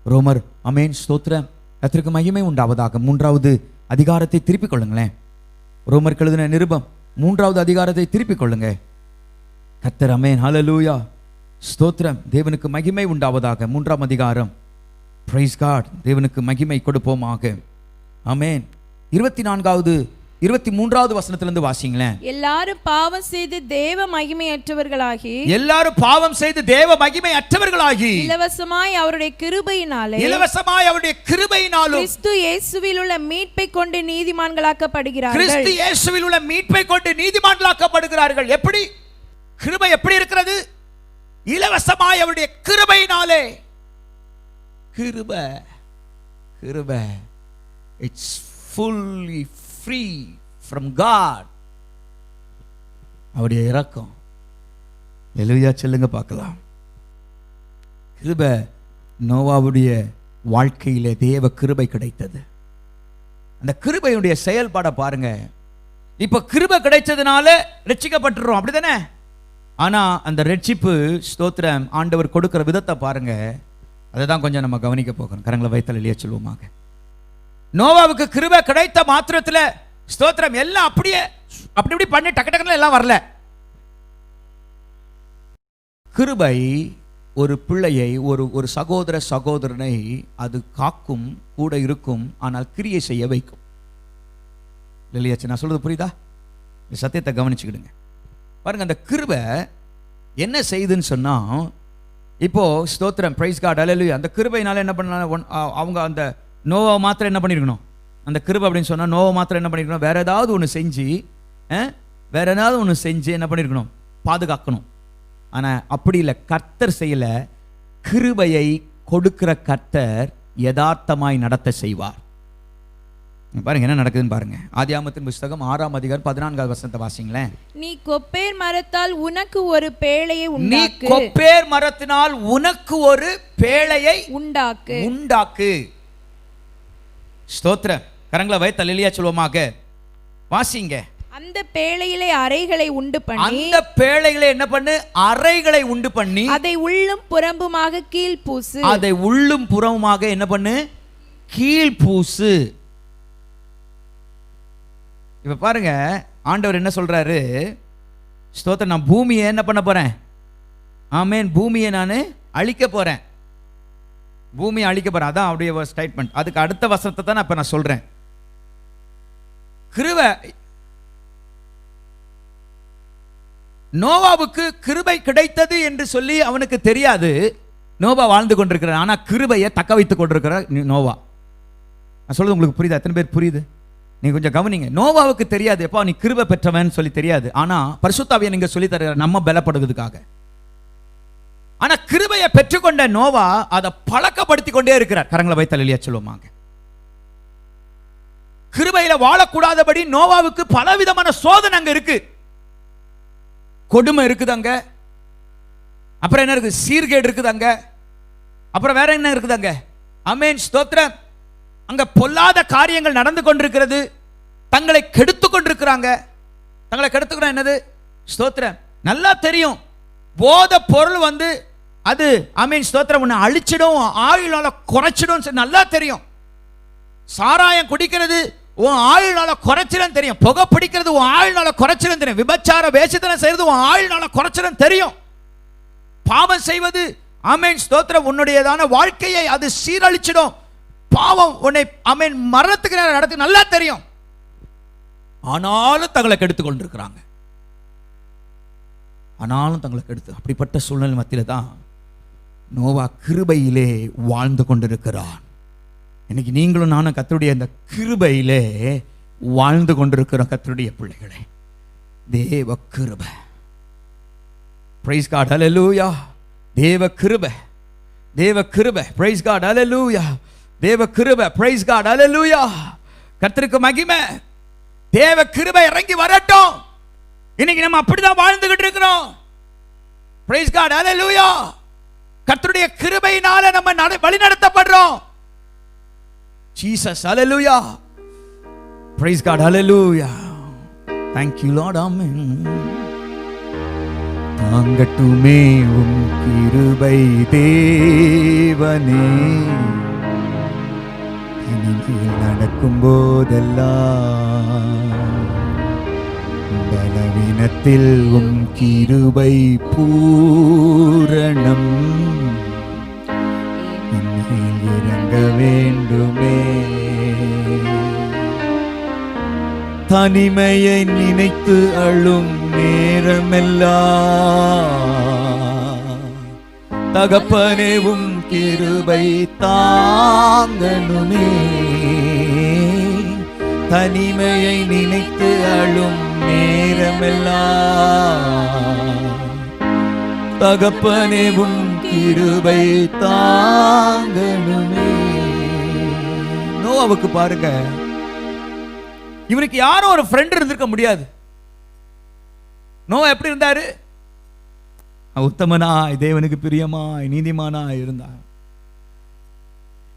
ரோமர் ஆமென் ஸ்தோத்திரம், கர்த்தருக்கு மகிமை உண்டாவதாக 3வது அதிகாரத்தை திருப்பிக் கொள்ளுங்களேன். ரோமருக்கு எழுதின நிருபம் 3வது அதிகாரத்தை திருப்பிக் கொள்ளுங்க. கர்த்தர் ஆமென் ஹல்லேலூயா ஸ்தோத்திரம், தேவனுக்கு மகிமை உண்டாவதாக 3ஆம் அதிகாரம். பிரைஸ் காட், தேவனுக்கு மகிமை கொடுப்போமாக. ஆமென். 24வது 23வது வசனத்திலிருந்து வாசிங்களேன். எல்லாரும் பாவம் செய்து தேவ மகிமையற்றவர்களாகி, எல்லாரும் பாவம் செய்து தேவ மகிமை அற்றவர்களாகி, இலவசமாய் அவருடைய கிருபையினாலே, இலவசமாய் அவருடைய கிருபையினாலும் கிறிஸ்து இயேசுவில் உள்ள மீட்பை கொண்டு நீதிமான்களாக்கப்படுகிறார்கள். கிறிஸ்து இயேசுவில் உள்ள மீட்பை கொண்டு நீதிமான்களாக்கப்படுகிறார்கள். எப்படி? கிருபை எப்படி இருக்கிறது? இலவசமாய் அவருடைய கிருபையினாலே. கிருபை, கிருபை, it's fully free from God. அவருடைய இரக்கம். அல்லேலூயா சொல்லுங்க பார்க்கலாம். கிருபை, நோவாவுடைய வாழ்க்கையிலே தேவ கிருபை கிடைத்தது. அந்த கிருபையுடைய செயல்பாட பாருங்க. இப்ப கிருபை கிடைச்சதுனால ரட்சிக்கப்பட்டுறோம், அப்படிதானே? ஆனா அந்த ரட்சிப்பு ஸ்தோத்திரம் ஆண்டவர் கொடுக்கிற விதத்தை பாருங்க. அதை தான் கொஞ்சம் நம்ம கவனிக்க போகிறோம். கரங்களை வைத்தல் இல்லையா சொல்லுவோமாக. நோவாவுக்கு கிருபை கிடைத்த மாத்திரத்தில் ஸ்தோத்திரம் எல்லாம் அப்படியே அப்படி இப்படி பண்ணி டக்கு டக்குன்னு எல்லாம் வரல. கிருபை ஒரு பிள்ளையை, ஒரு சகோதர சகோதரனை அது காக்கும், கூட இருக்கும், ஆனால் கிரியை செய்ய வைக்கும். இல்லையாச்சு நான் சொல்றது புரியுதா? இந்த சத்தியத்தை கவனிச்சுக்கிடுங்க. பாருங்க, அந்த கிருபை என்ன செய்யுதுன்னு சொன்னா, இப்போ ஸ்தோத்திரம் பிரைஸ் காட் அல்லேலூயா. அந்த கிருபையினால என்ன பண்ணலாம்? அவங்க அந்த நோவா மாத்திரம் என்ன பண்ணிருக்கணும்? அந்த கிருபை அப்படின்னு சொன்னா நோவா மாத்திரம் என்ன பண்ணிருக்கணும்? வேற ஏதாவது ஒன்று செஞ்சு என்ன பண்ணிருக்கணும்? பாதுகாக்கணும். ஆனா அப்படி இல்லை, கர்த்தர் செய்யல. கிருபையை கொடுக்கிற கர்த்தர் யதார்த்தமாய் நடத்த செய்வார். பாருங்க என்ன நடக்குதுன்னு பாருங்க. ஆதியாகமத்தின் புத்தகம் 6ஆம் அதிகாரம் 14வது வசனத்தை வாசிங்களேன். நீ கொப்பேர் மரத்தால் உனக்கு ஒரு பேழையை உண்டாக்கு. நீ கொப்பேர் மரத்தினால் உனக்கு ஒரு பேழையை உண்டாக்கு. ஸ்தோத்திரம். கரங்களை வைத்து அல்லேலூயா சொல்லுவோமாக. வாசிங்க. அந்த பேழையிலே அறைகளை உண்டு பண்ணி, அந்த பேழைகளை என்ன பண்ணு? அறைகளை உண்டு பண்ணி, அதை உள்ளும் புறம்புமாக கீழ் பூசு. அதை உள்ளும் புறமுமாக என்ன பண்ணு? கீழ் பூசு. இப்ப பாருங்க, ஆண்டவர் என்ன சொல்றாரு? ஸ்தோத்திரம், நான் பூமியை என்ன பண்ண போறேன்? ஆமென், பூமியை நான் அழிக்க போறேன். பூமியை அழிக்க போறேன். அதான் அவருடைய ஸ்டேட்மெண்ட். அதுக்கு அடுத்த வசனத்தை தான் இப்ப நான் சொல்றேன். கிருபை, நோவாவுக்கு கிருபை கிடைத்தது என்று சொல்லி அவனுக்கு தெரியாது. நோவா வாழ்ந்து கொண்டிருக்கிறார். ஆனா கிருபையை தக்க வைத்துக் கொண்டிருக்கிறார் நோவா. நான் சொல்றது உங்களுக்கு புரியுதா? எத்தனை பேர் புரியுது? நீங்க கொஞ்சம் கவனிங்க. நோவாவுக்கு தெரியாது, எப்பா நீ கிருபை பெற்றவன் சொல்லி தெரியாது. ஆனா பரிசுத்த ஆவியை நீங்க சொல்லி தர நம்ம பலப்படுவதற்காக. ஆனா கிருபையை பெற்றுக்கொண்ட நோவா அதை பழக்கப்படுத்திக் கொண்டே இருக்கிறார். கரங்களை வைத்து அல்லேலூயா சொல்லுவோமாக. கிருபையில வாழக்கூடாதபடி நோவாவுக்கு பலவிதமான சோதனை அங்க இருக்கு. கொடுமை இருக்குது அங்க, அப்புறம் என்ன இருக்கு, சீர்கேடு இருக்குது அங்க, அப்புறம் வேற என்ன இருக்குது அங்க. ஆமென், ஸ்தோத்திரம். அங்க பொல்லாத காரியங்கள் நடந்து கொண்டிருக்கிறது. தங்களை கெடுத்து கொண்டிருக்கிறாங்க. தங்களை கெடுத்துக்கிறோம் என்னது, ஸ்தோத்திரம். நல்லா தெரியும் போத பொருள் அது ஆமென் ஸ்தோத்திரம் உன்னை அழிச்சிடும், ஆயுளால குறைச்சிடும் நல்லா தெரியும். சாராயம் குடிக்கிறது உன் ஆயுளால குறைச்சிடும் தெரியும். புகை பிடிக்கிறது உன் ஆயுளால குறைச்சிடும் தெரியும். விபச்சார வேஷத்தனம் செய்யறது உன் ஆயுளால குறைச்சிடும் தெரியும். பாவம் செய்வது ஆமென் ஸ்தோத்திரம் உன்னுடையதான வாழ்க்கையை அது சீரழிச்சிடும். பாவம் உன்னை ஆமென் மரணத்துக்கு நடத்தி நல்லா தெரியும். ஆனாலும் தங்களை கெடுத்து கொண்டிருக்கிறாங்க. ஆனாலும் தங்களை கெடுத்து, அப்படிப்பட்ட சூழ்நிலை மத்தியில தான் நோவா கிருபையிலே வாழ்ந்து கொண்டிருக்கிறான். இன்னைக்கு நீங்களும் நானும் கர்த்தருடைய அந்த கிருபையிலே வாழ்ந்து கொண்டிருக்கிறோம். கர்த்தருடைய பிள்ளைகளே, தேவ கிருபை, பிரைஸ் காட், ஹல்லேலூயா. தேவ கிருபை, தேவ கிருபை, பிரைஸ் காட், ஹல்லேலூயா. தேவ கிருபை, பிரைஸ் காட், ஹல்லேலூயா. கர்த்தருக்கு மகிமை. தேவ கிருபை இறங்கி வரட்டும். இன்னைக்கு நம்ம அப்படிதான் வாழ்ந்துகிட்டு இருக்கிறோம். Praise God, hallelujah. கர்த்தருடைய கிருபையினால நம்ம வழிநடத்தப்படுறோம். Jesus, hallelujah. Praise God, hallelujah. Thank you Lord, amen. தாங்கட்டுமே உம் கிருபை தேவனே, இனிமேல் நடக்கும் போதெல்லாம் பலவீனத்தில் உம் கிருபை பூரணம் இனிமேல் இறங்க வேண்டுமே. தனிமையை நினைத்து அழும் நேரமெல்லாம் தகப்பனே உம் கிருபை தாங்கணுமே. தனிமையை நினைத்து அழும் நேரமெல்லாம் தகப்பனே உம் கிருபை தாங்கணுமே. நோவாவுக்கு பாருங்க, இவனுக்கு யாரும் ஒரு ஃப்ரெண்ட் இருந்திருக்க முடியாது. நோவா எப்படி இருந்தாரு, உத்தமனாய், தேவனுக்கு பிரியமாய், நீதிமானாய் இருந்தான்.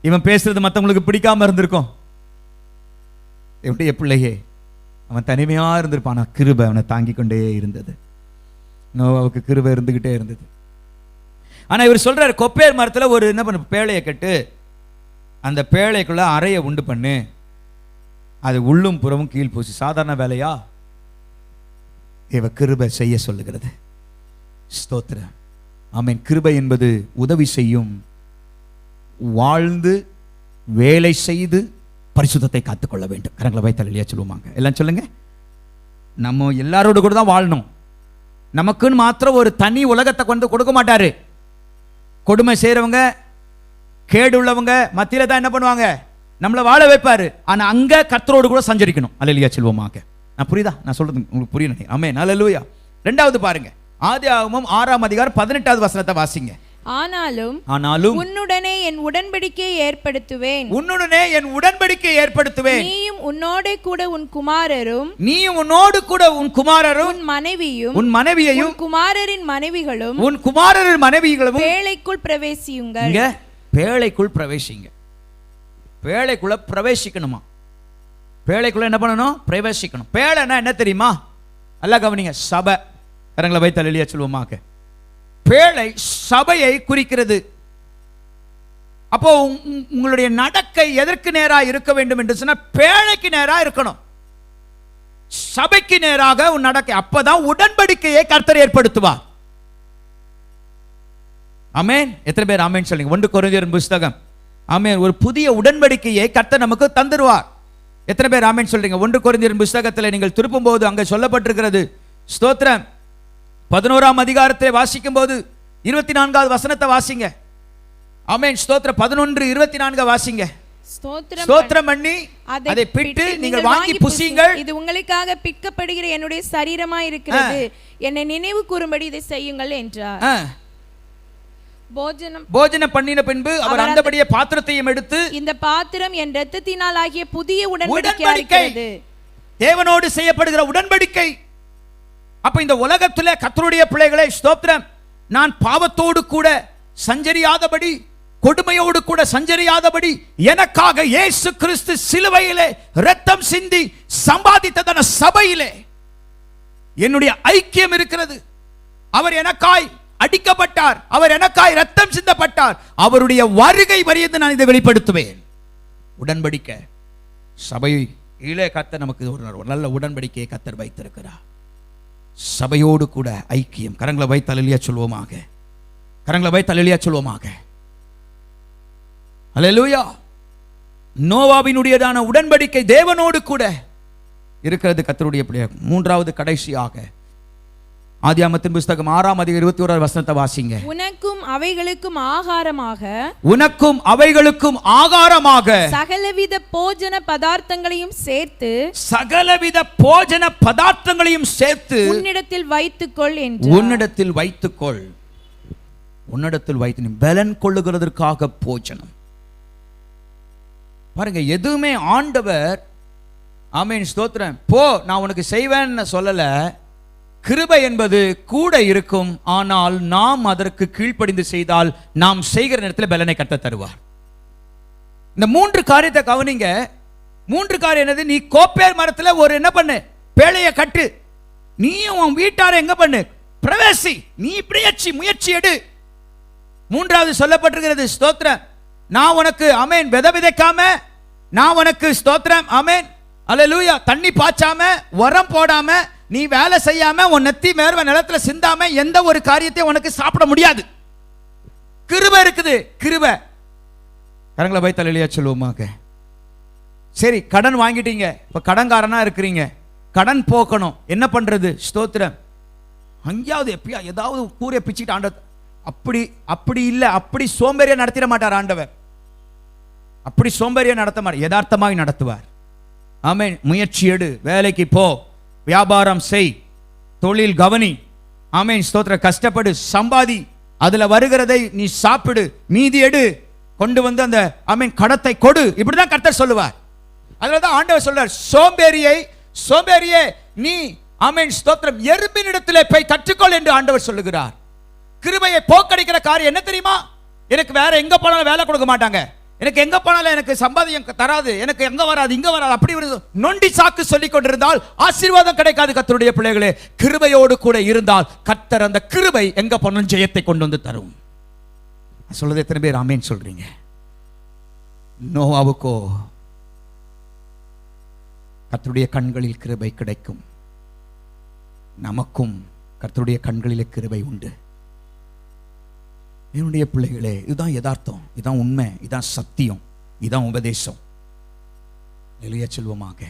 இவன் பேசுறது மற்றவங்களுக்கு பிடிக்காம இருந்திருக்கும். எப்படிய பிள்ளையே, அவன் தனிமையா இருந்திருப்பான். கிருபை அவனை தாங்கி கொண்டே இருந்தது. நோவாவுக்கு கிருபை இருந்துகிட்டே இருந்தது. ஆனா இவர் சொல்றாரு, கொப்பேர் மரத்துல ஒரு என்ன பண்ணு, பேழையை கட்டு, அந்த பேழைக்குள்ள அறையை உண்டு பண்ணு, அது உள்ளும் புறமும் கீழ் பூசி. சாதாரண வேலையா? தேவ கிருபை செய்ய சொல்லுகிறது. ஸ்தோத்திரம், ஆமென். கிருபை என்பது உதவி செய்யும், வாழ்ந்து வேலை செய்து பரிசுத்தத்தை காத்துக்கொள்ள வேண்டும். கரங்களை வைத்தால் இல்லையா சொல்லுவாங்க. எல்லாம் சொல்லுங்க. நம்ம எல்லாரோட கூட தான் வாழணும். நமக்குன்னு மாத்திரம் ஒரு தனி உலகத்தை கொண்டு கொடுக்க மாட்டாரு. கொடுமை செய்யறவங்க, கேடு உள்ளவங்க மத்தியில தான் என்ன பண்ணுவாங்க, நம்மளை வாழ வைப்பாரு. ஆனா அங்க கர்த்தரோடு கூட சஞ்சரிக்கணும். அல்லேலூயா சொல்வோமாக. நான் புரியுதா நான் சொல்றது உங்களுக்கு புரியணும்? ஆமென், அல்லேலூயா. ரெண்டாவது பாருங்க, ஆதியாகமம் 6ஆம் அதிகாரம் 18வது வசனத்தை வாசிங்க. ஆனாலும் உன்னுடனே என் உடன்படிக்கையை ஏற்படுத்துவேன், உன்னுடனே என் உடன்படிக்கையை ஏற்படுத்துவேன். நீயும் உன்னோடே கூட உன் குமாரரும், நீயும் உன்னோடு கூட உன் குமாரரும், உன் மனைவியும், உன் மனைவியையும், குமாரரின் மனைவிகளும், உன் குமாரரின் மனைவிகளும் பேழைக்குள் பிரவேசியுங்கள். இங்க பேழைக்குள் பிரவேசிங்க. பேழைக்குள்ள பிரவேசிக்கணுமா? பேழைக்குள்ள என்ன பண்ணணும்? பிரவேசிக்கணும். பேழைனா என்ன தெரியுமா? அல்ல கவனிங்க, சபை. கரங்களை வைத்து அல்லேலூயா சொல்வோமாக. பேழை சபையை குறிக்கிறது. அப்போ உங்களுடைய நடக்கை எதற்கு நேரா இருக்க வேண்டும் என்று சொன்னா, பேழைக்கு நேரா இருக்கணும், சபைக்கு நேராக உன் நடக்கை. அப்பதான் உடன்படிக்கையை கர்த்தர் ஏற்படுத்துவார். ஆமென். எத்தனை பேர் ஆமென் சொல்லுங்க? 1 கொரிந்தியர் புத்தகம், ஆமென், ஒரு புதிய உடன்படிக்கையை கர்த்தர் நமக்கு தந்துருவார். எத்தனை பேர் ஆமென் சொல்றீங்க? 1 கொரிந்தியர் புத்தகத்தில் நீங்கள் திருப்பும் போது அங்க சொல்லப்பட்டிருக்கிறது. ஸ்தோத்திரம். 11ஆம் அதிகாரத்தை வாசிக்கும் போது 24வது வசனத்தை வாசிங்க. ஆமென், ஸ்தோத்திரம். 11:24 வாசிங்க. ஸ்தோத்திரம் பண்ணி அதை பிட்டு நீங்கள் வாங்கி புசியுங்கள், இது உங்களுக்காக பிற்கப்படுகிற என்னுடைய சரீரமாய் இருக்கிறது, என்னை நினைவு கூறும்படி இதை செய்யுங்கள் என்றார். போஜனம் பண்ணின பின்பு அவர் அந்தபடியே பாத்திரத்தையும் எடுத்து, இந்த பாத்திரம் என் இரத்தத்தினால் ஆகிய புதிய உடன்படிக்கை, தேவனோடு செய்யப்படுகிற உடன்படிக்கை. அப்ப இந்த உலகத்திலே கர்த்தருடைய பிள்ளைகளே ஸ்தோத்திரம், நான் பாவத்தோடு கூட சஞ்சரியாதபடி, கொடுமையோடு கூட சஞ்சரியாதபடி எனக்காக இயேசு கிறிஸ்து சிலுவையிலே இரத்தம் சிந்தி சம்பாதித்ததான சபையிலே என்னுடைய ஐக்கியம் இருக்கிறது. அவர் எனக்காய் அடிக்கப்பட்டார், அவர் எனக்காய் இரத்தம் சிந்தப்பட்டார். அவருடைய வருகை வரையது நான் இதை வெளிப்படுத்துவேன். உடன்படிக்கை சபையிலே கர்த்தர் நமக்கு ஒரு நல்ல உடன்படிக்கையை கர்த்தர் வைத்திருக்கிறார். சபையோடு கூட ஐக்கியம். கரங்களை வைத்து அல்லேலூயா சொல்வோமாக. கரங்களை வைத்து அல்லேலூயா சொல்வோமாக. அல்லேலூயா. நோவாவினுடையதான உடன்படிக்கை தேவனோடு கூட இருக்கிறது கர்த்தருடைய பிள்ளையாக. மூன்றாவது கடைசியாக ஆதியாகமத்தின் புத்தகம் 6ஆம் அதிகாரம் 21ஆம் வசனத்தை வாசிங்க. உனக்கும் அவைகளுக்கும் ஆகாரமாக, உனக்கும் அவைகளுக்கும் ஆகாரமாக சகலவித போஜன பதார்த்தங்களையும் சேர்த்து, சகலவித போஜன பதார்த்தங்களையும் சேர்த்து உன்னிடத்தில் வைத்துக்கொள் என்று. உன்னிடத்தில் வைத்துக்கொள். உன்னிடத்தில் வைத்து பலன் கொள்ளுகிறதற்காக போஜனம். பாருங்க, எதுவுமே ஆண்டவர் ஆமென் ஸ்தோத்திரம் போ நான் உனக்கு செய்வேன்னு சொல்லல. கிருபை என்பது கூட இருக்கும். ஆனால் நாம் அதற்கு கீழ்ப்படிந்து செய்தால் நாம் செய்கிற நேரத்தில் பலனை கர்த்தர் தருவார். இந்த மூன்று காரியத்தை கவனிங்க. மூன்று காரியம் என்னது? நீ கோப்பேர் மரத்தில் ஒரு என்ன பண்ணு, பேழைய கட்டு. நீயும் உன் வீட்டார எங்க பண்ணு, பிரவேசி. நீ முயற்சி எடு. மூன்றாவது சொல்லப்பட்டிருக்கிறது ஸ்தோத்திரம், நான் உனக்கு ஆமென் விதை விதைக்காம, நான் உனக்கு ஸ்தோத்திரம் ஆமென் அல்லேலூயா தண்ணி பாய்ச்சாம, உரம் போடாம, நீ வேலை செய்யாம, உன் நெத்தி மேர்வை நிலத்துல சிந்தாம எந்த ஒரு காரியத்தையும் உனக்கு சாப்பிட முடியாது. கிருபை இருக்குது. கிருபை. கரங்களை வைத்து அல்லேலூயா சொல்லுவோமாக. சரி, கடன் வாங்கிட்டீங்க, இப்ப கடன்காரனா இருக்கிறீங்க, கடன் போக்கணும், என்ன பண்றது? ஸ்தோத்திரம், அங்கேயாவது எப்பயா ஏதாவது கூரைய பிச்சுக்கிட்டு ஆண்டவர் அப்படி இல்ல, அப்படி சோம்பேறியா நடத்திட மாட்டார் ஆண்டவர். அப்படி சோம்பேறியா நடத்த மாட்டார், யதார்த்தமாக நடத்துவார். ஆமென். முயற்சி எடு, வேலைக்கு போ, வியாபாரம் செய், தொழில் கவனி. ஆமென் ஸ்தோத்திர, கஷ்டப்படு, சம்பாதி, அதுல வருகிறதை நீ சாப்பிடு, மீதி எடு, கொண்டு வந்து அந்த ஆமென் கடத்தை கொடு. இப்படிதான் கர்த்தர் சொல்லுவார். அதனாலதான் ஆண்டவர் சொல்றார், சோம்பேறியே நீ ஆமென் ஸ்தோத்திரம் எறும்பினிடத்திலே போய் கற்றுக்கொள் என்று ஆண்டவர் சொல்லுகிறார். கிருபையை போக்கடிக்கிற காரியம் என்ன தெரியுமா? எனக்கு வேற எங்க போனாலும் வேலை கொடுக்க மாட்டாங்க, எனக்கு எங்க போனாலும் எனக்கு சம்பாதியம் தராது, எனக்கு எங்க வராது இங்க வராது, அப்படி நொண்டி சாக்கு சொல்லிக் கொண்டிருந்தால் ஆசீர்வாதம் கிடைக்காது. கர்த்தருடைய பிள்ளைகளே, கிருபையோடு கூட இருந்தால் கர்த்தர் அந்த கிருபை எங்க போனாலும் ஜெயத்தை கொண்டு வந்து தரும். சொல்றது எத்தனை பேர் ஆமென் சொல்றீங்க? நோவாவுக்கோ கர்த்தருடைய கண்களில் கிருபை கிடைக்கும். நமக்கும் கர்த்தருடைய கண்களிலே கிருபை உண்டு. என்னுடைய பிள்ளைகளே, இதுதான் யதார்த்தம், இதுதான் உண்மை, இதுதான் சத்தியம், இதுதான் உபதேசம். எளிய செல்வமாக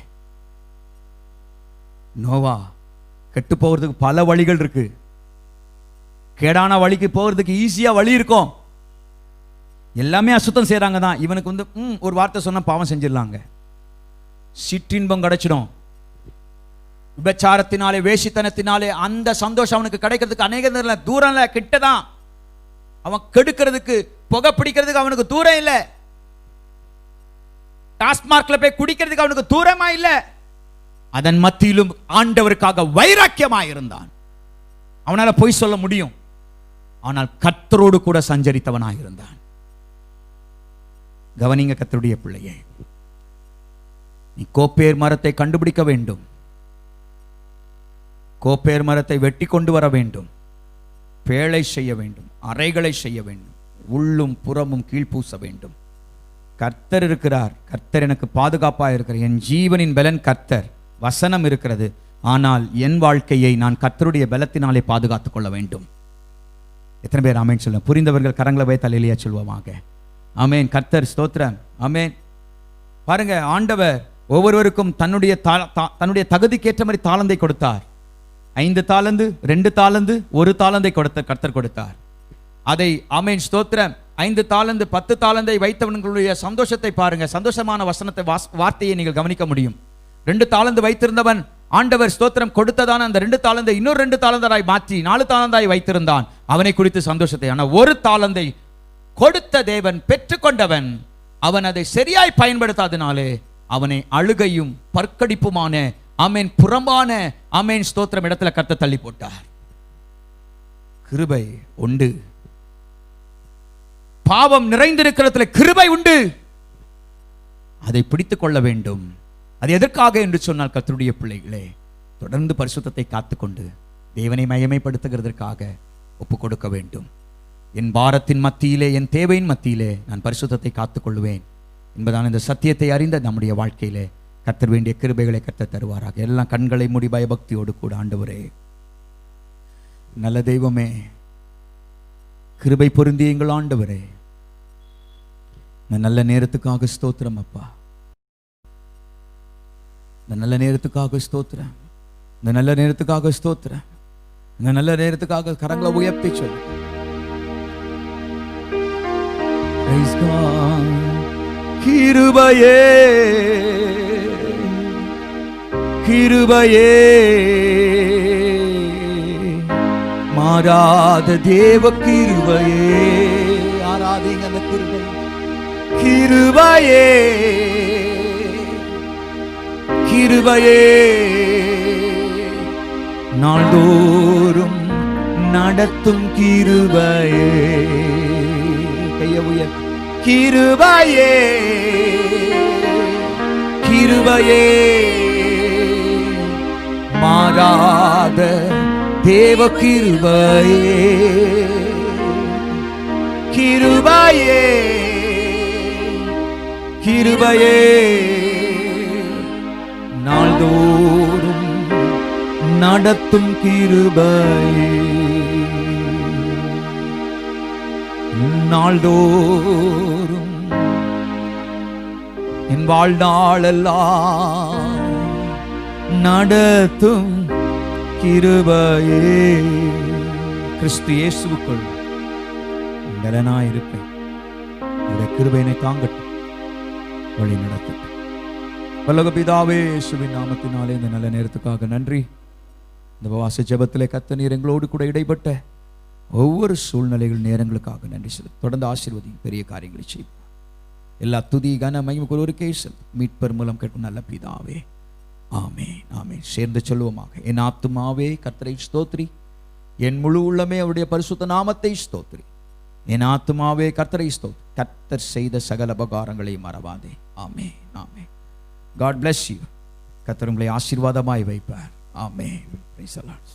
நோவா கெட்டு போகிறதுக்கு பல வழிகள் இருக்கு. கேடான வழிக்கு போகிறதுக்கு ஈஸியா வழி இருக்கும். எல்லாமே அசுத்தம் செய்யறாங்க தான். இவனுக்கு வந்து ஒரு வார்த்தை சொன்னா பாவம் செஞ்சிடலாங்க, சிற்றின்பம் கிடைச்சிடும். விபச்சாரத்தினாலே, வேசித்தனத்தினாலே அந்த சந்தோஷம் அவனுக்கு கிடைக்கிறதுக்கு அநேக தூரம் இல்ல, கிட்டதான். அவன் கெடுக்கிறதுக்கு, புகை பிடிக்கிறதுக்கு அவனுக்கு தூரம் இல்லை. டாஸ்மார்க்ல போய் குடிக்கிறதுக்கு அவனுக்கு தூரமா இல்லை. அதன் மத்தியிலும் ஆண்டவருக்காக வைராக்கியமாக இருந்தான். அவனால பொய் சொல்ல முடியும், ஆனால் கர்த்தரோடு கூட சஞ்சரித்தவனாக இருந்தான். கவனிங்க கர்த்தருடைய பிள்ளையே, நீ கோப்பேர் மரத்தை கண்டுபிடிக்க வேண்டும். கோப்பேர் மரத்தை வெட்டி கொண்டு வர வேண்டும், பேழை செய்ய வேண்டும், அறைகளை செய்ய வேண்டும், உள்ளும் புறமும் கீழ்பூச வேண்டும். கர்த்தர் இருக்கிறார், கர்த்தர் எனக்கு பாதுகாப்பாக இருக்கிறார், என் ஜீவனின் பலன் கர்த்தர், வசனம் இருக்கிறது. ஆனால் என் வாழ்க்கையை நான் கர்த்தருடைய பலத்தினாலே பாதுகாத்துக் கொள்ள வேண்டும். எத்தனை பேர் ஆமென் சொல்லுங்க? புரிந்தவர்கள் கரங்களை வைத்து அல்லேலூயா சொல்வோமாக. ஆமென். கர்த்தர் ஸ்தோத்திரம். ஆமென். பாருங்க, ஆண்டவர் ஒவ்வொருவருக்கும் தன்னுடைய தகுதிக்கேற்ற மாதிரி தாளந்தை கொடுத்தார். 5 தாலந்து, 2 தாலந்து, 1 தாலந்தை கர்த்தர் கொடுத்தார். அதை ஆமென் ஸ்தோத்திரம் 5 தாலந்து 10 தாலந்தை வைத்தவர்களுடைய சந்தோஷத்தை பாருங்க. சந்தோஷமான வசனத்தை வார்த்தையை நீங்கள் கவனிக்க முடியும். 2 தாலந்து வைத்திருந்தவன் ஆண்டவர் ஸ்தோத்திரம் கொடுத்ததான அந்த 2 தாலந்தை இன்னொரு 2 தாலந்தராய் மாற்றி 4 தாலந்தாய் வைத்திருந்தான். அவனை குறித்து சந்தோஷத்தை. ஆனால் ஒரு தாளந்தை கொடுத்த தேவன் பெற்றுக்கொண்டவன் அவன் அதை சரியாய் பயன்படுத்தாதனாலே அவனை அழுகையும் பற்கடிப்புமான ஆமேன் புறம்பான ஆமேன் ஸ்தோத்திரம் இடத்துல கர்த்தர் தள்ளி போட்டார். கிருபை உண்டு, பாவம் நிறைந்திருக்கிறதுல கிருபை உண்டு, அதை பிடித்துக் கொள்ள வேண்டும். அது எதற்காக என்று சொன்னால் கர்த்தருடைய பிள்ளைகளே தொடர்ந்து பரிசுத்தத்தை காத்துக்கொண்டு தேவனை மகிமைப்படுத்துகிறதற்காக ஒப்பு கொடுக்க வேண்டும். என் பாரத்தின் மத்தியிலே என் தேவையின் மத்தியிலே நான் பரிசுத்தத்தை காத்துக்கொள்வேன் என்பதான இந்த சத்தியத்தை அறிந்த நம்முடைய வாழ்க்கையிலே கர்த்தர் வேண்டிய கிருபைகளை கர்த்தர் தருவாராக. எல்லாம் கண்களை மூடி பயபக்தியோடு கூட ஆண்டவரே நல்ல தெய்வமே கிருபை பொருந்தி எங்கள் ஆண்டவரே இந்த நல்ல நேரத்துக்காக ஸ்தோத்திரம் அப்பா. இந்த நல்ல நேரத்துக்காக ஸ்தோத்திரம், இந்த நல்ல நேரத்துக்காக ஸ்தோத்திரம், இந்த நல்ல நேரத்துக்காக கரங்களை உயர்த்தி சொல்லு. Praise God. கிருபையே கிருபையே மாறாத தேவ கிருபையே. ஆராதிங்க அந்த கிருபை. கிருபையே கிருபையே நாள்தோறும் நடத்தும் கிருபையே. கைய உயர். கிருபையே கிருபையே மாறாத தேவ கிருபையே. கிருபையே கிருபையே நாள்தோறும் நடத்தும் கிருபையே. நாள்தோறும் என் வாழ்நாளெல்லாம் நடத்தும் கிருபையே. கிறிஸ்து இயேசுவுக்குள் பலனாயிருப்பேன். இந்த கிருபையினை தாங்கட்டும், வழி நடத்தட்டும். பரலோக பிதாவே, இயேசுவின் நாமத்தினாலே இந்த நல்ல நேரத்துக்காக நன்றி. இந்த உபவாச ஜெபத்திலே கர்த்தர் நீர் எங்களோடு கூட இடைப்பட்ட ஒவ்வொரு சூழ்நிலைகள் நேரங்களுக்காக நன்றி சொல்லு. தொடர்ந்து ஆசீர்வதியும், பெரிய காரியங்களை செய்வோம். எல்லா துதி கன மகிமை ஒரு கேசல் மீட்பர் மூலம் கேட்கும் நல்ல பிதாவே, ஆமென் ஆமென். சேர்ந்து சொல்லுவோமாக. என் ஆத்துமாவே கர்த்தரை ஸ்தோத்திரி, என் முழு உள்ளமே அவருடைய பரிசுத்த நாமத்தை ஸ்தோத்திரி. என் ஆத்துமாவே கர்த்தரை ஸ்தோத்திரி, கர்த்தர் செய்த சகல உபகாரங்களை மறவாதே. ஆமென் ஆமென். God bless you. கர்த்தர் உங்களை ஆசீர்வாதமாய் வைப்பார். ஆமென். Praise the Lord.